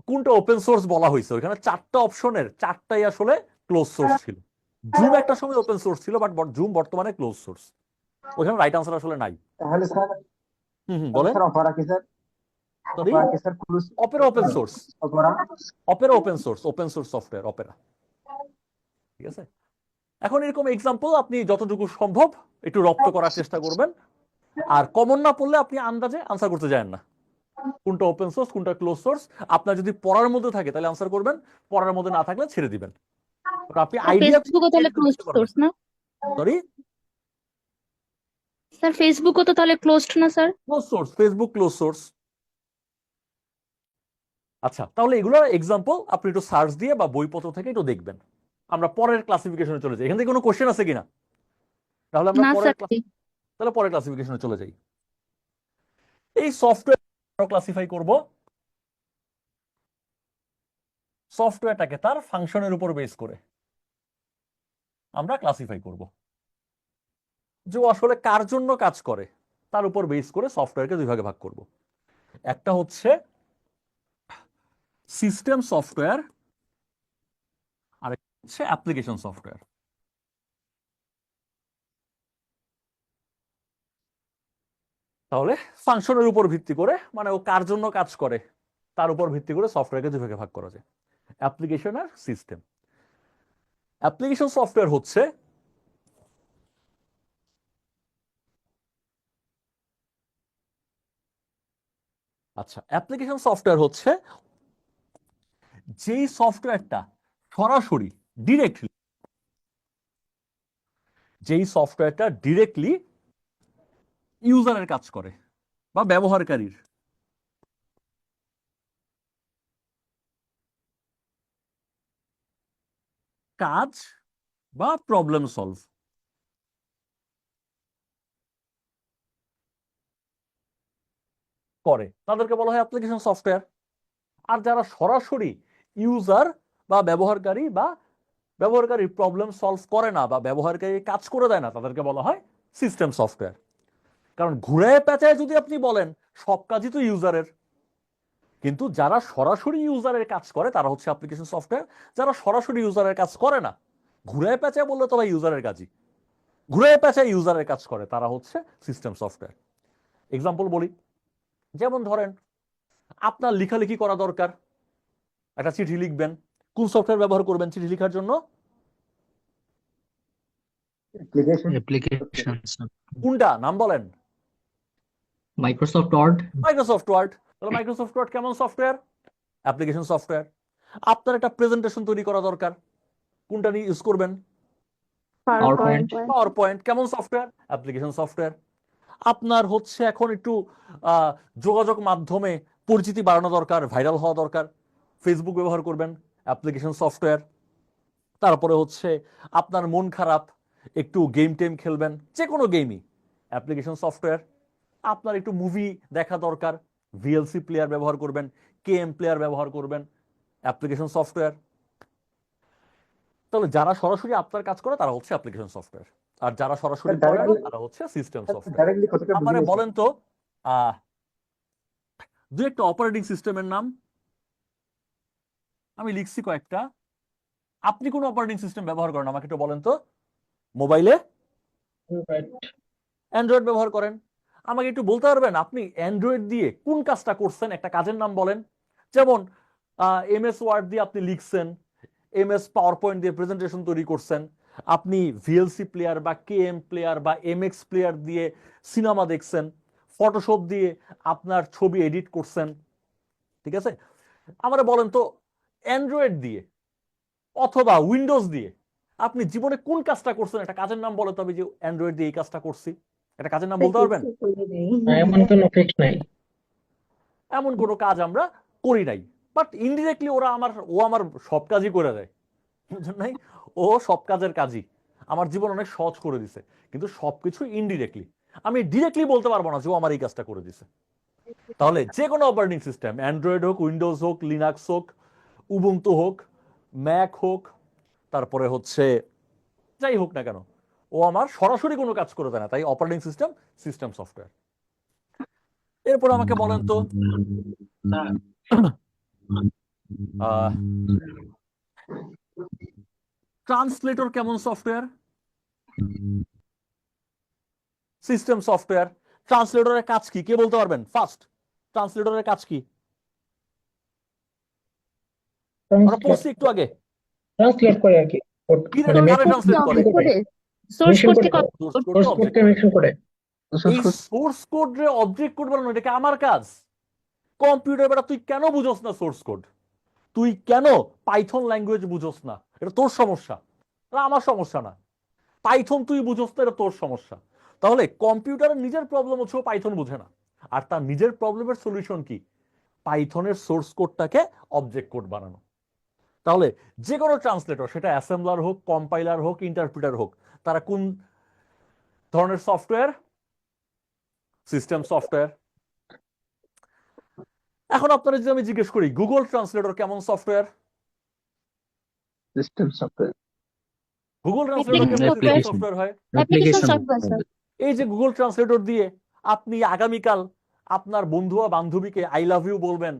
কোনটা ওপেন সোর্স বলা হয়েছে, ওইখানে 4টা অপশনের 4টাই আসলে ক্লোজ সোর্স ছিল। জুম একটা সময় ওপেন সোর্স ছিল, বাট জুম বর্তমানে ক্লোজ সোর্স। ওইখানে রাইট আনসার আসলে নাই। তাহলে স্যার, বলেন। স্যার অপেরা কি স্যার? সরি, অপেরা কি sir? Close Opera open source, Opera Opera open source software, Opera. ঠিক আছে, এখন এরকম এক্সাম্পল আপনি যতটুকু সম্ভব একটু রপ্ত করার চেষ্টা করবেন। আর কমন না পড়লে আপনি আন্দাজে আনসার করতে যান না, কোনটা ওপেন সোর্স কোনটা ক্লোজ সোর্স। আপনার যদি পড়ার মধ্যে থাকে তাহলে আনসার করবেন, পড়ার মধ্যে না থাকলে ছেড়ে দিবেন। আপনি আইডিয়া, ফেসবুকও তাহলে ক্লোজড সোর্স না? সরি স্যার ফেসবুকও তো তাহলে ক্লোজড না sir? Close source, Facebook close source. আচ্ছা, তাহলে এগুলোর এক্সাম্পল আপনি একটু সার্চ দিয়ে বা বইপত্র থেকে একটু দেখবেন। আমরা পরের ক্লাসিফিকেশনে চলে যাই। এখান থেকে কোনো কোশ্চেন আছে কিনা? তাহলে আমরা না পরের স্যার। পরের ক্লাসিফিকেশনে চলে যাই। এই সফটওয়্যার ক্লাসিফাই করব, সফটওয়্যারটাকে তার ফাংশনের উপর বেস করে আমরা ক্লাসিফাই করব, যে আসলে কার জন্য কাজ করে তার উপর বেস করে সফটওয়্যারকে দুই ভাগে ভাগ করব। একটা হচ্ছে সিস্টেম সফটওয়্যার, আর একটা হচ্ছে অ্যাপ্লিকেশন সফটওয়্যার। তাহলে ফাংশনের উপর ভিত্তি করে, মানে ও কার জন্য কাজ করে তার উপর ভিত্তি করে সফটওয়্যারকে দুই ভাগে ভাগ করা যায়, অ্যাপ্লিকেশন আর সিস্টেম। অ্যাপ্লিকেশন সফটওয়্যার হচ্ছে অ্যাপ্লিকেশন সফটওয়্যার হচ্ছে যেই সফটওয়্যারটা সরাসরি ডিরেক্টলি যেই সফটওয়্যারটা ডিরেক্টলি ইউজারের কাজ করে বা ব্যবহারকারীর। কাজ বা প্রবলেম সলভ করে তাদেরকে বলা হয় অ্যাপ্লিকেশন সফটওয়্যার। আর যারা সরাসরি ইউজার বা ব্যবহারকারীর প্রবলেম সলভ করে না বা ব্যবহারকারী কাজ করে দেয় না তাদেরকে বলা হয় সিস্টেম সফটওয়্যার। কারণ ঘুরে পেঁচায় যদি আপনি বলেন সব কাজই তো ইউজারের, কিন্তু যারা সরাসরি ইউজারের কাজ করে তারা হচ্ছে অ্যাপ্লিকেশন সফটওয়্যার। যারা সরাসরি ইউজারের কাজ করে না, ঘুরে পেঁচায় বললে তো ভাই ইউজারের কাজই, ঘুরে পেঁচায় ইউজারের কাজ করে, তারা হচ্ছে সিস্টেম সফটওয়্যার। এক্সাম্পল বলি, যেমন ধরেন আপনার লেখালেখি করা দরকার, একটা চিঠি লিখবেন, কোন সফটওয়্যার ব্যবহার করবেন চিঠি লেখার জন্য? অ্যাপ্লিকেশন কোনটা নাম বলেন? Microsoft Word. Microsoft Word. তাহলে মাইক্রোসফট ওয়ার্ড কেমন সফটওয়্যার? Application software. আপনার একটা প্রেজেন্টেশন তৈরি করা দরকার, কোনটা নিয়ে ইউজ করবেন? PowerPoint। পাওয়ার পয়েন্ট কেমন সফটওয়্যার? Application software. আপনার হচ্ছে এখন একটু যোগাযোগ মাধ্যমে পরিচিতি বাড়ানো দরকার, ভাইরাল হওয়া দরকার, ফেসবুক ব্যবহার করবেন, অ্যাপ্লিকেশন সফটওয়্যার। তারপরে হচ্ছে আপনার মন খারাপ, একটু গেম টেম খেলবেন, যে কোনো গেমই, অ্যাপ্লিকেশন সফটওয়্যার। আপনার একটু মুভি দেখা দরকার, ভিএলসি প্লেয়ার ব্যবহার করবেন, কেএম প্লেয়ার ব্যবহার করবেন, অ্যাপ্লিকেশন সফটওয়্যার। তাহলে যারা সরাসরি আপনার কাজ করে তারা হচ্ছে অ্যাপ্লিকেশন সফটওয়্যার, আর যারা সরাসরি করে না তারা হচ্ছে সিস্টেম সফটওয়্যার। ডাইরেক্টলি কতটা আমারে বলেন তো দু একটা অপারেটিং সিস্টেমের নাম। আমি লিখছি কয়েকটা, আপনি কোন অপারেটিং সিস্টেম ব্যবহার করেন আমাকে একটু বলেন তো। মোবাইলে অ্যান্ড্রয়েড ব্যবহার করেন, আমাকে একটু বলতে পারবেন আপনি অ্যান্ড্রয়েড দিয়ে কোন কাজটা করছেন? একটা কাজের নাম বলেন। যেমন এমএস ওয়ার্ড দিয়ে আপনি লিখছেন, এমএস পাওয়ার পয়েন্ট দিয়ে প্রেজেন্টেশন তৈরি করছেন, আপনি ভিএলসি প্লেয়ার বা কেএম প্লেয়ার বা এমএক্স প্লেয়ার দিয়ে সিনেমা দেখছেন, ফটোশপ দিয়ে আপনার ছবি এডিট করছেন, ঠিক আছে? আমরা বলেন তো অ্যান্ড্রয়েড দিয়ে অথবা উইন্ডোজ দিয়ে আপনি জীবনে কোন কাজটা করছেন? একটা কাজের নাম বলে তবে যে অ্যান্ড্রয়েড দিয়ে এই কাজটা করছি, একটা কাজের নাম বলতে পারবেন? এমন কোনো ফিক্স নাই। এমন কোনো কাজ আমরা করি নাই, বাট ইনডিরেক্টলি ও আমার সব কাজই করে দেয়, বুঝলেন নাই? ও সব কাজের কাজই আমার জীবন অনেক সহজ করে দিছে, কিন্তু সবকিছু ইনডিরেক্টলি। আমি ডিরেক্টলি বলতে পারবো না যে ও আমার এই কাজটা করে দিছে। তাহলে যে কোনো অপারেটিং সিস্টেম, অ্যান্ড্রয়েড হোক, উইন্ডোজ হোক, লিনাক্স হোক, উবুন্টু হোক, ম্যাক হোক, তারপরে হচ্ছে যাই হোক না কেন, ও আমার সরাসরি কোনো কাজ করে দেয় না, তাই অপারেটিং সিস্টেম সিস্টেম সফটওয়্যার। এরপর আমাকে বলেন তো ট্রান্সলেটর কেমন সফটওয়্যার? System software. ট্রান্সলেটরের কাজ কি কে বলতে পারবেন? ফার্স্ট, ট্রান্সলেটরের কাজ কি? আমরা পড়ছি একটু আগে। ট্রান্সলেট করে আর কি, কি ট্রান্সলেট করে? সোর্স কোড থেকে এই সোর্স কোড রে অবজেক্ট কোড বানানো, এটা কি আমার কাজ? কম্পিউটার বেটা তুই কেন বুঝোস না সোর্স কোড? তুই কেন পাইথন ল্যাঙ্গুয়েজ বুঝোস না? এটা তোর সমস্যা, এটা আমার সমস্যা না। পাইথন তুই বুঝোস না, এটা তোর সমস্যা। তাহলে কম্পিউটারের নিজের প্রবলেম হচ্ছে ও পাইথন বুঝে না, আর তার নিজের প্রবলেমের সলিউশন কি? পাইথনের সোর্স কোডটাকে অবজেক্ট কোড বানানো। তাহলে যে কোনো ট্রান্সলেটর, সেটা অ্যাসেম্বলার হোক, কম্পাইলার হোক, ইন্টারপ্রিটার হোক, তারা কোন ধরনের সফটওয়্যার? System software. এখন আপনারা যদি আমি জিজ্ঞেস করি গুগল ট্রান্সলেটর কেমন software? System software. Google translator কেমন সফটওয়্যার হয়? Application software sir. এই যে গুগল ট্রান্সলেটর দিয়ে আপনি আগামীকাল আপনার বন্ধু বা বান্ধবীকে আই লাভ ইউ বলবেন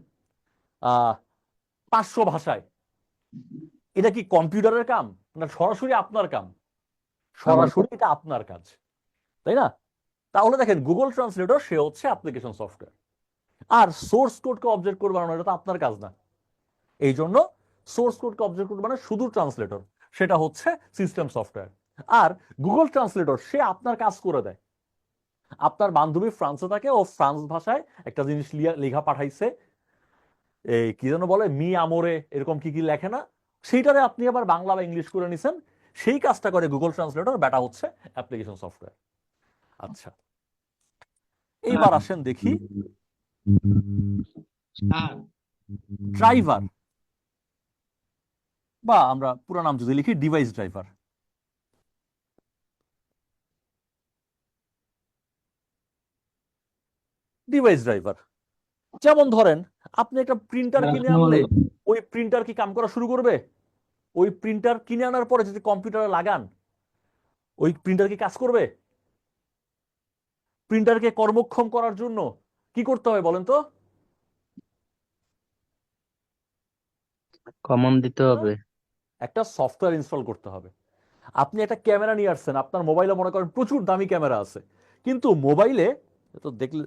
500 ভাষায়, এটা কি কম্পিউটারের কাম না সরাসরি আপনার কাম? সরাসরি এটা আপনার কাজ, তাই না? তাহলে দেখেন গুগল ট্রান্সলেটর সে হচ্ছে অ্যাপ্লিকেশন সফটওয়্যার, আর সোর্স কোডকে অবজেক্ট কোড বানানো এটা তো আপনার কাজ না। এই জন্য সোর্স কোডকে অবজেক্ট কোড বানানো শুধু ট্রান্সলেটর, সেটা হচ্ছে সিস্টেম সফটওয়্যার। আর গুগল ট্রান্সলেটর সে আপনার কাজ করে দেয়। আপনার বান্ধবী ফ্রান্সে থাকে, ও ফ্রান্স ভাষায় একটা জিনিস লেখা পাঠাইছে, এই কি যেন বলে মি আমোরে, এরকম কি কি লেখে না, সেইটারে আপনি আবার বাংলা বা ইংলিশ করে নিছেন, সেই কাজটা করে গুগল ট্রান্সলেটর, ব্যাটা হচ্ছে অ্যাপ্লিকেশন সফটওয়্যার। আচ্ছা, এইবার আসেন দেখি ড্রাইভার, বা আমরা পুরো নাম যদি লিখি ডিভাইস ড্রাইভার। ডিভাইস ড্রাইভার যেমন ধরেন আপনি একটা প্রিন্টার কিনে আনলে ওই প্রিন্টার কি কাম করা শুরু করবে? ওই প্রিন্টার কিনে আনার পরে যদি কম্পিউটারে লাগান ওই প্রিন্টার কি কাজ করবে? প্রিন্টারকে কর্মক্ষম করার জন্য কি করতে হবে বলেন তো? কমন দিতে হবে। একটা সফটওয়্যার ইনস্টল করতে হবে। আপনি একটা ক্যামেরা নিয়ে আসছেন, আপনার মোবাইলে মনে করেন প্রচুর দামি ক্যামেরা আছে, কিন্তু মোবাইলে তো দেখলে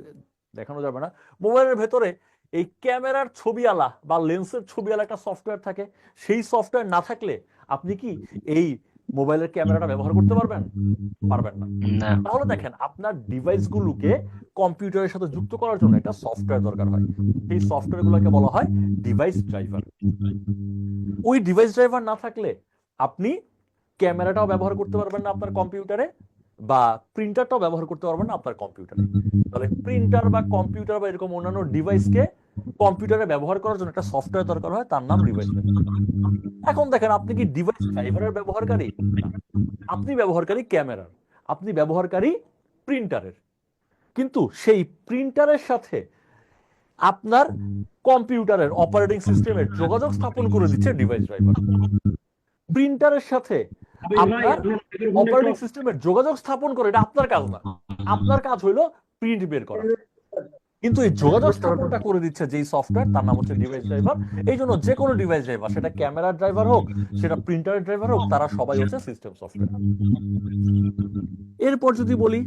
দেখানো যাবে না, মোবাইলের ভেতরে এই ক্যামেরার ছবিওয়ালা বা লেন্সের ছবিওয়ালা একটা সফটওয়্যার থাকে। সেই সফটওয়্যার না থাকলে আপনি কি এই মোবাইলের ক্যামেরাটা ব্যবহার করতে পারবেন? পারবেন না। না। তাহলে দেখেন আপনার ডিভাইসগুলোকে কম্পিউটারের সাথে যুক্ত করার জন্য একটা সফটওয়্যার দরকার হয়। সেই সফটওয়্যারগুলোকে বলা হয় ডিভাইস ড্রাইভার। ওই ডিভাইস ড্রাইভার না থাকলে আপনি ক্যামেরাটাও ব্যবহার করতে পারবেন না আপনার কম্পিউটারে, বা প্রিন্টারটাও ব্যবহার করতে পারবেন না আপনার কম্পিউটারে। তাহলে প্রিন্টার বা কম্পিউটার বা এরকম অন্যান্য ডিভাইসকে কম্পিউটারে ব্যবহার করার জন্য একটা সফটওয়্যার দরকার হয়, তার নাম ডিভাইস ড্রাইভার। এখন দেখেন আপনি কি ডিভাইস ড্রাইভারের ব্যবহারকারী? না, আপনি ব্যবহারকারী ক্যামেরার, আপনি ব্যবহারকারী প্রিন্টারের। কিন্তু সেই প্রিন্টারের সাথে আপনার কম্পিউটারের অপারেটিং সিস্টেমের যোগাযোগ স্থাপন করে দিচ্ছে ডিভাইস ড্রাইভার। প্রিন্টারের সাথে আপনার অপারেটিং সিস্টেমের যোগাযোগ স্থাপন করে এটা আপনার কাজ না, আপনার কাজ হইলো প্রিন্ট বের করা। কিন্তু এই যোগাযোগ স্থাপনটা করে দিচ্ছে যেই সফটওয়্যার, তার নাম হচ্ছে ডিভাইস ড্রাইভার। এই জন্য যে কোনো ডিভাইস ড্রাইভার, সেটা ক্যামেরার ড্রাইভার হোক, সেটা প্রিন্টারের ড্রাইভার হোক, তারা সবাই হচ্ছে সিস্টেম সফটওয়্যার। এরপর যদি বলি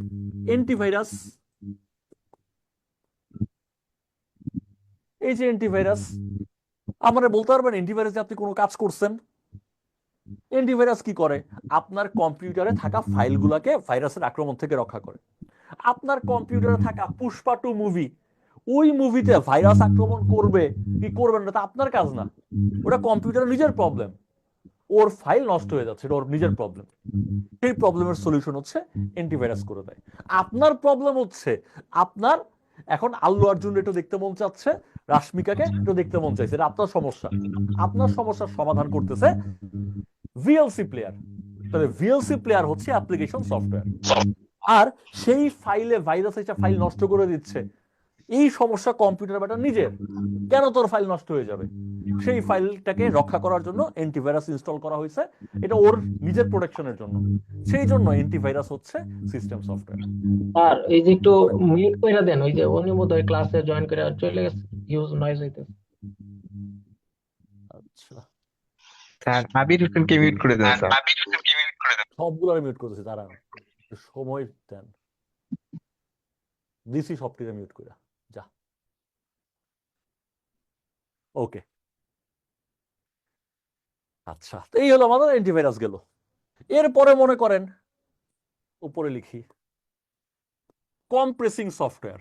অ্যান্টিভাইরাস, এই যে অ্যান্টিভাইরাস, আপনারা বলতে পারবেন অ্যান্টিভাইরাসে আপনি কোনো কাজ করছেন? অ্যান্টিভাইরাস কি করে? আপনার কম্পিউটারে থাকা ফাইলগুলোকে ভাইরাসের আক্রমণ থেকে রক্ষা করে। আপনার কম্পিউটারে থাকা পুষ্পা 2 মুভি, ওই মুভিতে ভাইরাস আক্রমণ করবে কি করবেন না তা আপনার কাজ না, ওটা কম্পিউটারের নিজের প্রবলেম। ওর ফাইল নষ্ট হয়ে যাচ্ছে, এটা ওর নিজের প্রবলেম। সেই প্রবলেমের সলিউশন হচ্ছে অ্যান্টিভাইরাস করে দেয়। আপনার প্রবলেম হচ্ছে আপনার এখন আল্লু অর্জুন একটু দেখতে মন চাচ্ছে, রাশমিকাকে একটু দেখতে মন চাইছে, এটা আপনার সমস্যা। আপনার সমস্যার সমাধান করতেছে ভিএলসি প্লেয়ার। তাহলে ভিএলসি প্লেয়ার হচ্ছে অ্যাপ্লিকেশন সফটওয়্যার, আর সেই ফাইলে ভাইরাস এসে ফাইল নষ্ট করে দিচ্ছে। এই সমস্যা কম্পিউটার ব্যাটার নিজের, কেন তোর ফাইল নষ্ট হয়ে যাবে? সেই ফাইলটাকে রক্ষা করার জন্য অ্যান্টিভাইরাস ইনস্টল করা হয়েছে, এটা ওর নিজের প্রোটেকশনের জন্য। সেই জন্য অ্যান্টিভাইরাস হচ্ছে সিস্টেম সফটওয়্যার। আর এই যে একটু মিউট করে দেন, ওই যে উনি বোধহয় ক্লাসে জয়েন করে চলে গেছে, হিউজ নয়েজ হইতেছে। আচ্ছা, স্যার আবির হোসেনকে মিউট করে দেন স্যার। সবগুলো মিউট করতেছি, তারা সময় দেন, দিছি সবটিকে মিউট করে যা। ওকে, আচ্ছা, তো এই হলো আমাদের অ্যান্টিভাইরাস গেল। এরপরে মনে করেন উপরে লিখি কম্প্রেসিং সফটওয়্যার।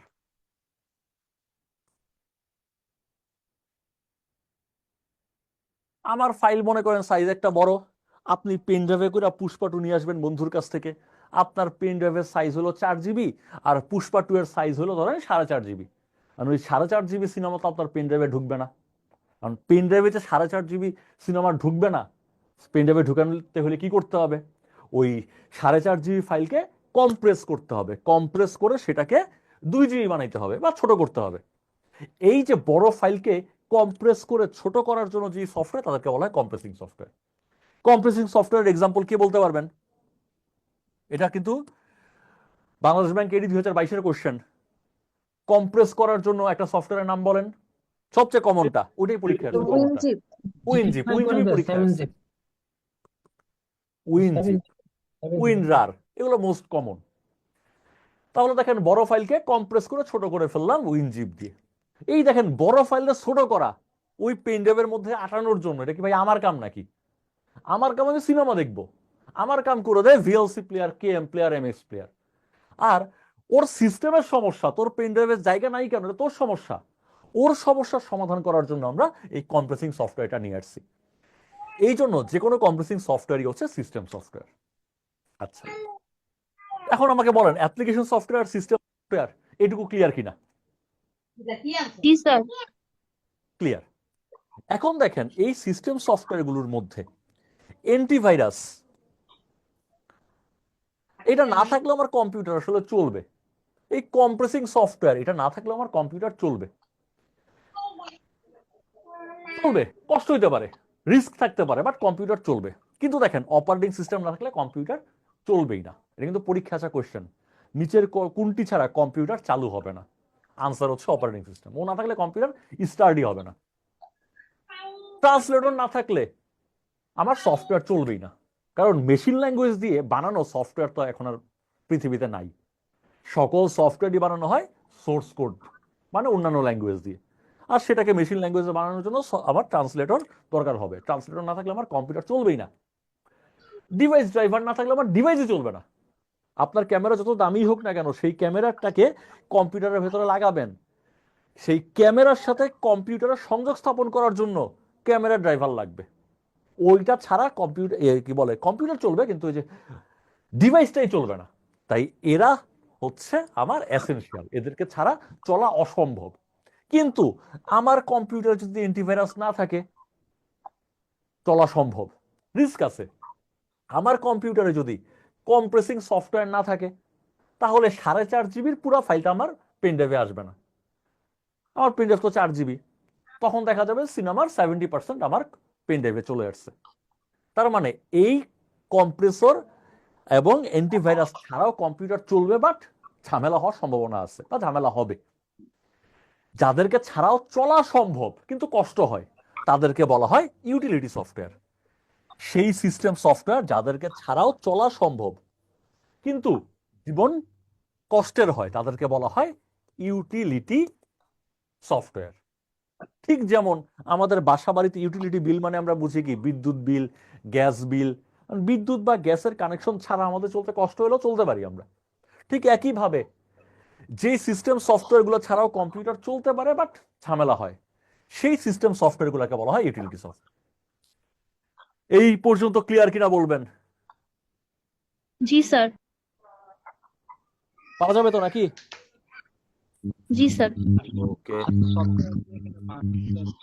আমার ফাইল মনে করেন সাইজ একটা বড়, আপনি পেন ড্রাইভে করে পুষ্পা 2 নিয়ে আসবেন বন্ধুর কাছ থেকে। আপনার পেন ড্রাইভের সাইজ হলো 4 জিবি, আর পুষ্পা 2 এর সাইজ হলো ধরেন 4.5 জিবি। আর ওই 4.5 জিবি সিনেমা তো আপনার পেন ড্রাইভে ঢুকবে না, কারণ পেন ড্রাইভে যে 4.5 জিবি সিনেমা ঢুকবে না। পেন ড্রাইভে ঢুকাতে হলে কি করতে হবে? ওই 4.5 জিবি ফাইলকে কম্প্রেস করতে হবে, কম্প্রেস করে সেটাকে 2 জিবি বানাইতে হবে বা ছোট করতে হবে। এই যে বড় ফাইলকে কম্প্রেস করে ছোট করার জন্য যে সফটওয়্যার, তাদেরকে বলা হয় compressing software. Compressing software example কি বলতে পারবেন? এটা কিন্তু বাংলাদেশ ব্যাংক এডি 2022 কোশ্চেন। কম্প্রেস করার জন্য একটা সফটওয়্যারের নাম বলেন, সবচেয়ে কমনটা, ওটাই পরীক্ষা আসছে। উইনজিপ। উইনজিপ, উইনজিপ পরীক্ষা আসছে। উইনজিপ, উইনরার, এগুলো মোস্ট কমন। তাহলে দেখেন বড় ফাইলকে কম্প্রেস করে ছোট করে ফেললাম উইনজিপ দিয়ে। এই দেখেন বড় ফাইলটা ছোট করা ওই পেন ড্রাইভের মধ্যে আটানোর জন্য, এটা কি ভাই আমার কাম নাকি? আমার কাম আমি সিনেমা দেখবো, আমার কাম করে দেয় VLC player, KM player, MX player. আর ওর সিস্টেমের সমস্যা, তোর পেন ড্রাইভের জায়গা নাই কেন, এটা তোর সমস্যা। ওর সমস্যার সমাধান করার জন্য আমরা এই কম্প্রেসিং সফটওয়্যারটা নিয়ে আসছি। এই জন্য যে কোনো কম্প্রেসিং সফটওয়্যারই হচ্ছে সিস্টেম সফটওয়্যার। আচ্ছা, এখন আমাকে বলেন অ্যাপ্লিকেশন সফটওয়্যার সিস্টেম সফটওয়্যার এটুকু ক্লিয়ার কিনা? জি স্যার। ক্লিয়ার। এখন দেখেন এই সিস্টেম সফটওয়্যারগুলোর মধ্যে অ্যান্টিভাইরাস এটা না থাকলে আমার কম্পিউটার আসলে চলবে। এই কম্প্রেসিং সফটওয়্যার এটা না থাকলে আমার কম্পিউটার চলবে, কষ্ট হইতে পারে, রিস্ক থাকতে পারে, বাট কম্পিউটার চলবে। কিন্তু দেখেন অপারেটিং সিস্টেম না থাকলে কম্পিউটার চলবেই না। এটা কিন্তু পরীক্ষা আসা কোয়েশ্চেন, নিচের কোনটি ছাড়া কম্পিউটার চালু হবে না? আনসার হচ্ছে অপারেটিং সিস্টেম। ও না থাকলে কম্পিউটার স্টার্টই হবে না। ট্রান্সলেটর না থাকলে আমার সফটওয়্যার চলবেই না, কারণ মেশিন ল্যাঙ্গুয়েজ দিয়ে বানানো সফটওয়্যার তো এখন আর পৃথিবীতে নাই। সকল সফটওয়্যারই বানানো হয় সোর্স কোড মানে অন্যান্য ল্যাঙ্গুয়েজ দিয়ে, আর সেটাকে মেশিন ল্যাঙ্গুয়েজে বানানোর জন্য আমার ট্রান্সলেটর দরকার হবে। ট্রান্সলেটর না থাকলে আমার কম্পিউটার চলবেই না। ডিভাইস ড্রাইভার না থাকলে আমার ডিভাইসই চলবে না। আপনার ক্যামেরা যত দামি হোক না কেন, সেই ক্যামেরাটাকে কম্পিউটারের ভেতরে লাগাবেন, সেই ক্যামেরার সাথে কম্পিউটারের সংযোগ স্থাপন করার জন্য ক্যামেরা ড্রাইভার লাগবে। ওইটা ছাড়া কম্পিউটার কি বলে কম্পিউটার চলবে, কিন্তু ওই যে ডিভাইসটাই চলবে না। তাই এরা হচ্ছে আমার এসেনশিয়াল, এদেরকে ছাড়া চলা অসম্ভব। কিন্তু আমার কম্পিউটার যদি অ্যান্টিভাইরাস না থাকে চলা সম্ভব, রিস্ক আছে। আমার কম্পিউটারে যদি কম্প্রেসিং সফটওয়্যার না থাকে তাহলে 4.5 জিবির পুরো ফাইলটা আমার পেনড্রাইভে আসবে না। আমার পেনড্রাইভ তো 4 জিবি, তখন দেখা যাবে সিনেমার 70% আমার পেনড্রাইভে চলে আসছে। তার মানে এই কম্প্রেসর এবং অ্যান্টিভাইরাস ছাড়াও কম্পিউটার চলবে, বাট ঝামেলা হওয়ার সম্ভাবনা আছে বা ঝামেলা হবে। যাদেরকে ছাড়াও চলা সম্ভব কিন্তু কষ্ট হয় তাদেরকে বলা হয় ইউটিলিটি সফটওয়্যার। সেই সিস্টেম সফটওয়্যার যাদেরকে ছাড়াও চলা সম্ভব কিন্তু জীবন কষ্টের হয় তাদেরকে বলা হয় ইউটিলিটি সফটওয়্যার। ঠিক যেমন আমাদের বাসা বাড়িতে ইউটিলিটি বিল মানে আমরা বুঝি কি, বিদ্যুৎ বিল, গ্যাস বিল। বিদ্যুৎ বা গ্যাসের কানেকশন ছাড়া আমাদের চলতে কষ্ট হলেও চলতে পারি আমরা। ঠিক একইভাবে যে সিস্টেম সফটওয়্যারগুলো ছাড়াও কম্পিউটার চলতে পারে বাট ঝামেলা হয়, সেই সিস্টেম সফটওয়্যারগুলোকে বলা হয় ইউটিলিটি সফটওয়্যার। এই পর্যন্ত ক্লিয়ার কিনা বলবেন? জি স্যার। পাওয়া যাবে তো নাকি? জি স্যার। ওকে,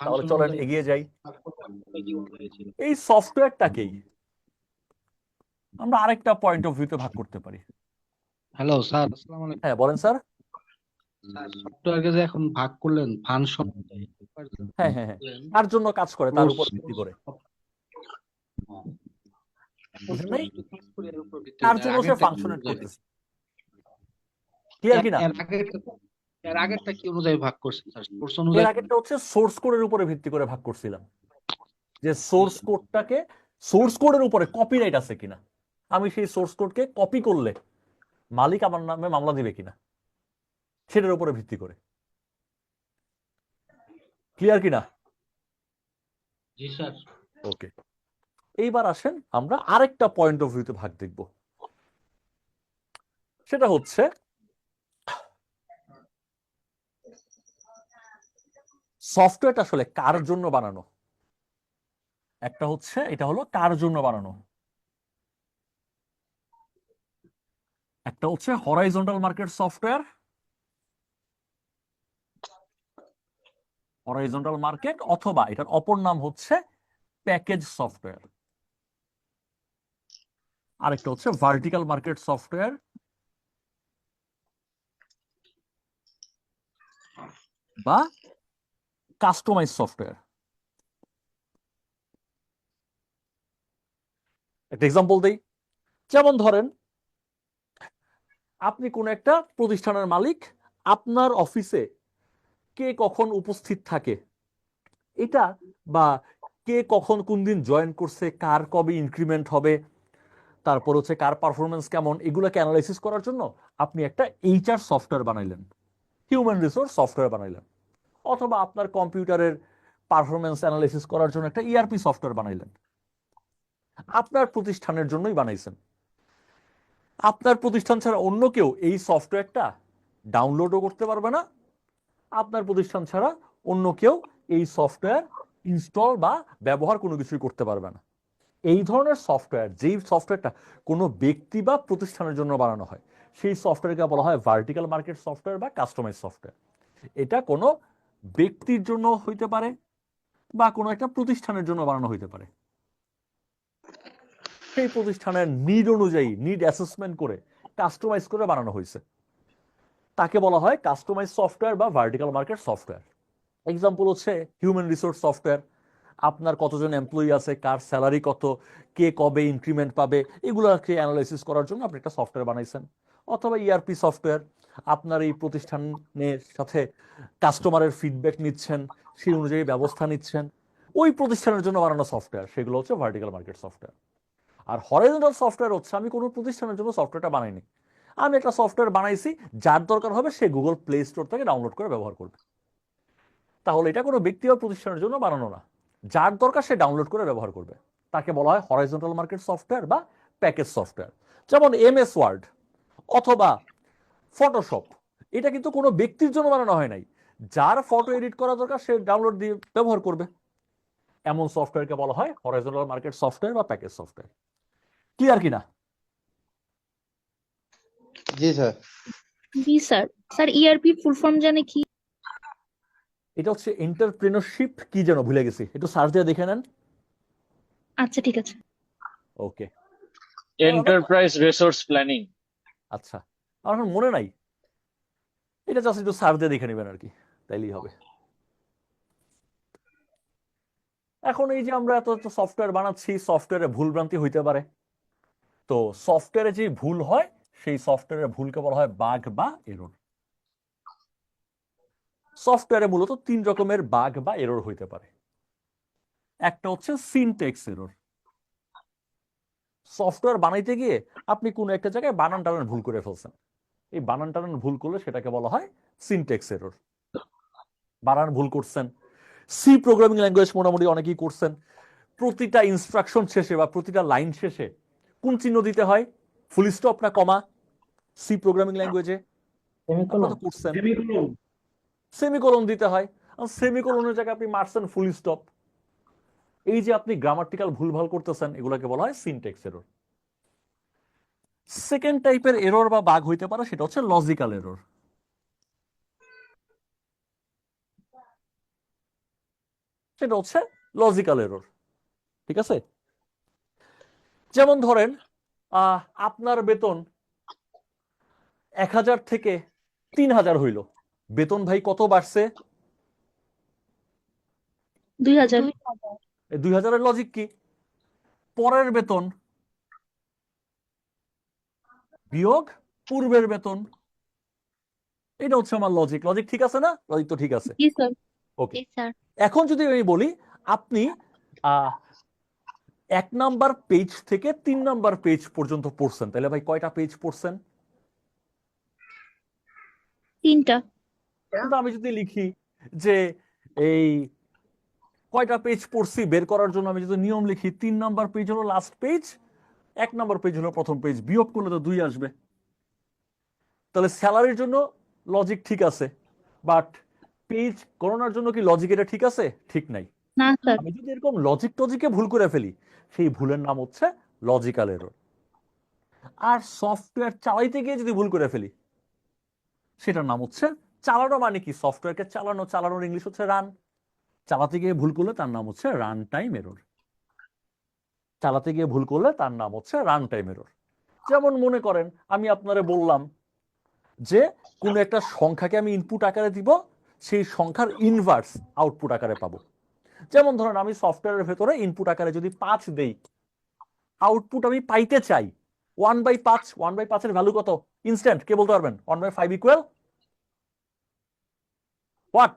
তাহলে চলেন এগিয়ে যাই। এই সফটওয়্যারটাকেই আমরা আরেকটা পয়েন্ট অফ ভিউতে ভাগ করতে পারি। হ্যালো স্যার, আসসালামু আলাইকুম। হ্যাঁ বলেন স্যার। সফটওয়্যারকে যে এখন ভাগ করলেন ফাংশন, হ্যাঁ হ্যাঁ হ্যাঁ, তার জন্য কাজ করে, তার উপর ভিত্তি করে। বুঝেন নাই? তার জন্য সে ফাংশনেট করতেছে। ক্লিয়ার কিনা? এর আগেরটা কি অনুযায়ী ভাগ করছেন স্যার? কোর্স এর অনুযায়ী? আগেরটা হচ্ছে সোর্স কোডের উপরে ভিত্তি করে ভাগ করছিলাম, যে সোর্স কোডটাকে, সোর্স কোডের উপরে কপিরাইট আছে কিনা, আমি সেই সোর্স কোডকে কপি করলে মালিক আমার নামে মামলা দিবে কিনা, সেটার উপরে ভিত্তি করে। ক্লিয়ার কিনা? জি স্যার। ওকে, এইবার আসেন আমরা আরেকটা পয়েন্ট অফ ভিউতে ভাগ দেখব। সেটা হচ্ছে সফটওয়্যারটা আসলে কার জন্য বানানো। একটা হচ্ছে এটা হলো কার জন্য বানানো, একটা হচ্ছে horizontal market software, horizontal market, অথবা এটার অপর নাম হচ্ছে প্যাকেজ সফটওয়্যার। আরেকটা হচ্ছে ভার্টিক্যাল মার্কেট সফটওয়্যার বা কাস্টমাইজ সফটওয়্যার। একটা এক্সাম্পল দেই, যেমন ধরেন আপনি কোন একটা প্রতিষ্ঠানের মালিক, আপনার অফিসে কে কখন উপস্থিত থাকে এটা, বা কে কখন কোন দিন জয়েন করছে, কার কবে ইনক্রিমেন্ট হবে, তারপর হচ্ছে কার পারফরমেন্স কেমন, এগুলোকে অ্যানালাইসিস করার জন্য আপনি একটা এইচআর সফটওয়্যার বানাইলেন, হিউম্যান রিসোর্স সফটওয়্যার বানাইলেন, অথবা আপনার কম্পিউটারের পারফরমেন্স অ্যানালাইসিস করার জন্য একটা ইআরপি সফটওয়্যার বানাইলেন। আপনার প্রতিষ্ঠানের জন্যই বানাইছেন। আপনার প্রতিষ্ঠান ছাড়া অন্য কেউ এই সফটওয়্যারটা ডাউনলোডও করতে পারবে না, আপনার প্রতিষ্ঠান ছাড়া অন্য কেউ এই সফটওয়্যার ইনস্টল বা ব্যবহার কোনো কিছুই করতে পারবে না। এই ধরনের সফটওয়্যার, যেই সফটওয়্যারটা কোনো ব্যক্তি বা প্রতিষ্ঠানের জন্য বানানো হয়, সেই সফটওয়্যারকে বলা হয় ভার্টিক্যাল মার্কেট সফটওয়্যার বা কাস্টমাইজ সফটওয়্যার। এটা কোনো ব্যক্তির জন্য হইতে পারে বা কোনো একটা প্রতিষ্ঠানের জন্য বানানো হইতে পারে। সেই প্রতিষ্ঠানের নিড অনুযায়ী, নিড অ্যাসেসমেন্ট করে কাস্টমাইজ করে বানানো হয়েছে, তাকে বলা হয় কাস্টমাইজ সফটওয়্যার বা ভার্টিক্যাল মার্কেট সফটওয়্যার। এক্সাম্পল হচ্ছে হিউম্যান রিসোর্স সফটওয়্যার। আপনার কতজন এমপ্লয়ি আছে, কার স্যালারি কত, কে কবে ইনক্রিমেন্ট পাবে, এগুলোকে অ্যানালাইসিস করার জন্য আপনি একটা সফটওয়্যার বানাইছেন। অথবা ইআরপি সফটওয়্যার, আপনার এই প্রতিষ্ঠানের সাথে কাস্টমারের ফিডব্যাক নিচ্ছেন, সেই অনুযায়ী ব্যবস্থা নিচ্ছেন, ওই প্রতিষ্ঠানের জন্য বানানো সফটওয়্যার, সেগুলো হচ্ছে ভার্টিক্যাল মার্কেট সফটওয়্যার। আর হরাইজন্টাল সফটওয়্যার হচ্ছে আমি কোনো প্রতিষ্ঠানের জন্য সফটওয়্যারটা বানাইনি, আমি একটা সফটওয়্যার বানাইছি, যার দরকার হবে সে গুগল প্লে স্টোর থেকে ডাউনলোড করে ব্যবহার করবে। তাহলে এটা কোনো ব্যক্তি বা প্রতিষ্ঠানের জন্য বানানো না, যার দরকার সে ডাউনলোড করে ব্যবহার করবে, তাকে বলা হয় হরাইজন্টাল মার্কেট সফটওয়্যার বা প্যাকেজ সফটওয়্যার। যেমন এমএস ওয়ার্ড অথবা ফটোশপ, এটা কিন্তু কোনো ব্যক্তির জন্য বানানো হয় নাই, যার ফটো এডিট করা দরকার সে ডাউনলোড দিয়ে ব্যবহার করবে। এমন সফটওয়্যারকে বলা হয় হরাইজন্টাল মার্কেট সফটওয়্যার বা প্যাকেজ সফটওয়্যার। ক্লিয়ার কিনা? জি স্যার। জি sir. Sir ERP full form জানে কি? এটা হচ্ছে এন্টারপ্রেনারশিপ, কি যেন ভুলে গেছি, একটু সার্চ দিয়ে দেখে নেন। আচ্ছা ঠিক আছে। ওকে, এন্টারপ্রাইজ রিসোর্স প্ল্যানিং। আচ্ছা, আমার এখন মনে নাই, এটা জাস্ট একটু সার্চ দিয়ে দেখে নেবেন আর কি, তাইলেই হবে। এখন এই যে আমরা এত এত সফটওয়্যার বানাচ্ছি, সফটওয়্যারে ভুলভ্রান্তি হইতে পারে। তো সফটওয়্যারে যে ভুল হয়, সেই সফটওয়্যারের ভুলকে বলা হয় বাগ বা এরর। সফটওয়্যারে মূলত 3 রকমের বাগ বা এরর হইতে পারে। একটা হচ্ছে সিনট্যাক্স এরর। সফটওয়্যার বানাইতে গিয়ে আপনি কোনো একটা জায়গায় বানান টানান ভুল করে ফেলছেন, এই বানান টানান ভুল করলে সেটাকে বলা হয় সিনট্যাক্স এরর। বানান ভুল করছেন, সি প্রোগ্রামিং ল্যাঙ্গুয়েজ মোটামুটি অনেকেই করছেন, প্রতিটা ইনস্ট্রাকশন শেষে বা প্রতিটা লাইন শেষে কোন চিহ্ন দিতে হয়, ফুল স্টপ না কমা? সি প্রোগ্রামিং ল্যাঙ্গুয়েজে আপনারা তো করছেন, সেমিকোলন দিতে হয়। সেমিকোলনের জায়গায় আপনি মারছেন ফুল স্টপ। এই যে আপনি গ্রামাটিক্যাল ভুলভাল করতেছেন, এগুলোকে বলা হয় সিনট্যাক্স এরর। সেকেন্ড টাইপের এরর বা বাগ হইতে পারে, সেটা হচ্ছে লজিক্যাল এরর। সেটা হচ্ছে লজিক্যাল এরর, ঠিক আছে? যেমন ধরেন আপনার বেতন 1000 থেকে 3000 হইল, বেতন ভাই কত বাড়ছে? 2000। 2000-এর লজিক কি? পরের বেতন বিয়োগ পূর্বের বেতন, এটা হচ্ছে আমার লজিক। লজিক ঠিক আছে না? লজিক তো ঠিক আছে। জি স্যার। ওকে, জি স্যার। এখন যদি আমি বলি আপনি 1 নাম্বার পেজ থেকে 3 নাম্বার পেজ পর্যন্ত পড়ছেন, তাহলে ভাই কয়টা পেজ পড়ছেন? 3টা। কিন্তু আমি যদি লিখি যে এই কয়টা পেজ পড়ছি বের করার জন্য আমি যদি নিয়ম লিখি, 3 নাম্বার পেজ হলো লাস্ট পেজ, 1 নাম্বার পেজ হলো প্রথম পেজ, বিয়োগ করলে তো 2 আসবে। তাহলে স্যালারির জন্য লজিক ঠিক আছে, বাট পেজ গণনার জন্য কি লজিক এটা ঠিক আছে? ঠিক নাই। না স্যার। আমি যদি এরকম লজিকে ভুল করে ফেলি, সেই ভুলের নাম হচ্ছে লজিক্যাল এরর। আর সফটওয়্যার চালাইতে গিয়ে যদি ভুল করে ফেলি, সেটার নাম হচ্ছে চালানো। মানে কি? সফটওয়্যারকে চালানো, চালানোর ইংলিশ হচ্ছে রান। চালাতে গিয়ে ভুল করলে তার নাম হচ্ছে রান টাইম এরর। চালাতে গিয়ে ভুল করলে তার নাম হচ্ছে রান টাইম এরর। যেমন মনে করেন আমি আপনারে বললাম যে কোনো একটা সংখ্যাকে আমি ইনপুট আকারে দিব, সেই সংখ্যার ইনভার্স আউটপুট আকারে পাবো। যেমন ধরেন আমি সফটওয়্যারের ভেতরে ইনপুট আকারে যদি 5 দেই, আউটপুট আমি পাইতে চাই 1/5। 1/5 এর ভ্যালু কত? ইনস্ট্যান্ট কে বলতে পারবেন? 1/5 ইকুয়াল হোয়াট?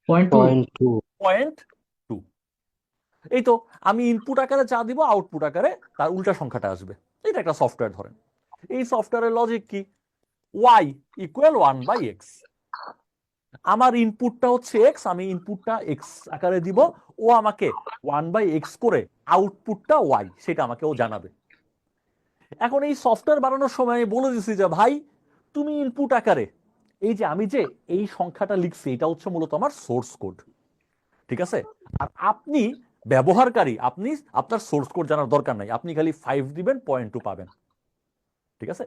0.2। এই তো আমি ইনপুট আকারে যা দিব, আউটপুট আকারে তার উল্টা সংখ্যাটা আসবে। এটা একটা সফটওয়্যার ধরেন। এই সফটওয়্যারের লজিক কি? y equal 1/x। আমার ইনপুটটা হচ্ছে x, আমি ইনপুটটা x আকারে দিব, ও আমাকে 1/x করে আউটপুটটা y, সেটা আমাকে ও জানাবে। এখন এই সফটওয়্যার বানানোর সময় আমি বলে দিছি যে ভাই তুমি ইনপুট আকারে এই যে আমি যে এই সংখ্যাটা লিখছি, এটা হচ্ছে মূলত আমার সোর্স কোড, ঠিক আছে? আর আপনি ব্যবহারকারী আপনি আপনার সোর্স কোড জানার দরকার নাই, আপনি খালি 5 দিবেন, 0.2 পাবেন। ঠিক আছে?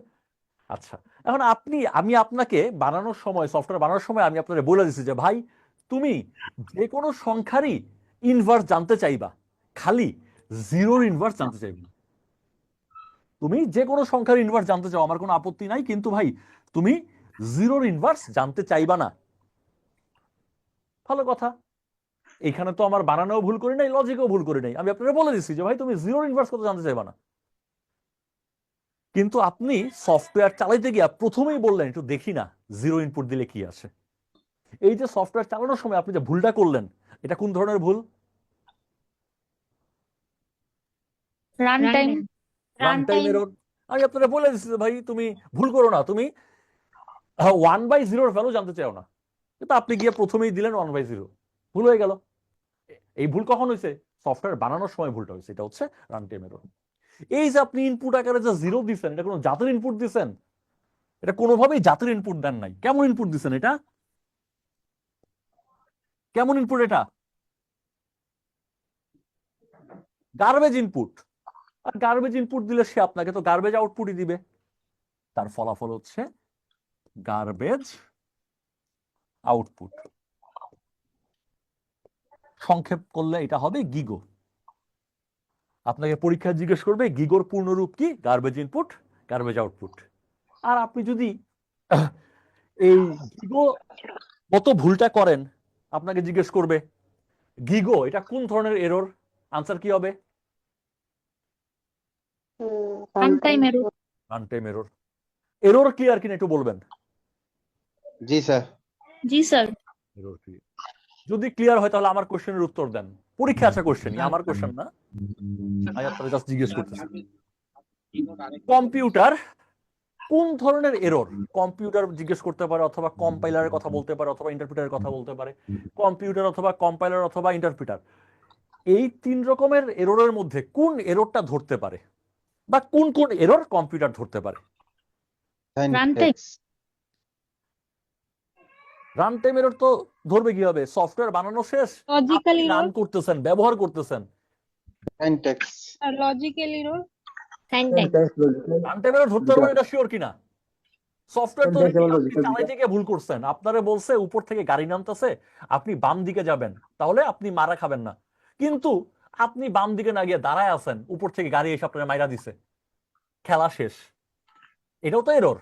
আচ্ছা, এখন আমি আপনাকে বানানোর সময়, সফটওয়্যার বানানোর সময় আমি আপনাকে বলে দিচ্ছি যে ভাই তুমি যে কোনো সংখ্যারই ইনভার্স জানতে চাইবা, খালি জিরোর ইনভার্স জানতে চাইবে না। তুমি যে কোনো সংখ্যার ইনভার্স জানতে চাও, আমার কোনো আপত্তি নাই, কিন্তু ভাই তুমি জিরোর ইনভার্স জানতে চাইবা না। ভালো কথা, এখানে তো আমার বানানোও ভুল করি নাই, লজিকও ভুল করি নাই, আমি আপনাকে বলে দিচ্ছি যে ভাই তুমি জিরোর ইনভার্স কত জানতে চাইবা না। কিন্তু আপনি সফটওয়্যার চালাইতে গিয়া প্রথমেই বললেন একটু দেখি না জিরো ইনপুট দিলে কি আসে। এই যে সফটওয়্যার চালানোর সময় আপনি যে ভুলটা করলেন, এটা কোন ধরনের ভুল? Run time run time error. আমি আপনাকে বলে দিচ্ছি যে ভাই তুমি ভুল করো না, তুমি 1/0 ভ্যালু জানতে চাও না, কিন্তু আপনি গিয়ে প্রথমেই দিলেন 1/0, ভুল হয়ে গেল। এই ভুল কখন হয়েছে? সফটওয়্যার বানানোর সময় ভুলটা হয়েছে, এটা হচ্ছে রান টাইম এরর। এই যে আপনি ইনপুট আকারে যে জিরো দিচ্ছেন, এটা কোনো জাতের ইনপুট দিচ্ছেন? এটা কোনোভাবেই জাতের ইনপুট দেন নাই। কেমন ইনপুট দিচ্ছেন? এটা কেমন ইনপুট? এটা গার্বেজ ইনপুট। আর গার্বেজ ইনপুট দিলে সে আপনাকে তো গার্বেজ আউটপুটই দিবে, তার ফলাফল হচ্ছে গার্বেজ আউটপুট। সংক্ষেপ করলে এটা হবে গিগো। আপনাকে পরীক্ষা জিজ্ঞেস করবে গিগোর পূর্ণরূপ কি? Garbage input, garbage output. আর আপনি যদি এই গিগো মতো ভুলটা করেন, আপনাকে জিজ্ঞেস করবে গিগো এটা কোন ধরনের এরর, আনসার কি হবে? Run time error. Run time error. Error clear কিনা একটু বলবেন? জি স্যার। জি স্যার। Error clear. যদি ক্লিয়ার হয় তাহলে আমার কোশ্চেনের উত্তর দেন। পরীক্ষা আসা কোশ্চেন, আমার কোশ্চেন না, আমি আপনাদের জাস্ট জিজ্ঞেস করতেছি। কম্পিউটার কোন ধরনের এরর? কম্পিউটার জিজ্ঞেস করতে পারে, অথবা কম্পাইলারের কথা বলতে পারে, অথবা ইন্টারপ্রিটারের কথা বলতে পারে। কম্পিউটার অথবা কম্পাইলার অথবা ইন্টারপ্রিটার, এই 3 রকমের এররের মধ্যে কোন এররটা ধরতে পারে, বা কোন কোন এরর কম্পিউটার ধরতে পারে? Run time. Run time error তো ধরবে কিভাবে? সফটওয়্যার বানানো শেষ, লজিক্যাল রান এরর। করতেছেন, ব্যবহার করতেছেন। সিনট্যাক্স। আর logical error. Run time error ধরতে পারবেন, এটা শিওর কিনা? সফটওয়্যার তো আপনি চালাইতে গিয়ে ভুল করছেন, আপনারে বলছে উপর থেকে গাড়ি নামতেছে, আপনি বাম দিকে যাবেন, তাহলে আপনি মারা খাবেন না। কিন্তু আপনি বাম দিকে না গিয়ে দাঁড়ায় আছেন, উপর থেকে গাড়ি এসে আপনার মাইরা দিছে, খেলা শেষ। এটাও তো এরর।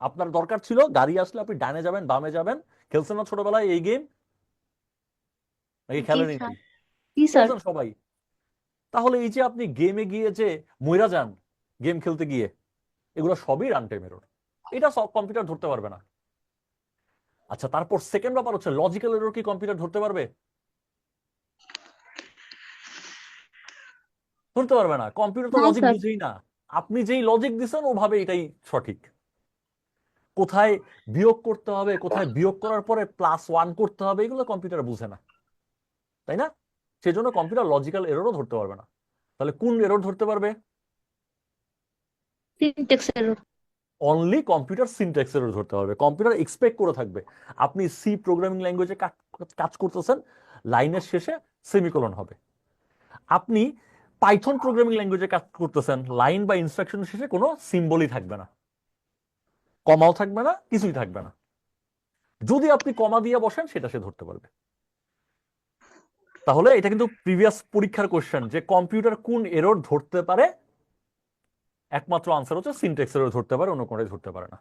আপনার দরকার ছিল গাড়ি আসলে আপনি ডানে যাবেন, বামে যাবেন। খেলছেন না ছোটবেলায় এই গেম? নাকি খেলেন? খেলছেন সবাই? তাহলে এই যে আপনি গেমে গিয়ে যে মইরা যান গেম খেলতে গিয়ে, এগুলো সবই রান টাইম এরর। এটা সব কম্পিউটার ধরতে পারবে না। আচ্ছা, তারপর সেকেন্ড ব্যাপার হচ্ছে লজিক্যাল এরর কি কম্পিউটার ধরতে পারবে? ধরতে পারবে না। কম্পিউটার তো লজিক বুঝেই না। আপনি যেই লজিক দিচ্ছেন ওভাবে এটাই সঠিক। কোথায় বিয়োগ করতে হবে, কোথায় বিয়োগ করার পরে +1 করতে হবে, এগুলো কম্পিউটার বুঝে না, তাই না? সেজন্য কম্পিউটার লজিক্যাল এররও ধরতে পারবে না। তাহলে কোন এরর ধরতে পারবে? Syntax error. Only computer syntax error ধরতে পারবে। কম্পিউটার এক্সপেক্ট করে থাকবে আপনি সি প্রোগ্রামিং ল্যাঙ্গুয়েজে কাজ করতেছেন, লাইনের শেষে সেমিকোলন হবে। আপনি পাইথন প্রোগ্রামিং ল্যাঙ্গুয়েজে কাজ করতেছেন, লাইন বা ইনস্ট্রাকশন শেষে কোনো সিম্বলই থাকবে না, কমাও থাকবে না, কিছুই থাকবে না। যদি আপনি কমা দিয়ে বসেন সেটা সে ধরতে পারবে। তাহলে এটা কিন্তু প্রিভিয়াস পরীক্ষার কোশ্চেন যে কম্পিউটার কোন এরর ধরতে পারে, একমাত্র আনসার হচ্ছে সিনট্যাক্স এরর ধরতে পারে, অন্য কোনোটাই ধরতে পারে না।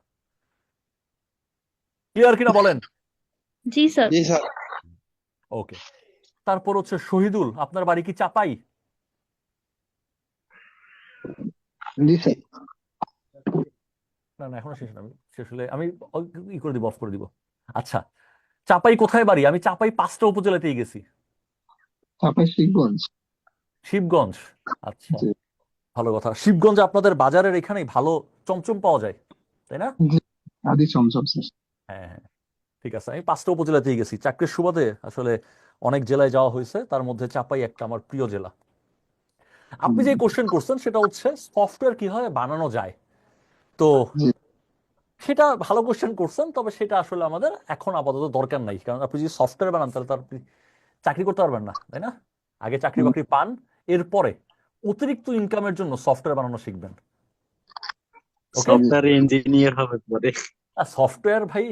ক্লিয়ার কিনা বলেন? জি স্যার। জি স্যার। ওকে। তারপর হচ্ছে শহীদুল, আপনার বাড়ি কি চাপাই? জি স্যার। না না, এখনো শেষ না, আমি শেষ হলে আমি ই করে দিব, অফ করে দিব। আচ্ছা, চাপাই কোথায় বাড়ি? আমি চাপাই 5টা উপজেলাতেই গেছি। চাপাই শিবগঞ্জ। শিবগঞ্জ, আচ্ছা, ভালো কথা। শিবগঞ্জে আপনাদের বাজারের এখানেই ভালো চমচম পাওয়া যায়, তাই না? আদি চমচম স্যার। হ্যাঁ হ্যাঁ, ঠিক আছে। আমি 5টা উপজেলাতেই গেছি, চাকরির সুবাদে আসলে অনেক জেলায় যাওয়া হয়েছে, তার মধ্যে চাপাই একটা আমার প্রিয় জেলা। আপনি যে কোশ্চেন করছেন সেটা হচ্ছে সফটওয়্যার কিভাবে বানানো যায়, তো সেটা ভালো কোশ্চেন করছেন, তবে সেটা আসলে আমাদের এখন আপাতত দরকার নাই, কারণ আপনি যদি সফটওয়্যার বানান তাহলে তো আপনি চাকরি করতে পারবেন না, তাই না? আগে চাকরি বাকরি পান, এরপরে অতিরিক্ত ইনকামের জন্য সফটওয়্যার বানানো শিখবেন। ওকে, সফটওয়্যার ইঞ্জিনিয়ার হবে পরে। আর সফটওয়্যার ভাই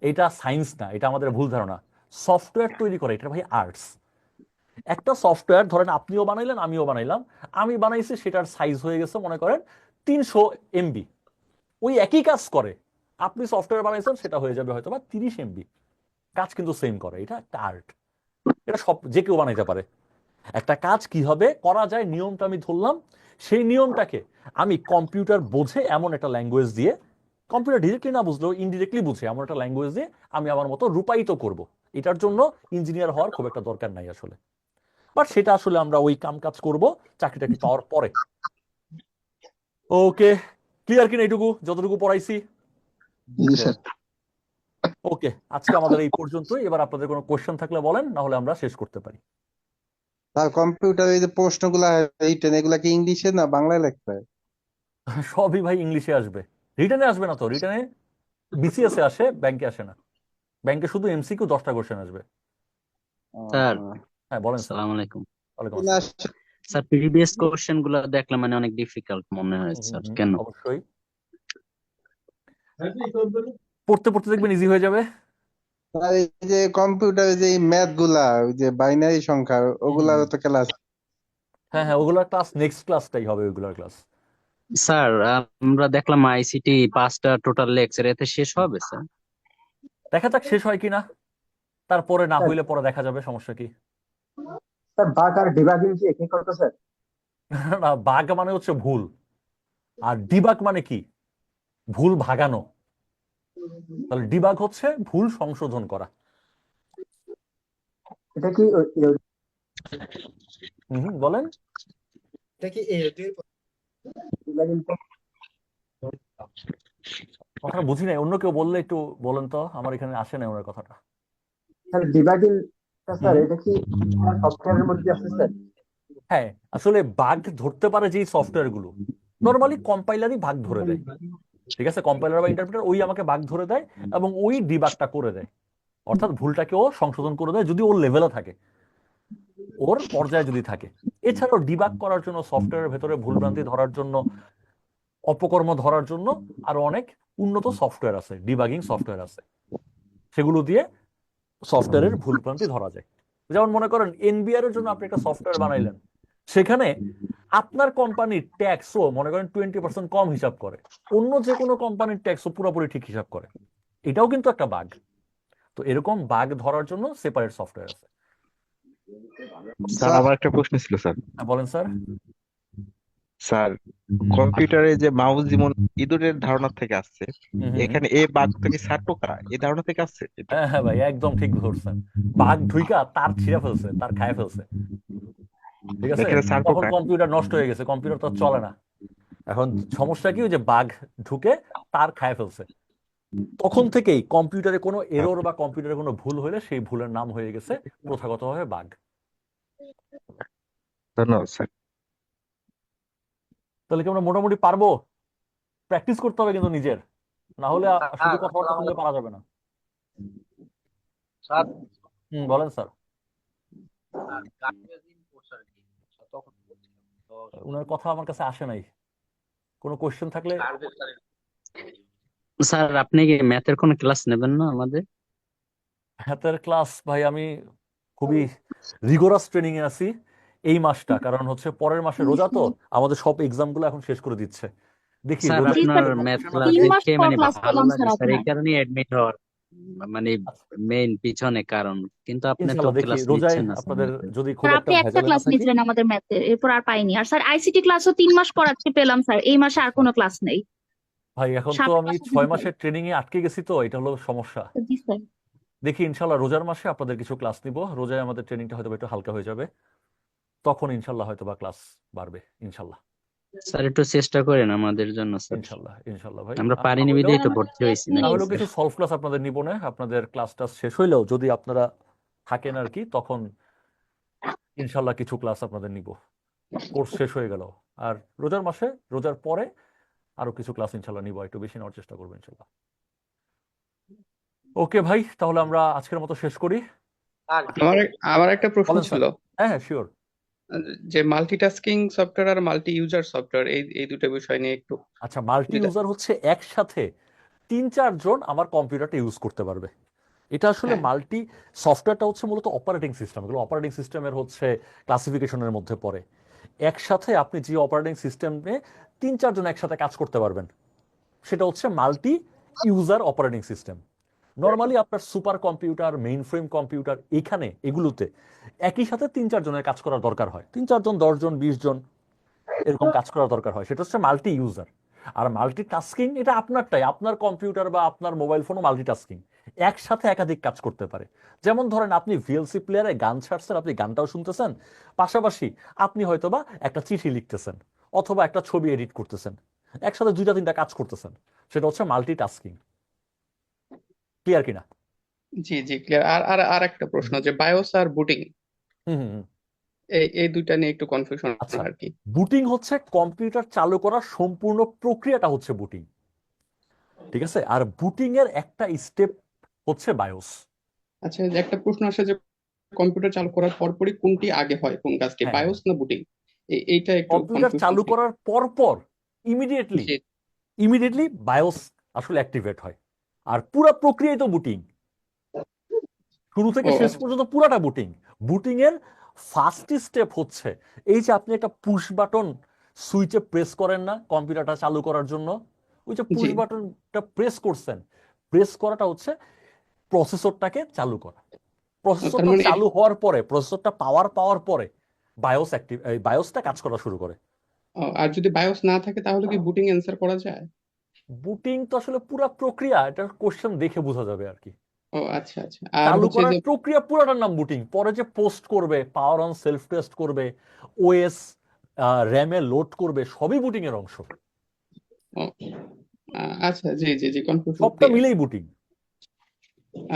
এটা সায়েন্স না, এটা আমাদের ভুল ধারণা। সফটওয়্যার তৈরি করে এটা ভাই আর্টস। একটা সফটওয়্যার ধরেন আপনিও বানাইলেন, আমিও বানাইলাম, আমি বানাইছি, সেটার সাইজ হয়ে গেছে মনে করেন 300 MB, ওই একই কাজ করে। আপনি সফটওয়্যার বানাইছেন, সেটা হয়ে যাবে হয়তো বা 30 MB, কাজ কিন্তু সেম করে। এটা একটা আর্ট, এটা সব যে কেউ বানাইতে পারে। একটা কাজ কিভাবে করা যায় নিয়মটা আমি ধরলাম, সেই নিয়মটাকে আমি কম্পিউটার বোঝে এমন একটা ল্যাঙ্গুয়েজ দিয়ে, কম্পিউটার ডিরেক্টলি না বুঝলেও ইনডিরেক্টলি বুঝে এমন একটা ল্যাঙ্গুয়েজ দিয়ে আমি আমার মতো রূপায়িত করব। এটার জন্য ইঞ্জিনিয়ার হওয়ার খুব একটা দরকার নাই আসলে, বাট সেটা আসলে আমরা ওই কাম কাজ করবো চাকরিটাকে পাওয়ার পরে। ওকে, ক্লিয়ার কিনা এইটুকু যতটুকু পড়াইছি? ওকে, আজকে আমাদের এই পর্যন্তই। এবার আপনাদের কোনো কোশ্চেন থাকলে বলেন, না হলে আমরা শেষ করতে পারি। তার কম্পিউটারে এই যে প্রশ্নগুলা রিটেন এগুলা কি ইংলিশে না বাংলায় লিখতে হয়? সবই ভাই ইংলিশে আসবে, রিটার্নে আসবে না তো। রিটার্নে BCS এ আসে, ব্যাংকে আসে না। ব্যাংকে শুধু MCQ 10টা কোশ্চেন আসবে। স্যার, হ্যাঁ বলেন স্যার। আসসালামু আলাইকুম। ওয়ালাইকুম না, আসসালাম। স্যার, প্রিভিয়াস কোশ্চেন গুলো দেখলাম মানে অনেক ডিফিকাল্ট মনে হয় স্যার, কেন? অবশ্যই পড়তে পড়তে দেখবেন ইজি হয়ে যাবে। আর এই যে কম্পিউটারে যে ম্যাথ গুলা ওই যে বাইনারি সংখ্যা ওগুলারও তো ক্লাস। হ্যাঁ হ্যাঁ, ওগুলোর ক্লাস নেক্সট ক্লাসটাই হবে, ওইগুলোর ক্লাস। স্যার, আমরা দেখলাম ICT 5টা টোটাল লেকচার, এতে শেষ হবে স্যার? দেখা যাক শেষ হয় কিনা, তারপরে না স্যার হইলে পরে দেখা যাবে, সমস্যা কি। স্যার বাগ আর ডিবাগিং কি একই কথা স্যার? না, বাগ মানে হচ্ছে ভুল, আর ডিবাগ মানে কি? ভুল ভাগানো। তাহলে ডিবাগ হচ্ছে ভুল সংশোধন করা। এটা কি বলেন। এটা কি ডিবাগিং কথাটা বুঝি নাই, অন্য কেউ বললে একটু বলেন তো, আমার এখানে আসে না ওনার কথাটা। স্যার ডিবাগিং স্যার এটা কি সফটওয়্যারের মধ্যে আছে স্যার? হ্যাঁ, আসলে বাগ ধরতে পারে যে সফটওয়্যার গুলো, নর্মালি কম্পাইলারই বাগ ধরে দেয়। ঠিক আছে, কম্পাইলার বা ইন্টারপ্রেটার ওই আমাকে বাগ ধরে দেয় এবং ওই ডিবাগটা করে দেয়, অর্থাৎ ভুলটাকে ও সংশোধন করে দেয় যদি ওর লেভেলে থাকে, ওর পর্যায়ে যদি থাকে। এছাড়াও ডিবাগ করার জন্য, সফটওয়্যারের ভেতরে ভুলভ্রান্তি ধরার জন্য, অপকর্ম ধরার জন্য আরো অনেক উন্নত সফটওয়্যার আছে, ডিবাগিং সফটওয়্যার আছে, সেগুলো দিয়ে সফটওয়্যারের ভুলভ্রান্তি ধরা যায়। যেমন মনে করেন NBR এর জন্য আপনি একটা সফটওয়্যার বানাইলেন, সেখানে আপনার কোম্পানির ট্যাক্সও মনে করেন 20% কম হিসাব করে, অন্য যে কোনো কোম্পানির ট্যাক্সও পুরোপুরি ঠিক হিসাব করে, এটাও কিন্তু একটা বাগ। তো এরকম বাগ ধরার জন্য সেপারেট সফটওয়্যার আছে। স্যার আমার একটা প্রশ্ন ছিল স্যার। হ্যাঁ, বলেন স্যার। স্যার, কম্পিউটারে যে মাউস যেমন ইঁদুরের ধারণা থেকে আসছে, এখানে এ বাঘটা কি স্যার টোকা এই ধারণা থেকে আসছে এটা? হ্যাঁ হ্যাঁ ভাই, একদম ঠিক ধরছেন। বাঘ ঢুইকা তার ছিঁড়ে ফেলছে, তার খায় ফেলছে। ঠিক আছে, এখানে স্যার তখন টোকা। কম্পিউটার নষ্ট হয়ে গেছে, কম্পিউটার তো চলে না। এখন সমস্যা কি, ওই যে বাঘ ঢুকে তার খায় ফেলছে, তখন থেকেই কম্পিউটারে কোনো এরর বা কম্পিউটারে কোনো ভুল হলে সেই ভুলের নাম হয়ে গেছে প্রথাগতভাবে বাগ। ধন্যবাদ স্যার। তাহলে কি আমরা মোটামুটি পারবো? প্র্যাকটিস করতে হবে কিন্তু নিজের, না হলে শুধু কথাবার্তা শুনলে পারা যাবে না। স্যার বলেন স্যার। ওনার কথা আমার কাছে আসে নাই, কোনো কোশ্চেন থাকলে। স্যার, আপনি কি ম্যাথের কোনো ক্লাস নেবেন না আমাদের? ম্যাথের ক্লাস ভাই আমি খুবই রিগোরাস ট্রেনিং এ আছি এই মাসটা, কারণ হচ্ছে পরের মাসে রোজা, তো আমাদের সব এক্সাম গুলো এখন শেষ করে দিচ্ছে। দেখি স্যার, রোজা আপনার ম্যাথ ক্লাস 3 মাস দেখে পর মানে ক্লাস ভালো পেলাম লাগে স্যার স্যার, এই আপনার। কারণে অ্যাডমিট হওয়ার মানে মেইন পিছনে কারণ। কিন্তু আপনি তো ইনশাল্লাহ দেখি ক্লাস রোজায় নিচ্ছেন না স্যার আপনাদের ম্যাথের। যদি খুব স্যার একটা আপনি একটা ভেজালে না ক্লাস থাকি। নিয়েছিলেন আমাদের ম্যাথের, এরপর আর পাইনি। আর স্যার ICT ক্লাসও 3 মাস পড়াচ্ছে পেলাম স্যার, এই মাসে আর কোনো ক্লাস নেই। ভাই এখন তো সামনের আমি মাসে 6 দিন মাসের ট্রেনিং এ আটকে গেছি, তো এটা হলো সমস্যা। স্যার। জি স্যার। দেখি ইনশাল্লাহ রোজার মাসে আপনাদের কিছু ক্লাস নিব, রোজায় আমাদের ট্রেনিংটা হয়তো একটু হালকা হয়ে যাবে, তখন ইনশাল্লাহ হয়তো বা ক্লাস বাড়বে ইনশাল্লাহ। স্যার একটু চেষ্টা করেন আমাদের জন্য স্যার, ইনশাল্লাহ ইনশাল্লাহ ভাই। আমরা আর না পারিনি হইলেও বিধাই তো ভর্তি হয়েছি না নাকি হলেও স্যার? কিছু সলভ ক্লাস আপনাদের নিব না, আপনাদের ক্লাসটা শেষ হইলেও যদি আপনারা থাকেন আর কি, তখন ইনশাল্লাহ কিছু ক্লাস আপনাদের নিব, কোর্স শেষ হয়ে গেল। আর রোজার মাসে, রোজার পরে আরো কিছু ক্লাস ইনশাল্লাহ নিব, একটু বেশি নেওয়ার চেষ্টা করবো ইনশাল্লাহ। ওকে ভাই, তাহলে আমরা আজকের মতো শেষ করি। আমার একটা প্রশ্ন বলেন ছিল। স্যার। হ্যাঁ হ্যাঁ শিওর। যে মাল্টিটাস্কিং সফটওয়্যার আর মাল্টি ইউজার সফটওয়্যার এই দুটো বিষয় নিয়ে একটু আচ্ছা, মাল্টি যদি ইউজার হচ্ছে একসাথে 3-4 জন আমার কম্পিউটারটা ইউজ করতে পারবে। এটা আসলে হ্যাঁ মাল্টি সফটওয়্যারটা হচ্ছে মূলত অপারেটিং সিস্টেম, এগুলো অপারেটিং সিস্টেমের হচ্ছে ক্লাসিফিকেশনের মধ্যে পড়ে। একসাথে আপনি যে অপারেটিং সিস্টেমে 3-4 জন একসাথে কাজ করতে পারবেন সেটা হচ্ছে multi user operating system. Normally আপনার supercomputer, mainframe computer, এগুলোতে একই সাথে 3-4 জনের কাজ করার দরকার হয়, 3-4 জন, 10 জন, 20 জন এরকম কাজ করার দরকার হয়, সেটা হচ্ছে মাল্টি ইউজার। আর মাল্টি টাস্কিং এটা আপনারটাই, আপনার কম্পিউটার বা আপনার মোবাইল ফোনও মাল্টি টাস্কিং, একসাথে একাধিক কাজ করতে পারে। যেমন ধরেন আপনি ভিএলসি প্লেয়ারে গান ছাড়ছেন, আপনি গানটাও শুনতেছেন, পাশাপাশি আপনি হয়তোবা একটা চিঠি লিখতেছেন অথবা একটা ছবি এডিট করতেছেন, একসাথে 2-3টা কাজ করতেছেন, সেটা হচ্ছে মাল্টি টাস্কিং। ক্লিয়ার কিনা? জি জি ক্লিয়ার। আর আর আর একটা প্রশ্ন, যে বায়োস আর বুটিং হুম হুম হুম। এই দুইটা নিয়ে একটু কনফিউশন আচ্ছা, আর কি। বুটিং হচ্ছে কম্পিউটার চালু করার সম্পূর্ণ প্রক্রিয়াটা হচ্ছে বুটিং, ঠিক আছে? আর বুটিং এর একটা স্টেপ হচ্ছে বায়োস। আচ্ছা, যে একটা প্রশ্ন আসে যে কম্পিউটার চালু করার পরপরই কোনটি আগে হয়, কোন কাজটি, হ্যাঁ, বায়োস না বুটিং? এইটা একটু কম্পিউটার কনফিউশন চালু ছিল। করার পর ইমিডিয়েটলি জি ইমিডিয়েটলি বায়োস আসলে অ্যাক্টিভেট হয়। আর পুরো প্রক্রিয়াই তো বুটিং, শুরু থেকে ও শেষ আচ্ছা পর্যন্ত পুরাটা বুটিং। বুটিং এর ফার্স্ট স্টেপ হচ্ছে এই যে আপনি একটা পুশ বাটন সুইচে প্রেস করেন না কম্পিউটারটা চালু করার জন্য, ওই যে পুশ জি বাটনটা প্রেস করছেন, প্রেস করাটা হচ্ছে প্রসেসরটাকে চালু করা। তার প্রসেসরটা মানে চালু হওয়ার পরে, প্রসেসরটা পাওয়ার পরে বায়োস অ্যাক্টিভ, বায়োসটা কাজ করা শুরু করে। আর যদি বায়োস না থাকে তাহলে কি বুটিং অ্যান্সার করা যায়? বুটিং তো আসলে পুরো প্রক্রিয়া, এটা কোশ্চেন দেখে বোঝা যাবে আর কি। ও আচ্ছা আচ্ছা। আর চালু হচ্ছে করার যে প্রক্রিয়া পুরোটার নাম বুটিং। পরে যে পোস্ট করবে, পাওয়ার অন সেলফ টেস্ট করবে, ওএস র্যামে লোড করবে, সবই বুটিং এর অংশ, ও, আচ্ছা জি জি জি কনফিউশন সবটা ক্লিয়ার। মিলেই বুটিং।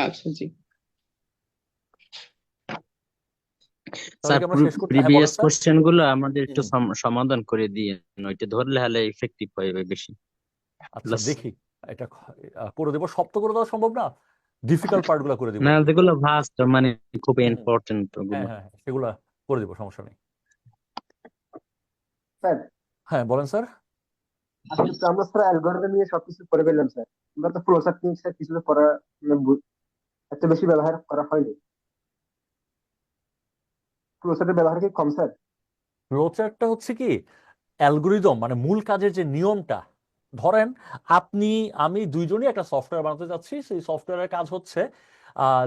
আচ্ছা জি। তাহলে স্যার কি আমরা শেষ করতে? হ্যাঁ বলেন প্রিভিয়াস স্যার। কোশ্চেন গুলো আমাদের একটু হুম, সমাধান করে দিয়ে, ওইটা ধরলে হলে ইফেক্টিভ হবে বেশি। আচ্ছা প্লাস দেখি, এটা করে দেবো। সব তো করে দেওয়া সম্ভব না, ডিফিকাল্ট পার্ট গুলো করে দিব না, আর কি। যেগুলো ভাস্ট মানে খুব হুম, ইম্পর্টেন্ট হ্যাঁ ওগুলো। হ্যাঁ হ্যাঁ, সেগুলা করে দিব, সমস্যা নেই। স্যার হ্যাঁ বলেন স্যার। আজকে তো আমরা স্যার অ্যালগরিদম নিয়ে সবকিছু করে ফেললাম স্যার। আমরা তো ফ্লোচার্ট নিয়ে স্যার কিছু তো করা মানে এত বেশি ব্যবহার করা হয়নি। ফ্লোচার্টের ব্যবহার কি কম স্যার? ফ্লোচার্টটা হচ্ছে কি অ্যালগোরিদম, মানে মূল কাজের যে নিয়মটা। ধরেন আপনি আমি দুইজনই একটা সফটওয়্যার বানাতে যাচ্ছি, সেই সফটওয়্যারের কাজ হচ্ছে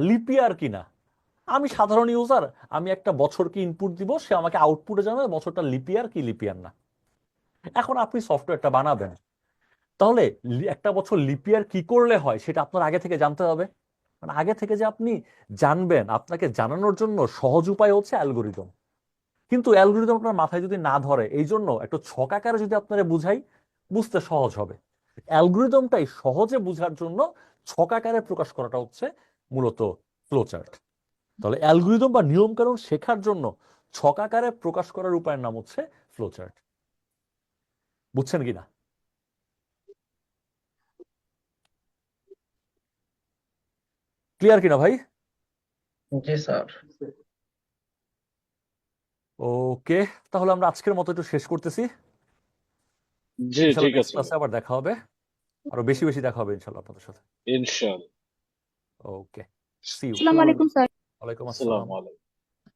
লিপিয়ার কিনা। আমি সাধারণ ইউজার, আমি একটা বছরকে ইনপুট দিব, সে আমাকে আউটপুটে জানাবে বছরটা লিপিয়ার কি লিপিয়ার না। এখন আপনি সফটওয়্যারটা বানাবেন, তাহলে একটা বছর লিপিয়ার কি করলে হয় সেটা আপনার আগে থেকে জানতে হবে। মানে আগে থেকে যে আপনি জানবেন, আপনাকে জানানোর জন্য সহজ উপায় হচ্ছে অ্যালগোরিদম। কিন্তু অ্যালগোরিদম আপনার মাথায় যদি না ধরে, এই জন্য একটু ছক আকারে যদি আপনারা বুঝাই, বুঝতে সহজ হবে। অ্যালগোরিদমটাই সহজে বুঝার জন্য ছক আকারে প্রকাশ করাটা হচ্ছে মূলত ফ্লোচার্ট। তাহলে অ্যালগোরিদম বা নিয়ম কানুন শেখার জন্য ছক আকারে প্রকাশ করার উপায়ের নাম হচ্ছে ফ্লোচার্ট। বুঝছেন কিনা? ক্লিয়ার কিনা ভাই? জি স্যার। ওকে, তাহলে আমরা আজকের মতো একটু শেষ করতেছি। জি ইনশাল্লাহ ঠিক নেক্সট আছে ক্লাসে আবার দেখা হবে, আরো বেশি বেশি দেখা হবে ইনশাল্লাহ আপনাদের সাথে। ইনশাআল্লাহ। ওকে, সি ইউ। আসসালামু আলাইকুম স্যার। ওয়ালাইকুম আসসালাম। আসসালামু আলাইকুম।